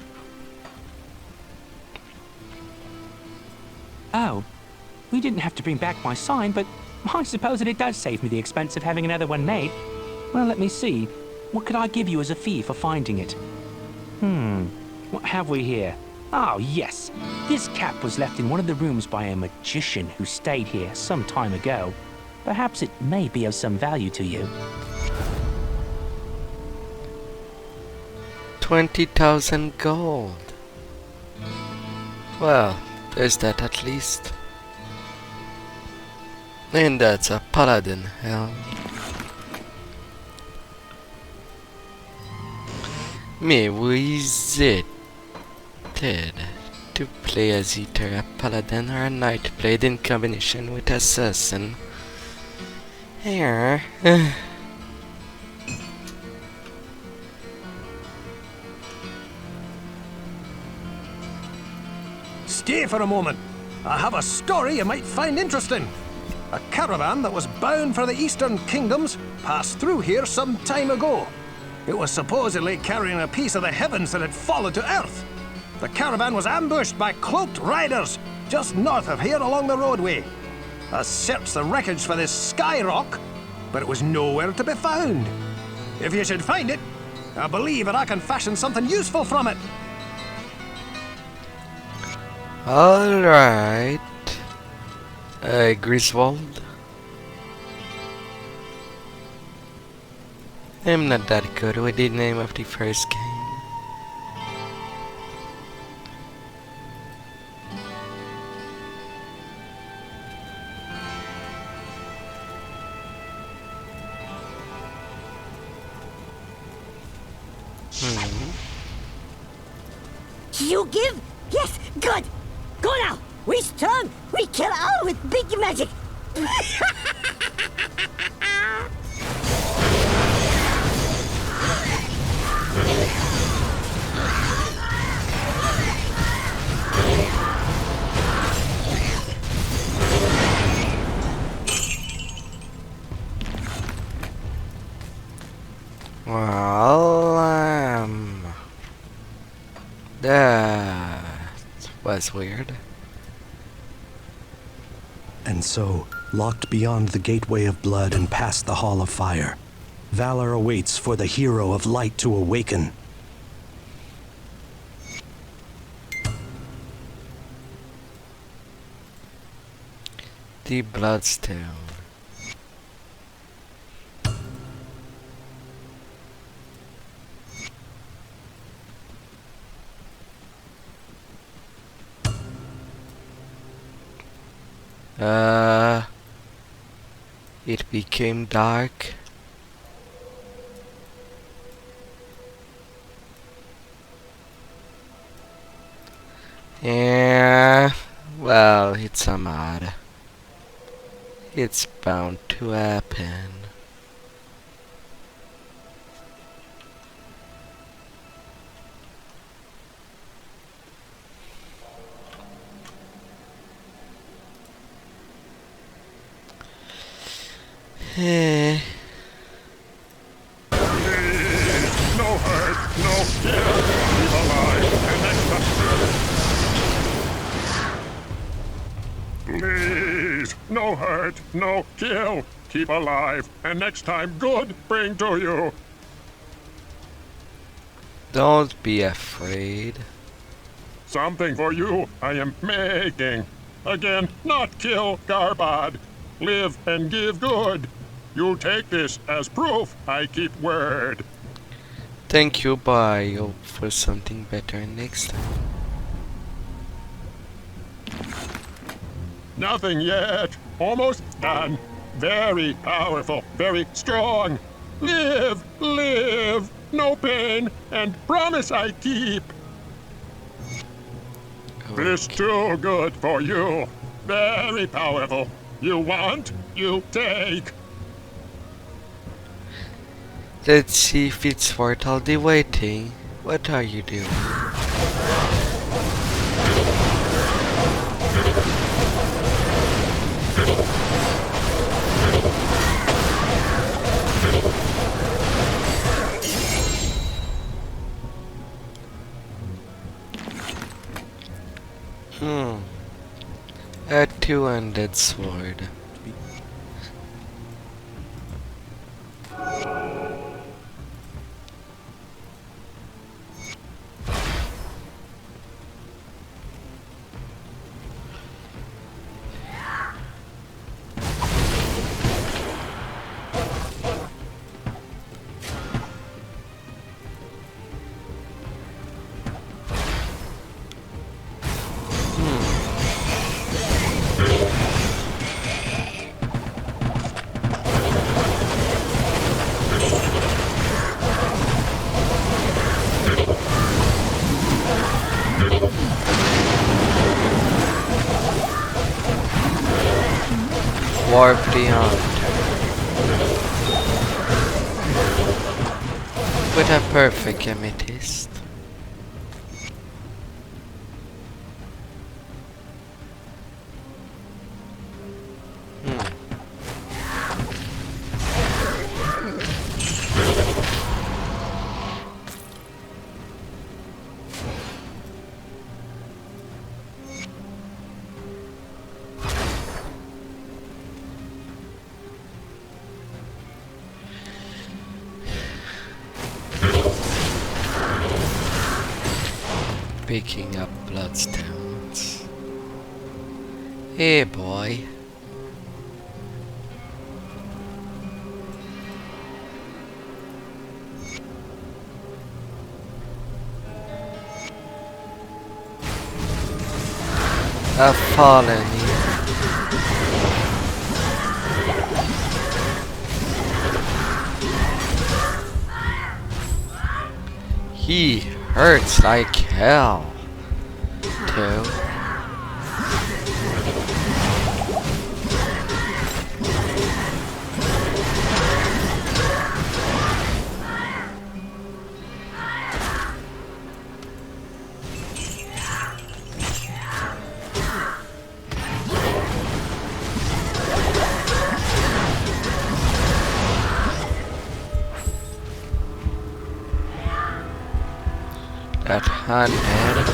Oh, we didn't have to bring back my sign, but I suppose that it does save me the expense of having another one made. Well, let me see. What could I give you as a fee for finding it? What have we here? Oh, yes. This cap was left in one of the rooms by a magician who stayed here some time ago. Perhaps it may be of some value to you. 20,000 gold. Well, there's that at least. And that's a paladin helm. Me visited to play as either a paladin or a knight blade in combination with assassin. Here. Stay for a moment. I have a story you might find interesting. A caravan that was bound for the Eastern Kingdoms passed through here some time ago. It was supposedly carrying a piece of the heavens that had fallen to earth. The caravan was ambushed by cloaked riders just north of here along the roadway. I searched the wreckage for this sky rock, but it was nowhere to be found. If you should find it, I believe that I can fashion something useful from it. Alright. Griswold. I'm not that good with the name of the first game. You give? Yes, good. Go now. We strong. We kill all with big magic. Well, that was weird. And so, locked beyond the gateway of blood and past the hall of fire, valor awaits for the hero of light to awaken. The Bloodstone. It became dark. Yeah, well, it's a mod. It's bound to happen. Eh. No hurt, no kill. Keep alive, and next time. Please, no hurt, no kill. Keep alive, and next time good bring to you. Don't be afraid. Something for you I am making. Again, not kill Garbad. Live and give good. You take this as proof I keep word. Thank you, but I hope for something better next time. Nothing yet. Almost done. Very powerful, very strong. Live, live. No pain, and promise I keep. Okay. This too good for you. Very powerful. You want, you take. Let's see if it's worth all the waiting. What are you doing? A two-handed sword. Warp beyond. With a perfect amethyst. Picking up bloodstones. Hey boy. A fallen He hurts like hell, too. That handhead.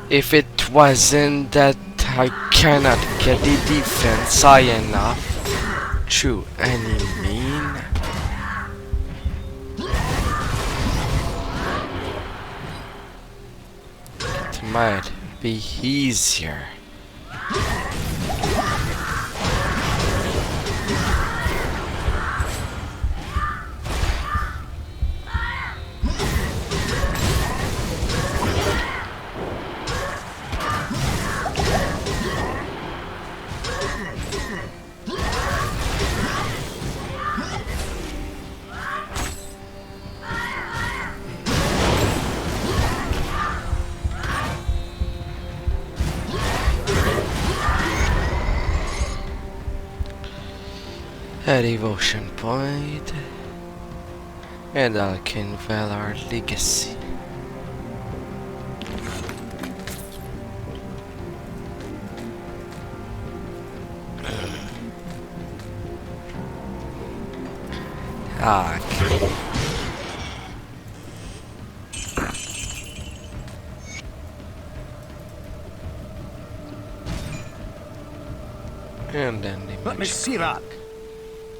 If it wasn't that I cannot get the defense high enough through any mean, it might be easier. A devotion point, and Alkin Valor Legacy. Okay. And then the Let me see that.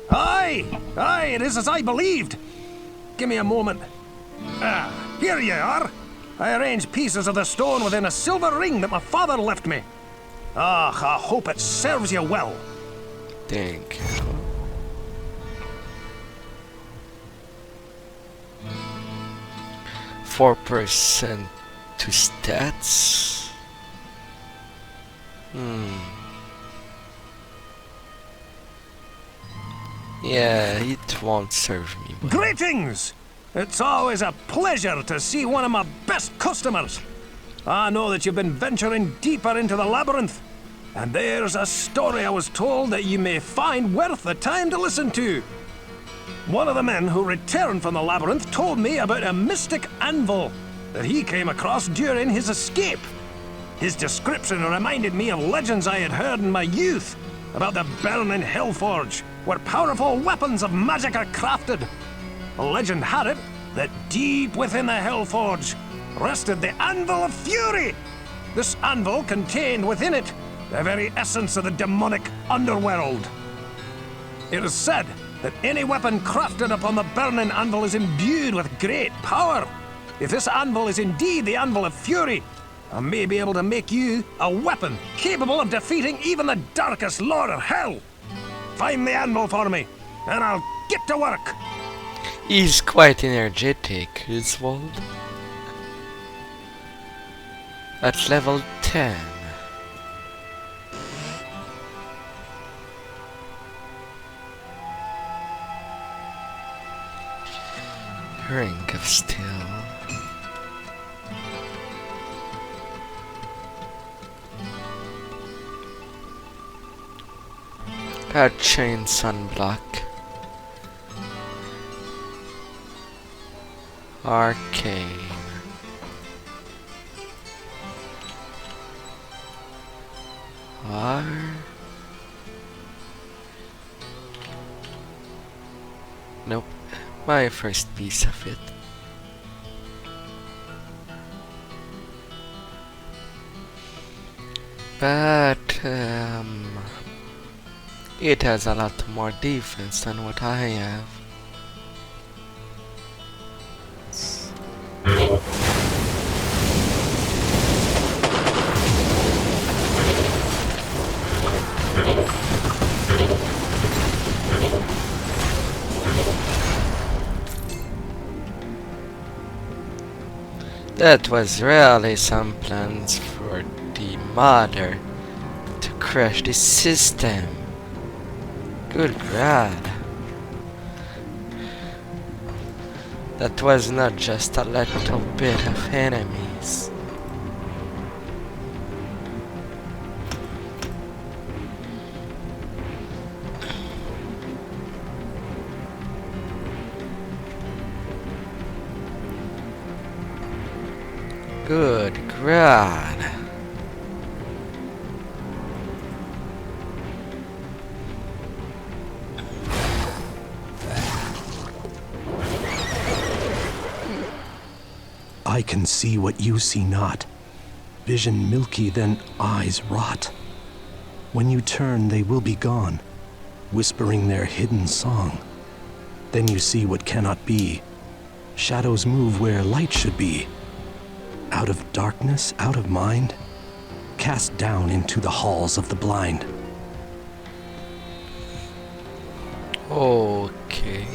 Aye! Aye, it is as I believed! Give me a moment. Ah, here you are! I arranged pieces of the stone within a silver ring that my father left me. Ah, I hope it serves you well. Thank you. 4% to stats. Yeah, it won't serve me well. Greetings! It's always a pleasure to see one of my best customers. I know that you've been venturing deeper into the labyrinth, and there's a story I was told that you may find worth the time to listen to. One of the men who returned from the labyrinth told me about a mystic anvil that he came across during his escape. His description reminded me of legends I had heard in my youth about the burning Hellforge, where powerful weapons of magic are crafted. A legend had it that deep within the Hellforge, rested the Anvil of Fury. This anvil contained within it the very essence of the demonic underworld. It is said that any weapon crafted upon the burning anvil is imbued with great power. If this anvil is indeed the Anvil of Fury, I may be able to make you a weapon capable of defeating even the darkest lord of hell. Find the anvil for me, and I'll get to work. He's quite energetic, Griswold. At level 10. Ring of Steel. A chain sunblock. Arcane. R. Nope. My first piece of it. But it has a lot more defense than what I have. That was really some plans for the mother to crash the system. Good God. That was not just a little bit of enemies. Good God. I can see what you see not. Vision milky, then eyes rot. When you turn, they will be gone, whispering their hidden song. Then you see what cannot be. Shadows move where light should be. Out of darkness, out of mind, cast down into the halls of the blind. Okay.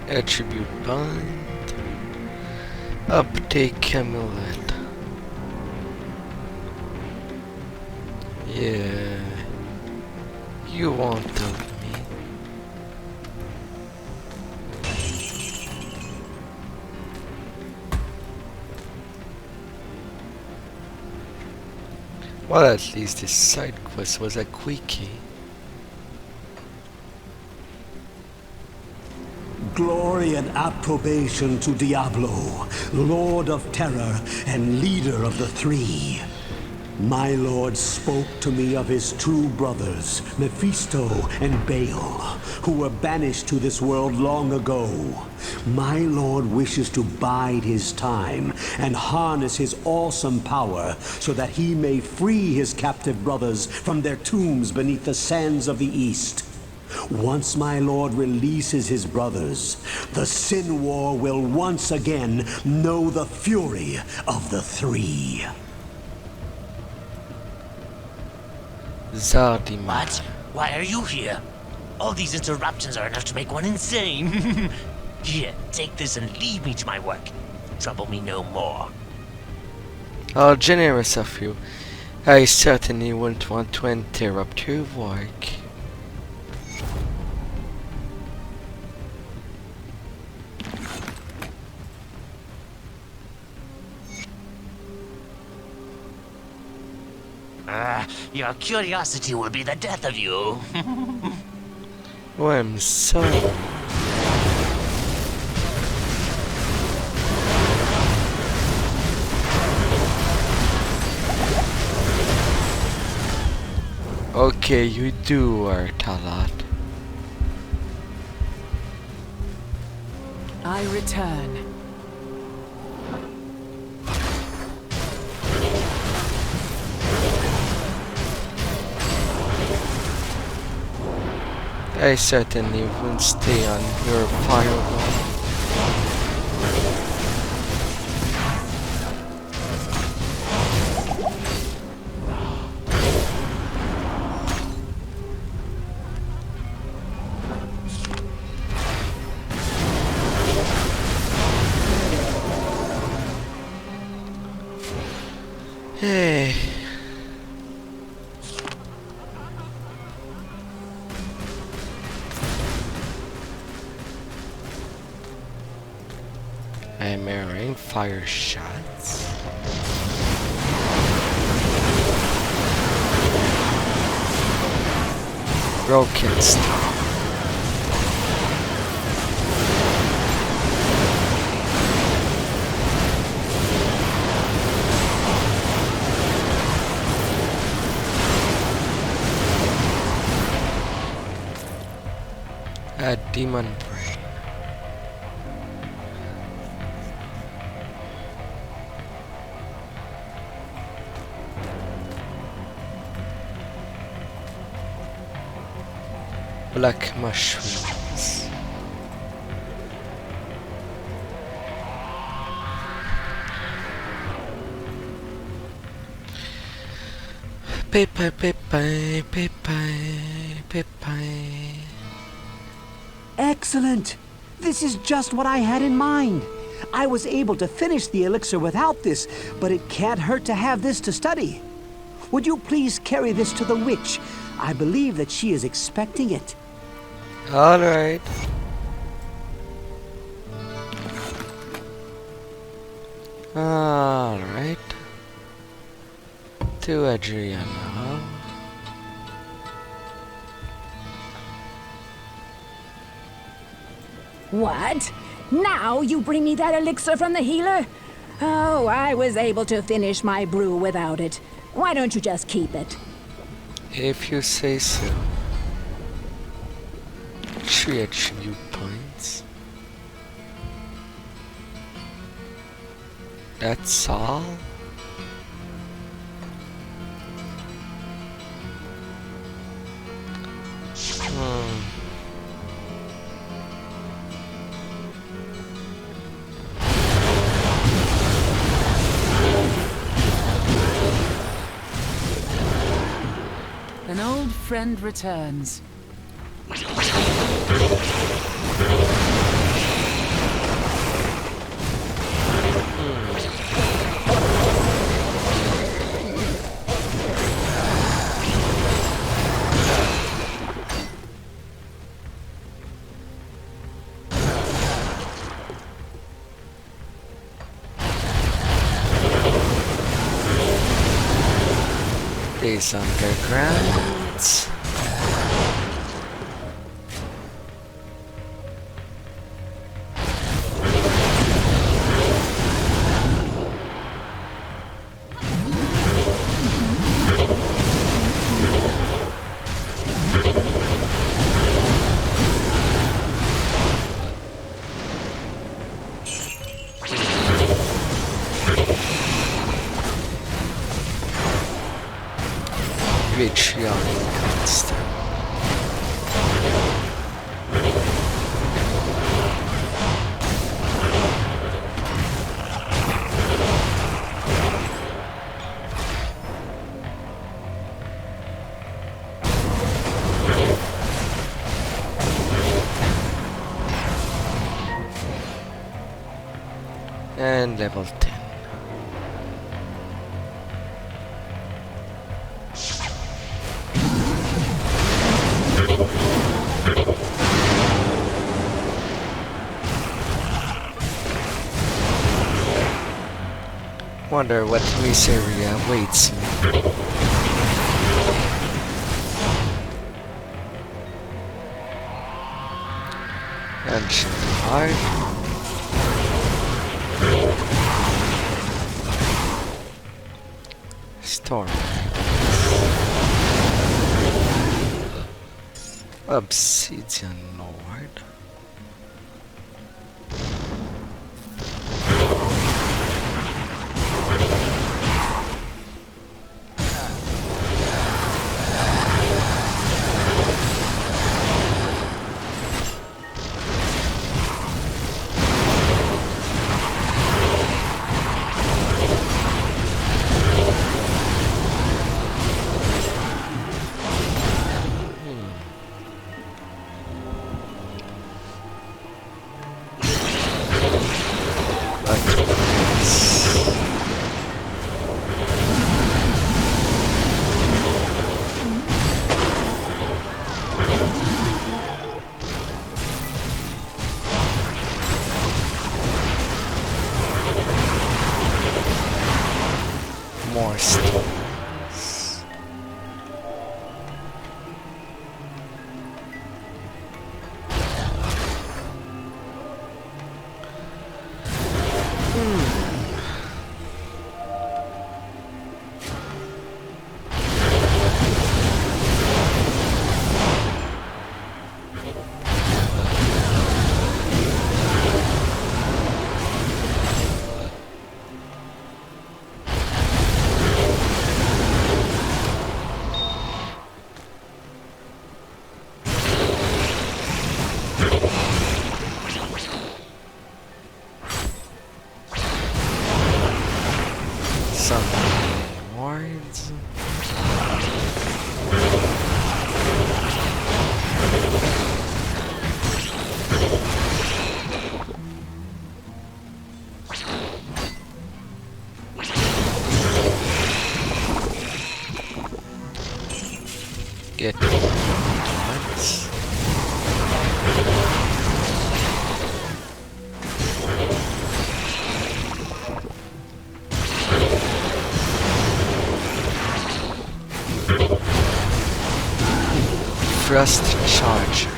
Attribute bind. Uptake amulet. Yeah. You won't help me. Well, at least this side quest was a quickie. Glory and approbation to Diablo, Lord of Terror and leader of the Three. My lord spoke to me of his two brothers, Mephisto and Baal, who were banished to this world long ago. My lord wishes to bide his time and harness his awesome power so that he may free his captive brothers from their tombs beneath the sands of the East. Once my lord releases his brothers, the Sin War will once again know the fury of the Three. Zardiman. What? Why are you here? All these interruptions are enough to make one insane. Here, take this and leave me to my work. Trouble me no more. How generous of you. I certainly wouldn't want to interrupt your work. Your curiosity will be the death of you. Oh, I'm sorry. Okay, you do hurt a lot. I return. I certainly won't stay on your firewall. Hey. I'm airing fire shots. Broken star. A demon brain. Black mushrooms. Pepe, pepe, pepe, pepe. Excellent! This is just what I had in mind. I was able to finish the elixir without this, but it can't hurt to have this to study. Would you please carry this to the witch? I believe that she is expecting it. Alright. Alright. To Adriana. What? Now you bring me that elixir from the healer? Oh, I was able to finish my brew without it. Why don't you just keep it? If you say so. 3 attribute points. That's all? An old friend returns. These undergrounds. Patreon constant. And level 10. Wonder what misery awaits me. Ancient heart. Storm. Obsidian Lord. More stones. Some wards. Get wards. Thrust chargers.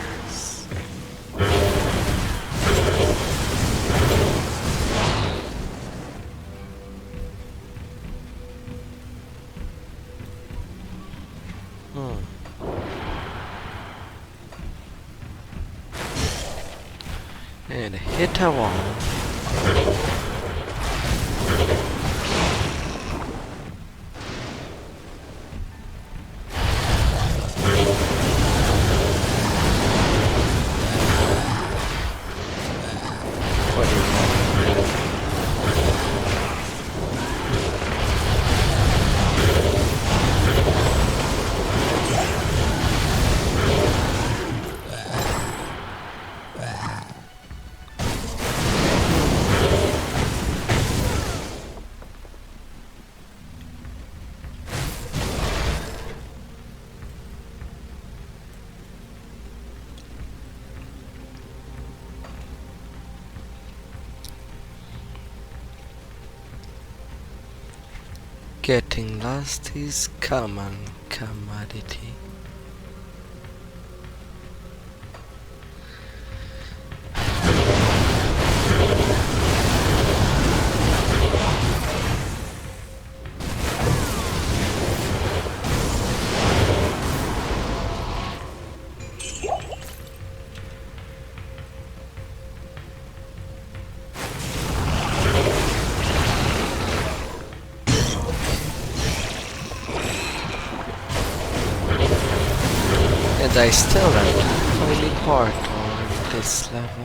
And hit a wall. Getting lost is common commodity. And I still am finding part on this level.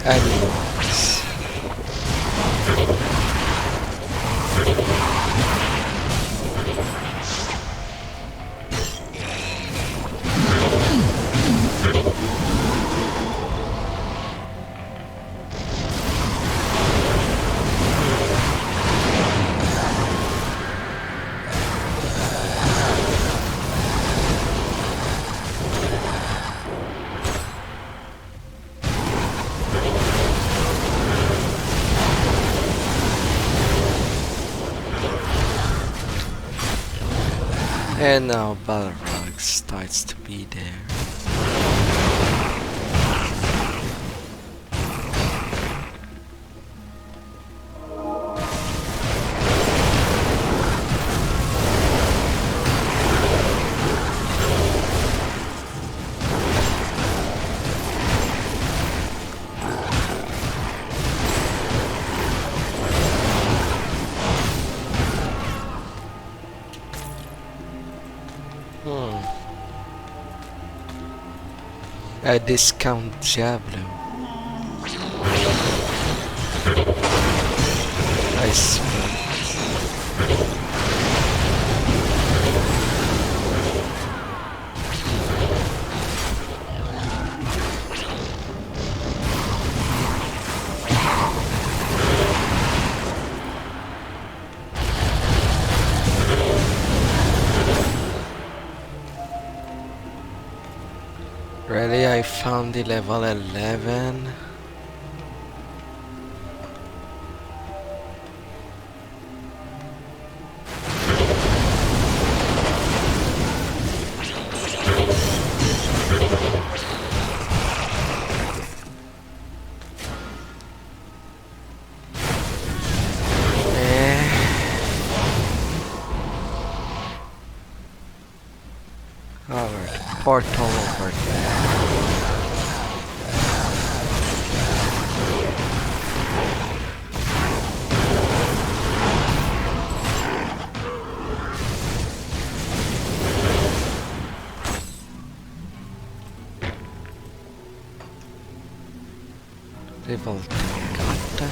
Animals. And now Balrog starts to be there. A discount Diablo. I suppose. Really, I found the level 11. Alright, portal over there. Revolt karta.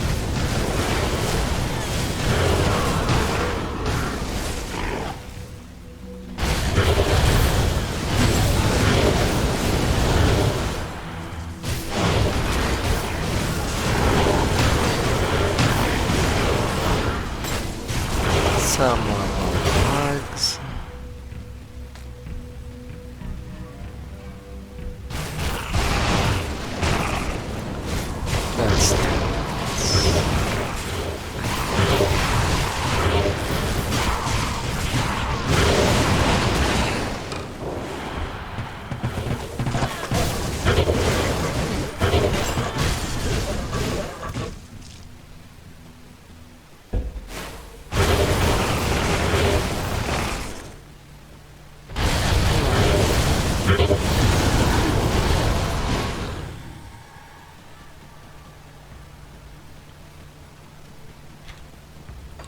Some more bugs. Let's do this.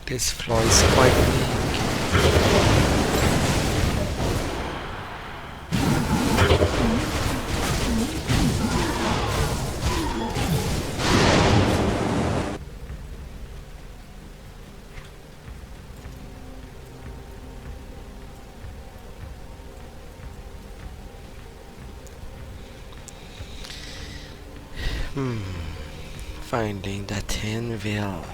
This floor is quite weak. Finding that anvil.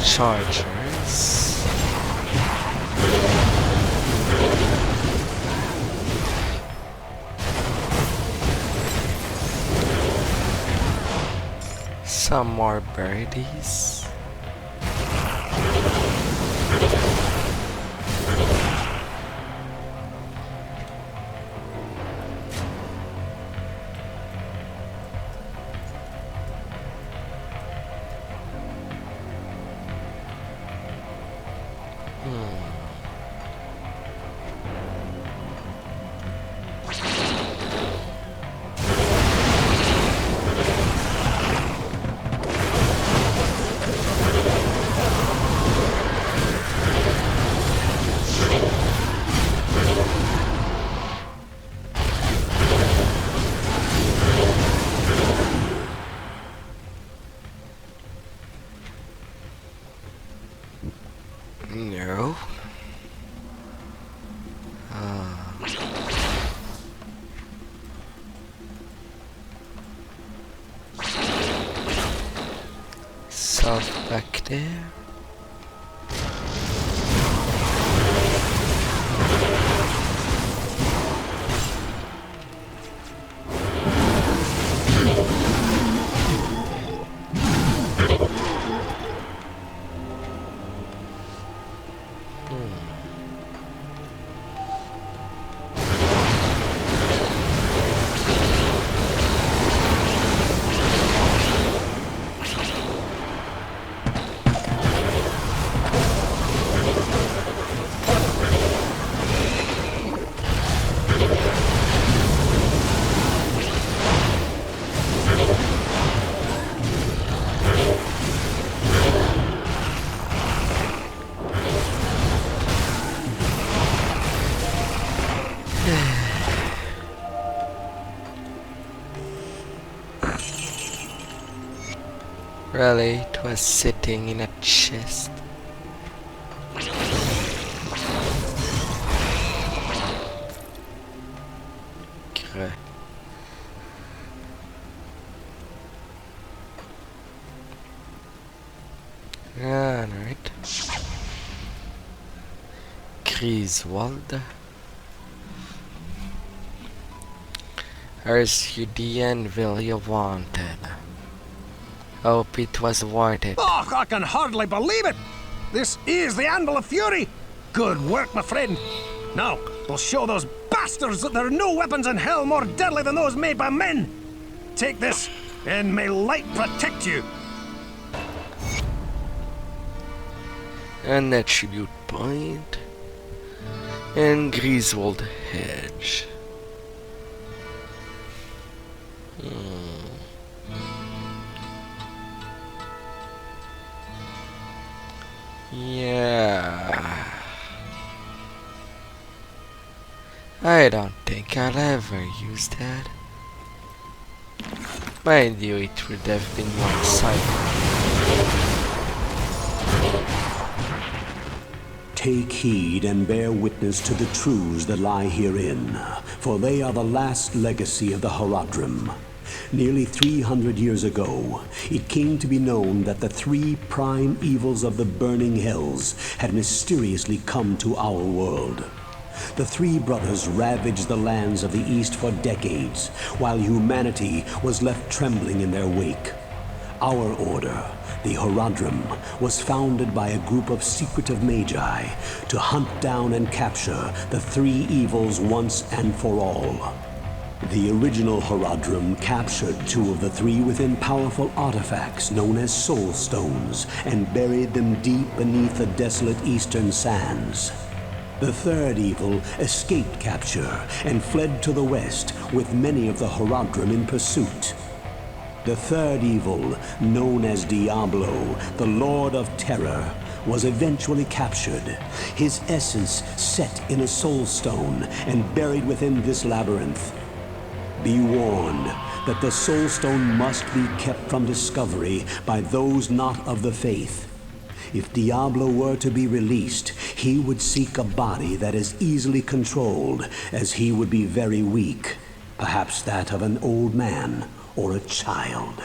Chargers. Some more birdies. myself back there. Really, it was sitting in a chest. Okay. Alright. Griswold. RSUD will you wanted. Hope it was worth it. Oh, I can hardly believe it! This is the Anvil of Fury! Good work, my friend. Now, we'll show those bastards that there are no weapons in hell more deadly than those made by men! Take this, and may light protect you! An attribute point. And Griswold Hedge. Yeah. I don't think I'll ever use that. Mind you, it would have been one cycle. Take heed and bear witness to the truths that lie herein, for they are the last legacy of the Horadrim. Nearly 300 years ago, it came to be known that the three prime evils of the burning hells had mysteriously come to our world. The three brothers ravaged the lands of the East for decades, while humanity was left trembling in their wake. Our order, the Horadrim, was founded by a group of secretive magi to hunt down and capture the three evils once and for all. The original Horadrim captured two of the three within powerful artifacts known as Soul Stones and buried them deep beneath the desolate eastern sands. The third evil escaped capture and fled to the west with many of the Horadrim in pursuit. The third evil, known as Diablo, the Lord of Terror, was eventually captured, his essence set in a soul stone and buried within this labyrinth. Be warned that the soul stone must be kept from discovery by those not of the faith. If Diablo were to be released, he would seek a body that is easily controlled, as he would be very weak, perhaps that of an old man or a child.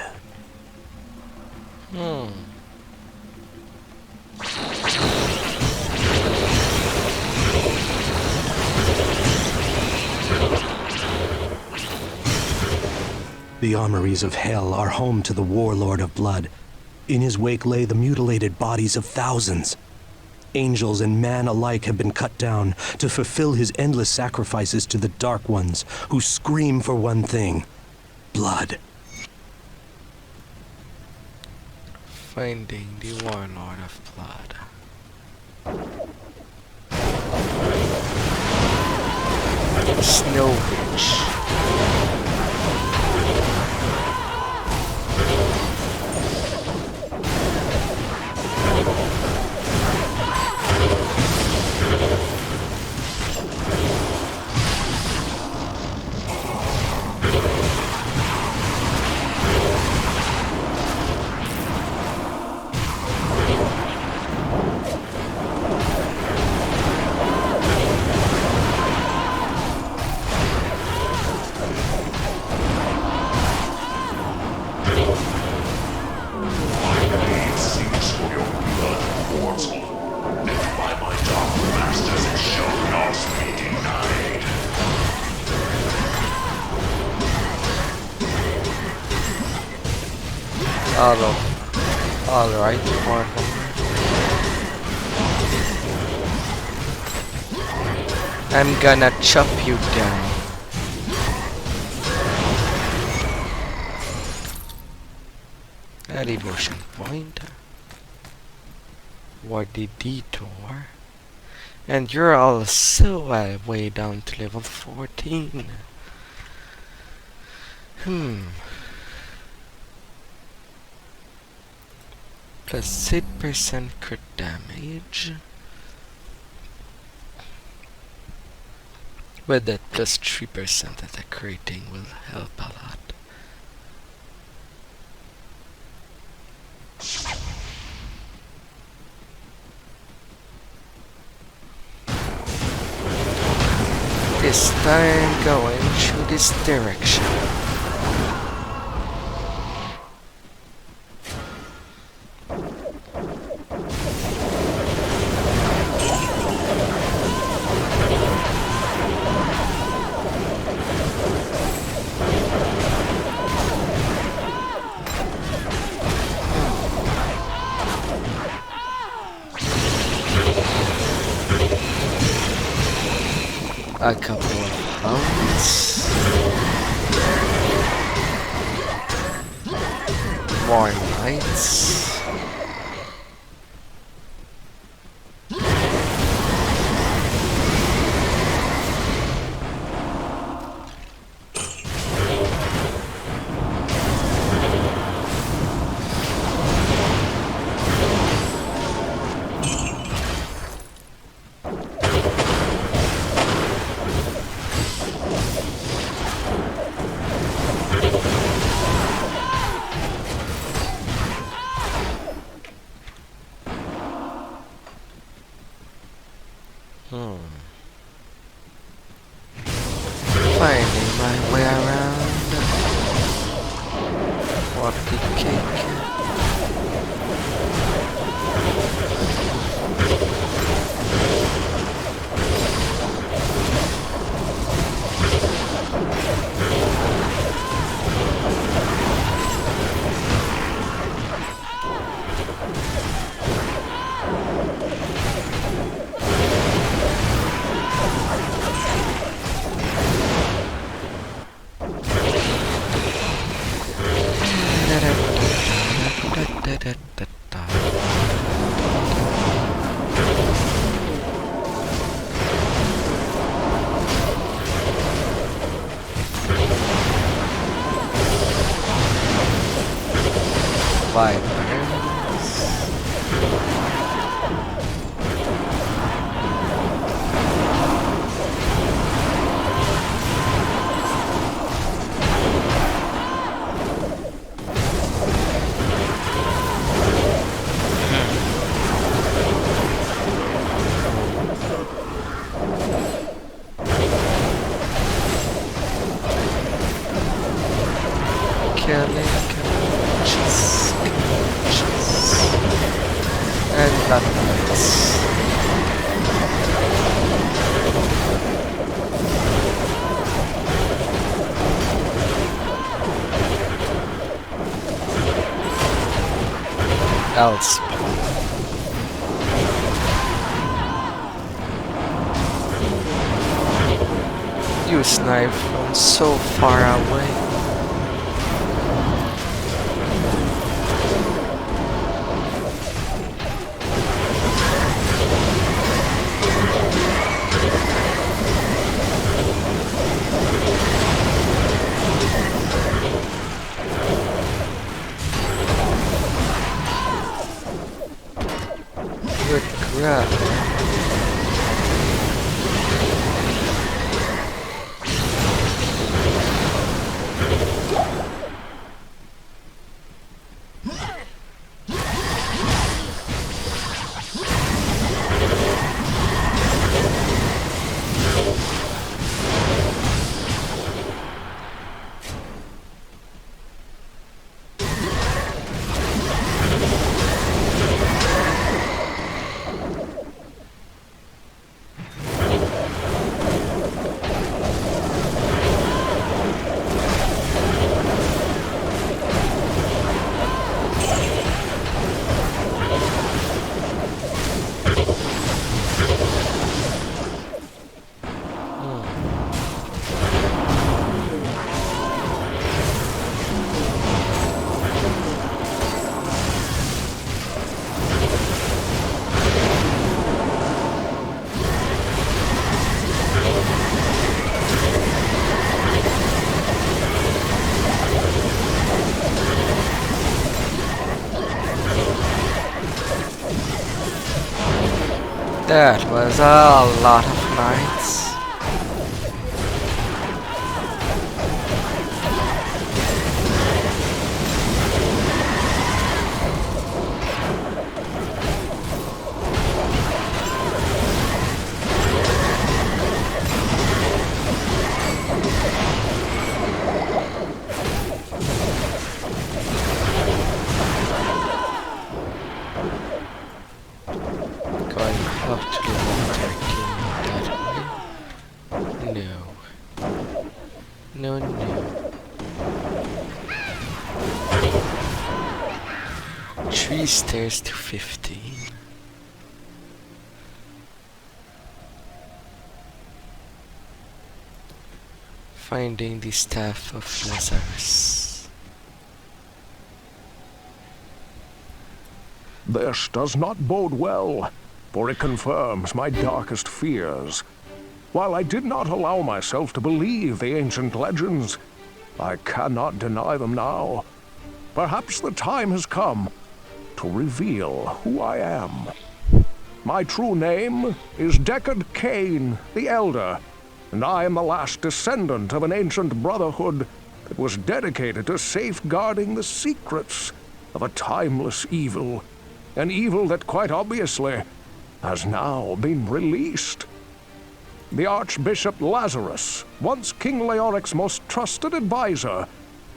The armories of hell are home to the warlord of blood. In his wake lay the mutilated bodies of thousands. Angels and man alike have been cut down to fulfill his endless sacrifices to the Dark Ones, who scream for one thing: blood. Finding the warlord of blood. Snow Witch. Alright, Warhol. I'm gonna chop you down. A devotion point. Worthy detour. And you're also way down to level 14. Plus 8% crit damage. With that plus 3% attack rating will help a lot. This time going through this direction. A couple of hounds. More knights. Finding my way around. What the cake? And that nice. Else. You snipe from so far away. Good grab. That was a lot of knights. Stairs to 15. Finding the staff of Lazarus. This does not bode well, for it confirms my darkest fears. While I did not allow myself to believe the ancient legends, I cannot deny them now. Perhaps the time has come to reveal who I am. My true name is Deckard Cain, the Elder, and I am the last descendant of an ancient brotherhood that was dedicated to safeguarding the secrets of a timeless evil, an evil that quite obviously has now been released. The Archbishop Lazarus, once King Leoric's most trusted advisor,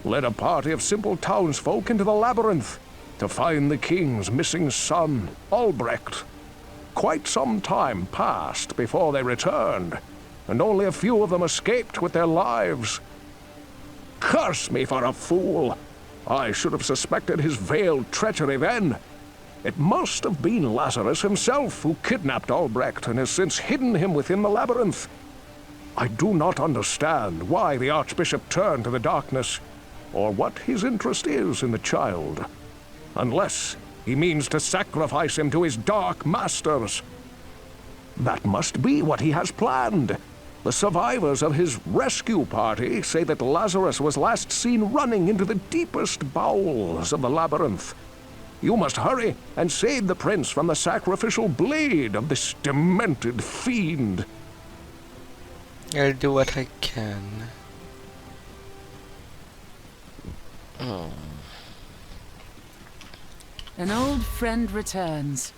led a party of simple townsfolk into the labyrinth to find the king's missing son, Albrecht. Quite some time passed before they returned, and only a few of them escaped with their lives. Curse me for a fool! I should have suspected his veiled treachery then. It must have been Lazarus himself who kidnapped Albrecht and has since hidden him within the labyrinth. I do not understand why the Archbishop turned to the darkness, or what his interest is in the child. Unless he means to sacrifice him to his dark masters. That must be what he has planned. The survivors of his rescue party say that Lazarus was last seen running into the deepest bowels of the labyrinth. You must hurry and save the prince from the sacrificial blade of this demented fiend. I'll do what I can. An old friend returns.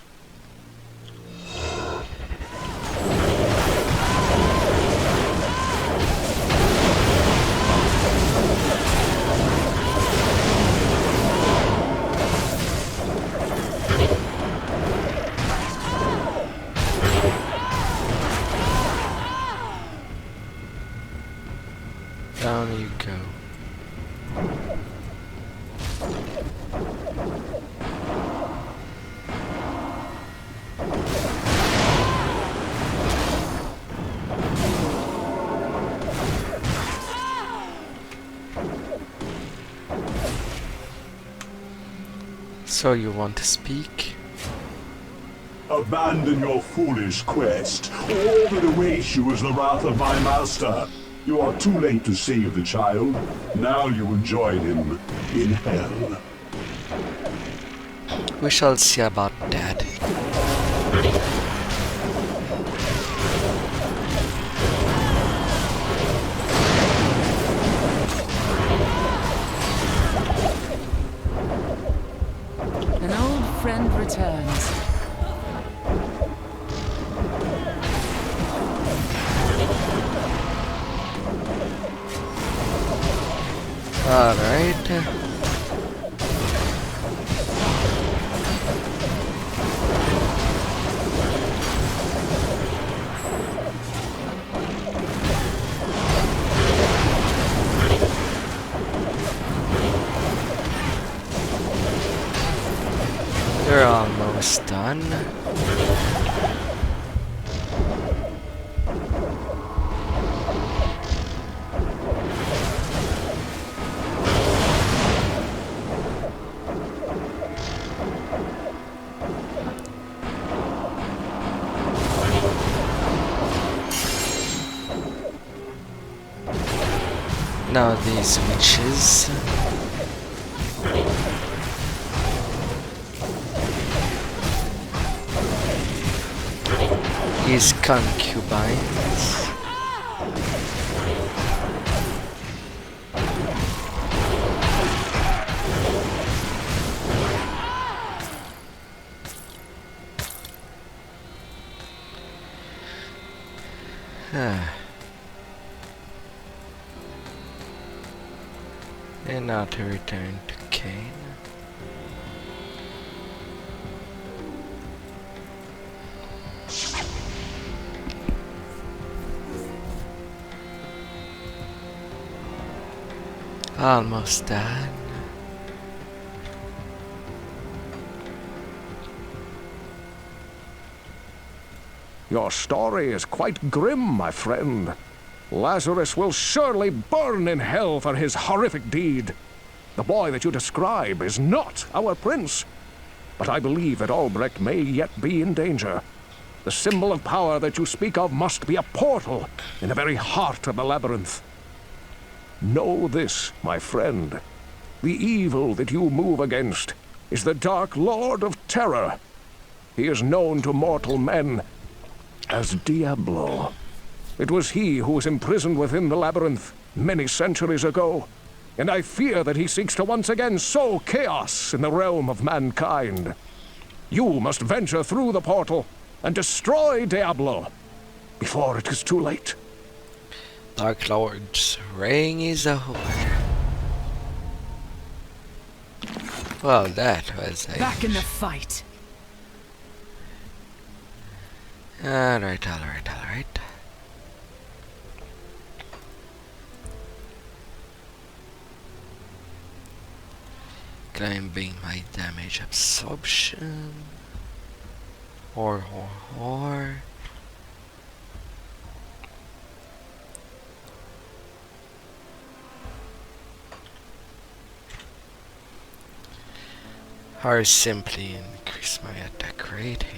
Down you go. So you want to speak? Abandon your foolish quest, or all that awaits you is the wrath of my master. You are too late to save the child. Now you will join him in hell. We shall see about that. An old friend returns. Alright. They're almost done. Now these witches. his concubines. And now to return to Cain. Almost done. Your story is quite grim, my friend. Lazarus will surely burn in hell for his horrific deed. The boy that you describe is not our prince. But I believe that Albrecht may yet be in danger. The symbol of power that you speak of must be a portal in the very heart of the labyrinth. Know this, my friend. The evil that you move against is the Dark Lord of Terror. He is known to mortal men as Diablo. It was he who was imprisoned within the labyrinth many centuries ago, and I fear that he seeks to once again sow chaos in the realm of mankind. You must venture through the portal and destroy Diablo before it is too late. Dark Lord's reign is over. Well, that was a... Back in the fight. Alright. Climbing my damage absorption. Or. Or simply increase my attack rating.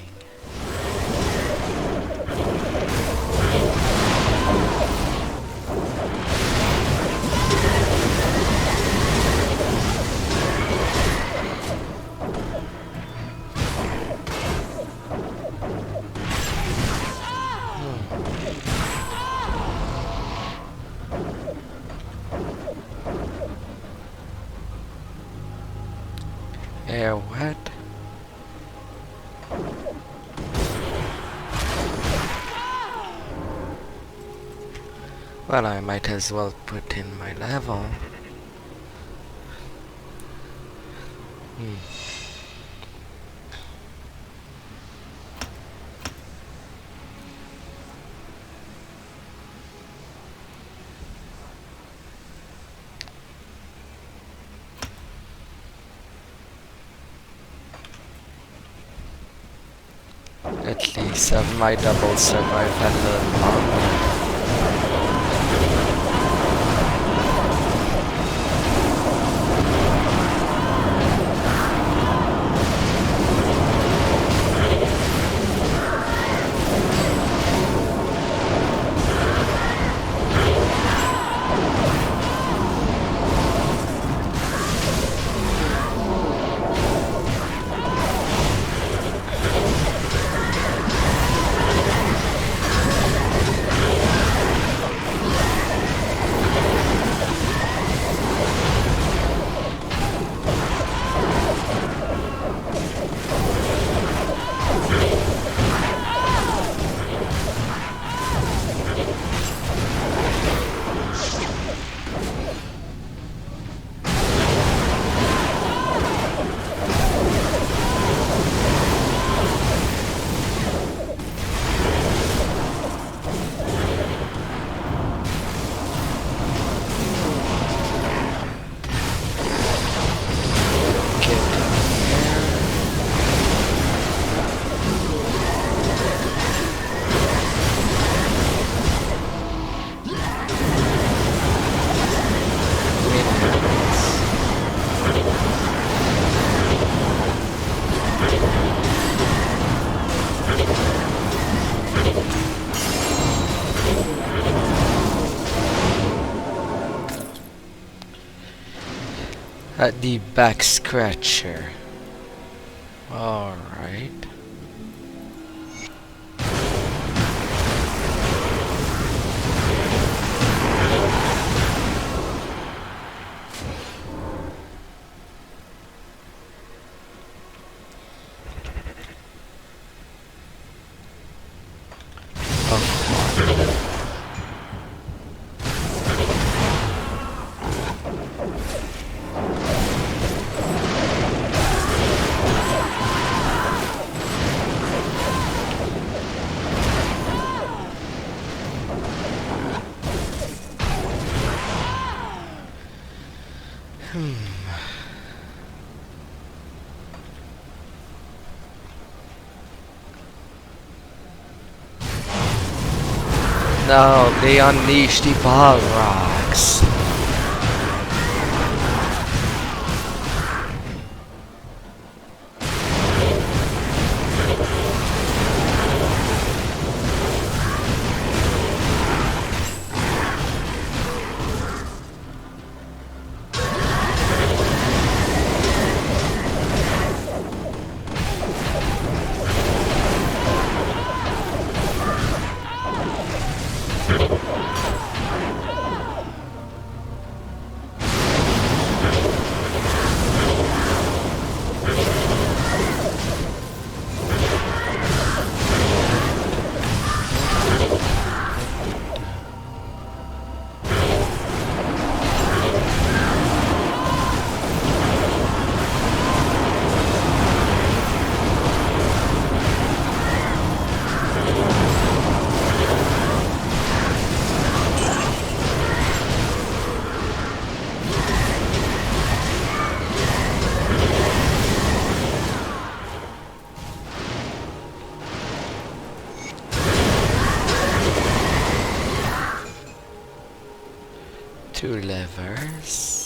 What? Well, I might as well put in my level. At least have my double survive a little longer. The back scratcher. Alright. Now they unleash the Balrogs. Two levers.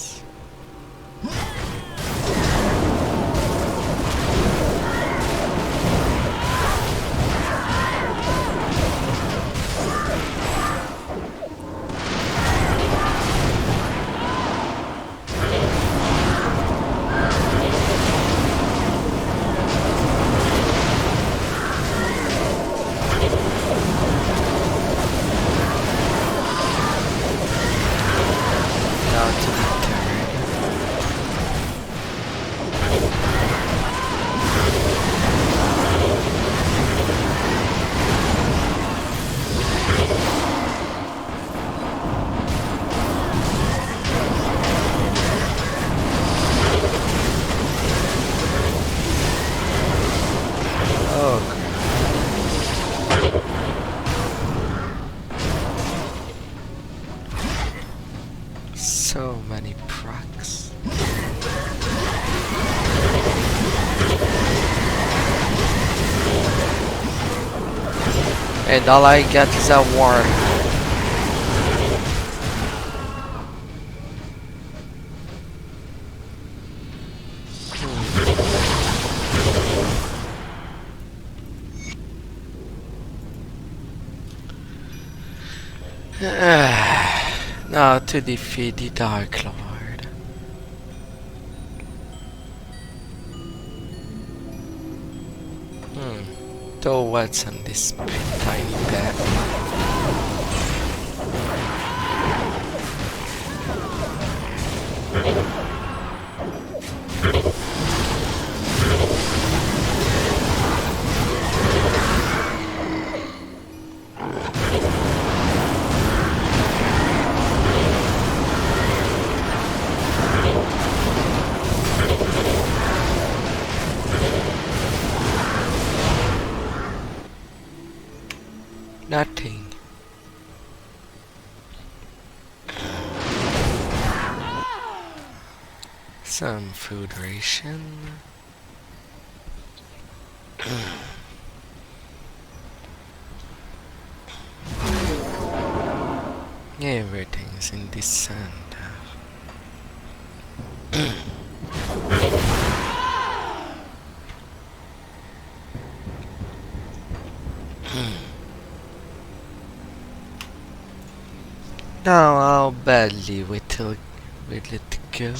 So many procs. And all I get is a war. Now to defeat the Dark Lord. So what's on this tiny bag? Nothing. Some food ration. Everything's in the sand. Now how badly will it go?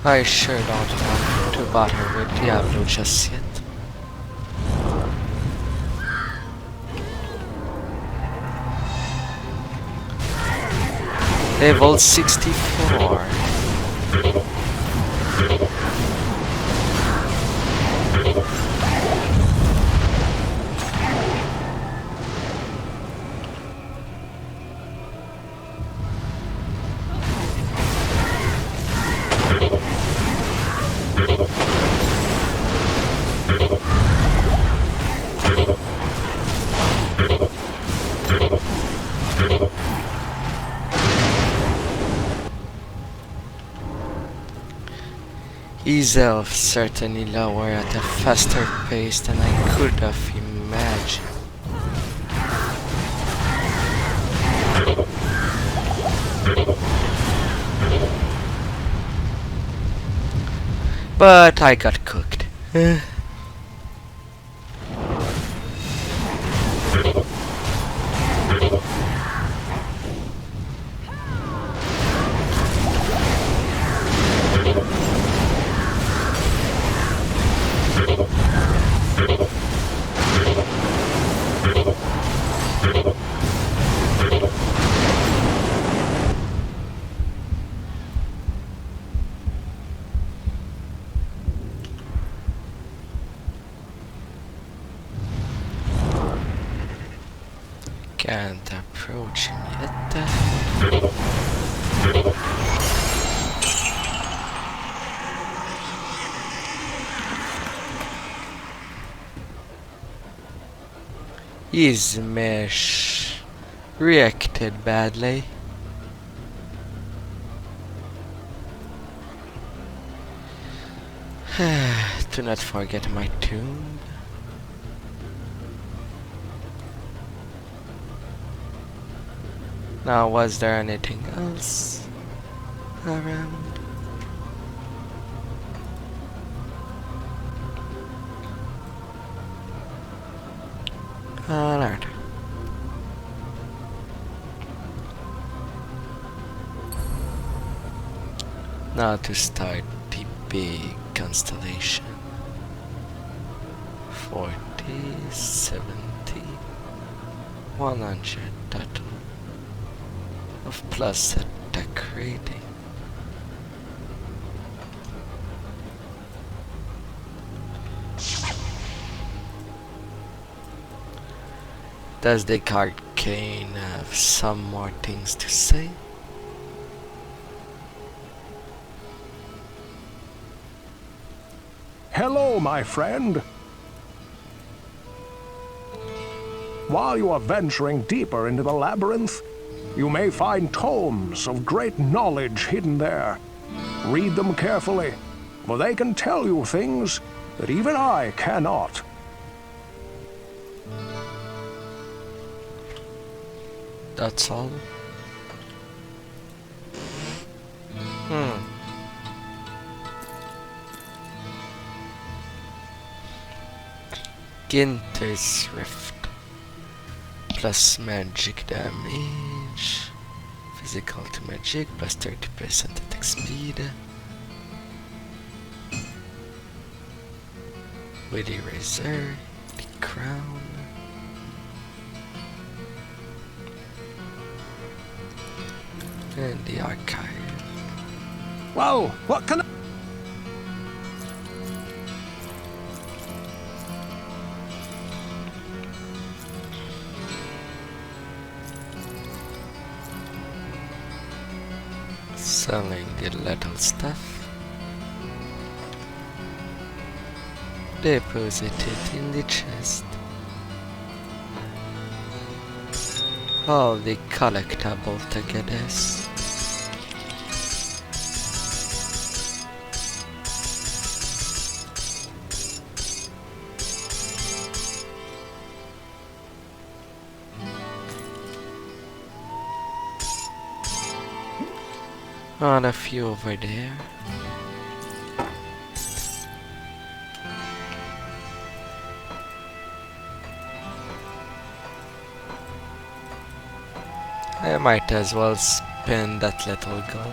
I sure don't want to bother with Diablo just yet. Level 64. These elves certainly lower at a faster pace than I could have imagined. But I got cooked. Can't approach him yet. His mesh reacted badly. Do not forget my tomb. Now, was there anything else around? Alright. Now to start the big constellation. 40, 70, 100 total of plus attack rating. Does the arcane have some more things to say? Hello, my friend. While you are venturing deeper into the labyrinth, you may find tomes of great knowledge hidden there. Read them carefully, for they can tell you things that even I cannot. That's all? Ginter's Rift. Plus magic damage. Physical to magic. Plus 30% attack speed. With eraser. The crown. And the archive. Well, what can I... Selling the little stuff. Deposit it in the chest. All the collectible together. On a few over there. I might as well spend that little gold.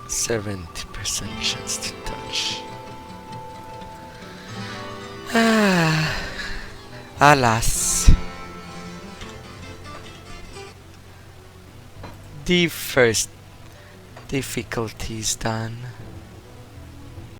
%70 chance to touch. Alas. The first difficulty is done.